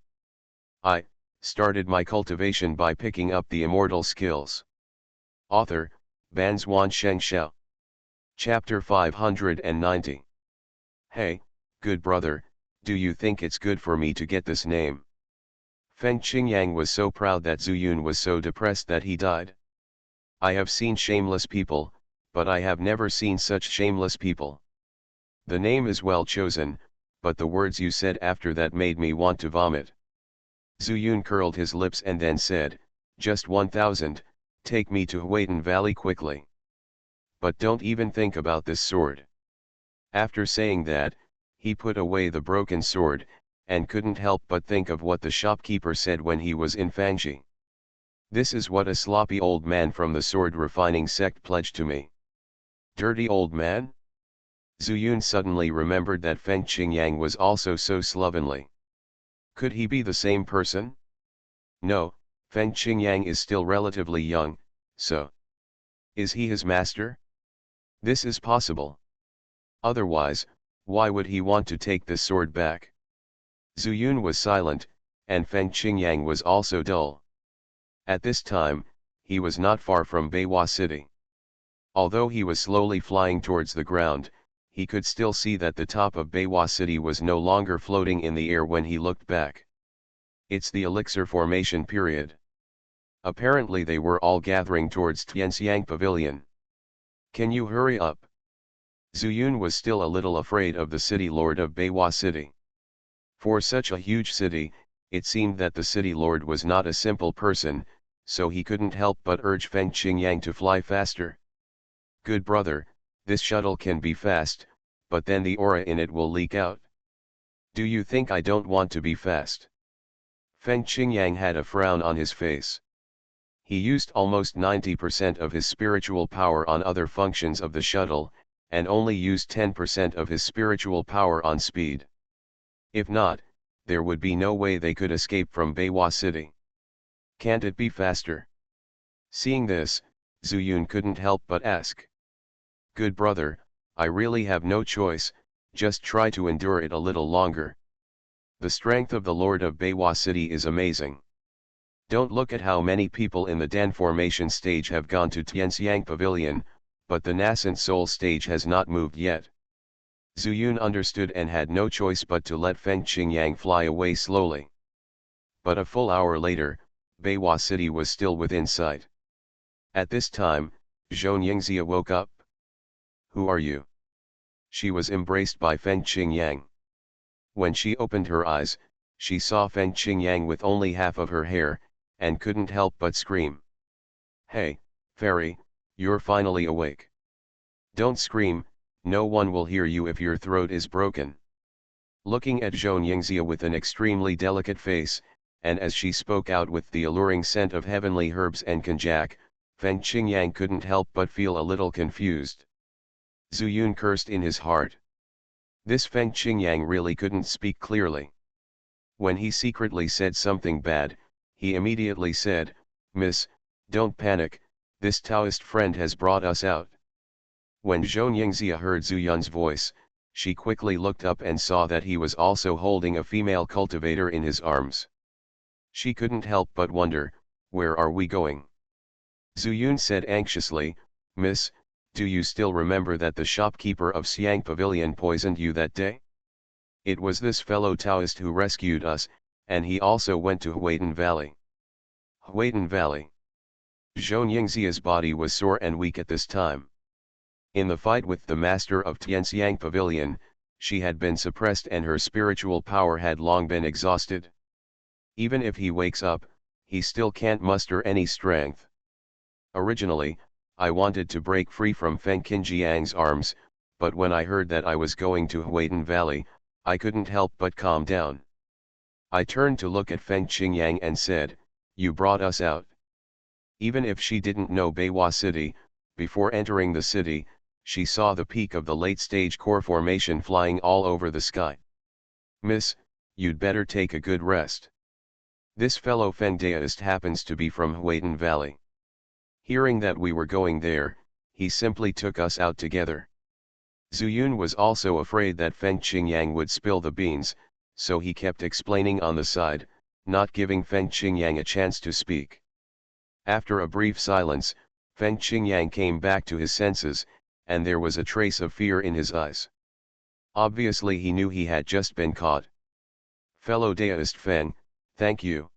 I, started my cultivation by picking up the immortal skills. Author, Banzuan Xianxia. Chapter 590. Hey, good brother, do you think it's good for me to get this name? Feng Qingyang was so proud that Zhu Yun was so depressed that he died. I have seen shameless people, but I have never seen such shameless people. The name is well chosen, but the words you said after that made me want to vomit. Zhu Yun curled his lips and then said, just 1,000, take me to Huayden Valley quickly. But don't even think about this sword. After saying that, he put away the broken sword, and couldn't help but think of what the shopkeeper said when he was in Fangji. This is what a sloppy old man from the sword refining sect pledged to me. Dirty old man? Zhu Yun suddenly remembered that Feng Qingyang was also so slovenly. Could he be the same person? No, Feng Qingyang is still relatively young, so. Is he his master? This is possible. Otherwise, why would he want to take this sword back? Zhu Yun was silent, and Feng Qingyang was also dull. At this time, he was not far from Beiwa City. Although he was slowly flying towards the ground, he could still see that the top of Beiwa City was no longer floating in the air when he looked back. It's the elixir formation period. Apparently they were all gathering towards Tianxiang Pavilion. Can you hurry up? Zhu Yun was still a little afraid of the city lord of Beiwa City. For such a huge city, it seemed that the city lord was not a simple person, so he couldn't help but urge Feng Qingyang to fly faster. Good brother, this shuttle can be fast, but then the aura in it will leak out. Do you think I don't want to be fast? Feng Qingyang had a frown on his face. He used almost 90% of his spiritual power on other functions of the shuttle, and only used 10% of his spiritual power on speed. If not, there would be no way they could escape from Beiwa City. Can't it be faster? Seeing this, Zhu Yun couldn't help but ask. Good brother, I really have no choice, just try to endure it a little longer. The strength of the Lord of Beiwa City is amazing. Don't look at how many people in the Dan formation stage have gone to Tianxiang Pavilion, but the nascent soul stage has not moved yet. Zhu Yun understood and had no choice but to let Feng Qingyang fly away slowly. But a full hour later, Beiwa City was still within sight. At this time, Xianxia woke up. Who are you? She was embraced by Feng Qingyang. When she opened her eyes, she saw Feng Qingyang with only half of her hair, and couldn't help but scream. Hey, fairy, you're finally awake. Don't scream, no one will hear you if your throat is broken. Looking at Xianxia with an extremely delicate face, and as she spoke out with the alluring scent of heavenly herbs and konjac, Feng Qingyang couldn't help but feel a little confused. Zhu Yun cursed in his heart. This Feng Qingyang really couldn't speak clearly. When he secretly said something bad, he immediately said, Miss, don't panic, this Taoist friend has brought us out. When Xianxia heard Zhu Yun's voice, she quickly looked up and saw that he was also holding a female cultivator in his arms. She couldn't help but wonder, where are we going? Zhu Yun said anxiously, Miss, do you still remember that the shopkeeper of Xiang Pavilion poisoned you that day? It was this fellow Taoist who rescued us, and he also went to Huayden Valley. Huayden Valley. Xianxia's body was sore and weak at this time. In the fight with the master of Tianxiang Pavilion, she had been suppressed and her spiritual power had long been exhausted. Even if he wakes up, he still can't muster any strength. Originally, I wanted to break free from Feng Qingyang's arms, but when I heard that I was going to Huayden Valley, I couldn't help but calm down. I turned to look at Feng Qingyang and said, you brought us out. Even if she didn't know Beiwa City, before entering the city, she saw the peak of the late-stage core formation flying all over the sky. Miss, you'd better take a good rest. This fellow Feng Daoist happens to be from Huayden Valley. Hearing that we were going there, he simply took us out together. Zhu Yun was also afraid that Feng Qingyang would spill the beans, so he kept explaining on the side, not giving Feng Qingyang a chance to speak. After a brief silence, Feng Qingyang came back to his senses, and there was a trace of fear in his eyes. Obviously he knew he had just been caught. Fellow Daoist Feng, thank you.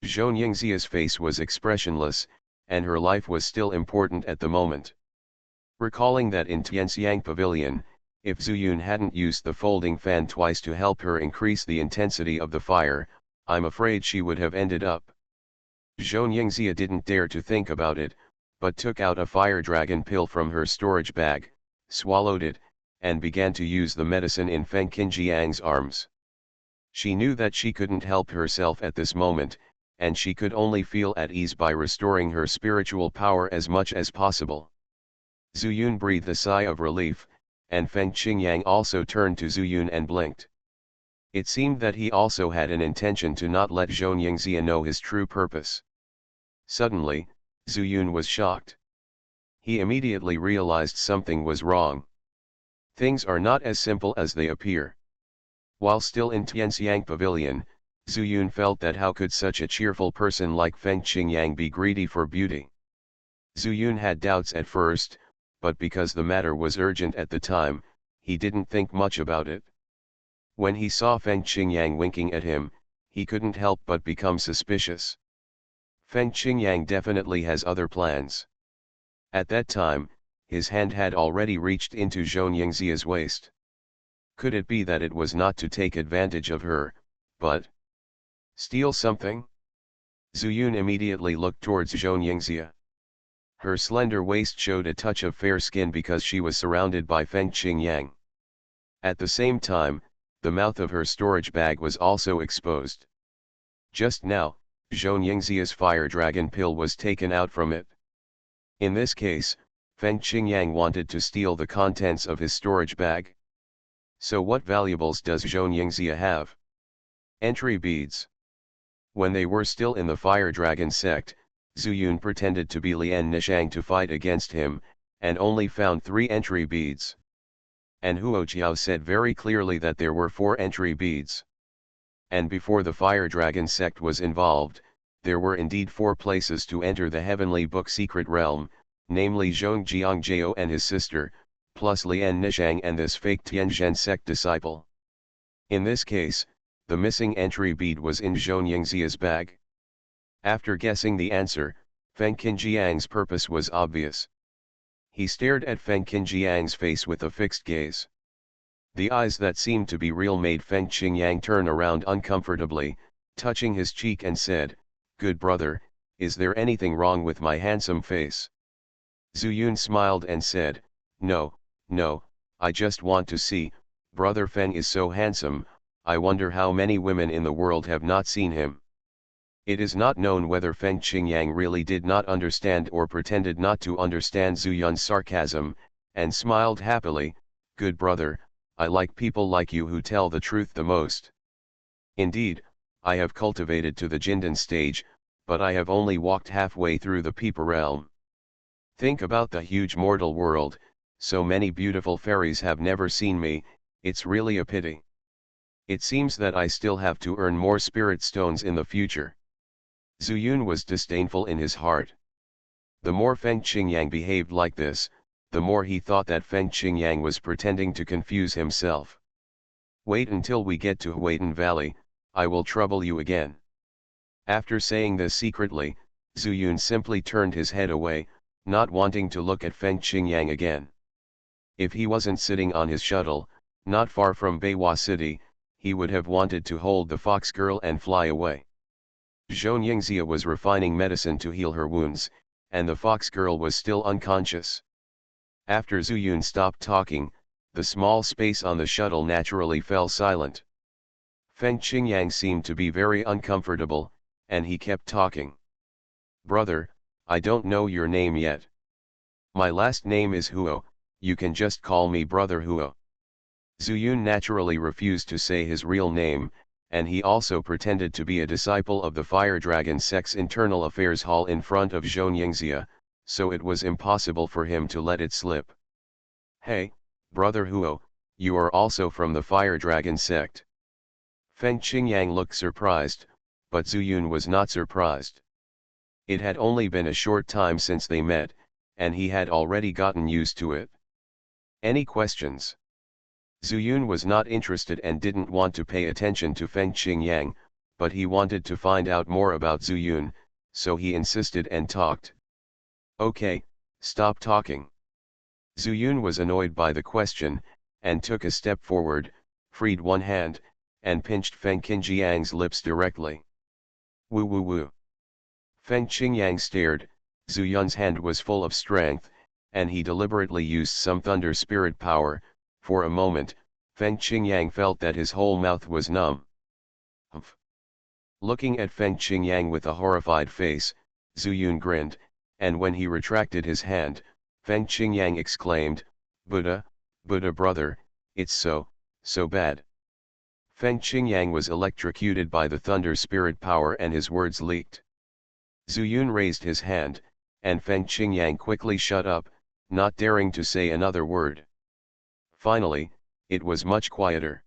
Zhou Yingxia's face was expressionless, and her life was still important at the moment. Recalling that in Tianxiang Pavilion, if Zuyun hadn't used the folding fan twice to help her increase the intensity of the fire, I'm afraid she would have ended up. Zhou Yingxia didn't dare to think about it, but took out a fire dragon pill from her storage bag, swallowed it, and began to use the medicine in Feng Qinjiang's arms. She knew that she couldn't help herself at this moment, and she could only feel at ease by restoring her spiritual power as much as possible. Zuyun breathed a sigh of relief, and Feng Qingyang also turned to Zuyun and blinked. It seemed that he also had an intention to not let Zhou Yingxia know his true purpose. Suddenly, Zuyun was shocked. He immediately realized something was wrong. Things are not as simple as they appear. While still in Tianxiang Pavilion, Zuyun felt that how could such a cheerful person like Feng Qingyang be greedy for beauty? Zuyun had doubts at first, but because the matter was urgent at the time, he didn't think much about it. When he saw Feng Qingyang winking at him, he couldn't help but become suspicious. Feng Qingyang definitely has other plans. At that time, his hand had already reached into Zhou Yingxia's waist. Could it be that it was not to take advantage of her, but steal something? Zuyun immediately looked towards Zhou Yingxia. Her slender waist showed a touch of fair skin because she was surrounded by Feng Qingyang. At the same time, the mouth of her storage bag was also exposed. Just now, Zhou Yingxia's fire dragon pill was taken out from it. In this case, Feng Qingyang wanted to steal the contents of his storage bag. So what valuables does Zhou Yingxia have? Entry beads. When they were still in the fire dragon sect, Zuyun pretended to be Lian Nishang to fight against him, and only found 3 entry beads. And Huo Jiao said very clearly that there were 4 entry beads. And before the fire dragon sect was involved, there were indeed 4 places to enter the heavenly book secret realm, namely Zhong Jiangjiao and his sister, plus Lian Nishang and this fake Tianzhen sect disciple. In this case, the missing entry bead was in Zhou Yingxia's bag. After guessing the answer, Feng Qinjiang's purpose was obvious. He stared at Feng Qinjiang's face with a fixed gaze. The eyes that seemed to be real made Feng Qingyang turn around uncomfortably, touching his cheek and said, "Good brother, is there anything wrong with my handsome face?" Zuyun smiled and said, No, I just want to see, brother Feng is so handsome, I wonder how many women in the world have not seen him." It is not known whether Feng Qingyang really did not understand or pretended not to understand Zuyun's sarcasm, and smiled happily, "Good brother, I like people like you who tell the truth the most. Indeed, I have cultivated to the Jindan stage, but I have only walked halfway through the Peeper realm. Think about the huge mortal world, so many beautiful fairies have never seen me, it's really a pity. It seems that I still have to earn more spirit stones in the future." Zuyun was disdainful in his heart. The more Feng Qingyang behaved like this, the more he thought that Feng Qingyang was pretending to confuse himself. "Wait until we get to Huaitan Valley, I will trouble you again." After saying this secretly, Zuyun simply turned his head away, not wanting to look at Feng Qingyang again. If he wasn't sitting on his shuttle, not far from Beihua City, he would have wanted to hold the fox girl and fly away. Zhou Yingxia was refining medicine to heal her wounds, and the fox girl was still unconscious. After Zuyun stopped talking, the small space on the shuttle naturally fell silent. Feng Qingyang seemed to be very uncomfortable, and he kept talking. "Brother, I don't know your name yet. My last name is Huo, you can just call me Brother Huo." Zuyun naturally refused to say his real name, and he also pretended to be a disciple of the Fire Dragon sect's internal affairs hall in front of Zhou Yingxia, so it was impossible for him to let it slip. "Hey, Brother Huo, you are also from the Fire Dragon sect?" Feng Qingyang looked surprised, but Zuyun was not surprised. It had only been a short time since they met, and he had already gotten used to it. Any questions? Zuyun was not interested and didn't want to pay attention to Feng Qingyang, but he wanted to find out more about Zuyun, so he insisted and talked. Okay, stop talking. Zuyun was annoyed by the question, and took a step forward, freed one hand, and pinched Feng Qingyang's lips directly. Woo woo woo. Feng Qingyang stared. Zuyun's hand was full of strength, and he deliberately used some thunder spirit power. For a moment, Feng Qingyang felt that his whole mouth was numb. Humph. Looking at Feng Qingyang with a horrified face, Zuyun grinned, and when he retracted his hand, Feng Qingyang exclaimed, Buddha, Buddha brother, it's so bad. Feng Qingyang was electrocuted by the thunder spirit power and his words leaked. Zuyun raised his hand, and Feng Qingyang quickly shut up, not daring to say another word. Finally, it was much quieter.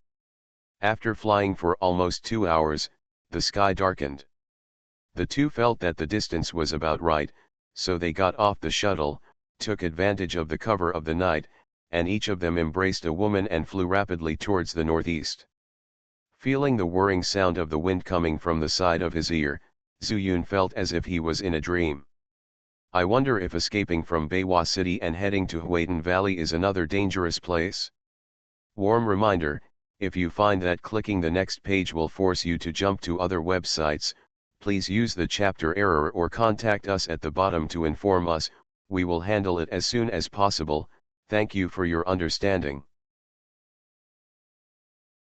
After flying for almost 2 hours, the sky darkened. The two felt that the distance was about right, so they got off the shuttle, took advantage of the cover of the night, and each of them embraced a woman and flew rapidly towards the northeast. Feeling the whirring sound of the wind coming from the side of his ear, Zuyun felt as if he was in a dream. I wonder if escaping from Beiwa City and heading to Huaydan Valley is another dangerous place? Warm reminder, if you find that clicking the next page will force you to jump to other websites, please use the chapter error or contact us at the bottom to inform us. We will handle it as soon as possible. Thank you for your understanding.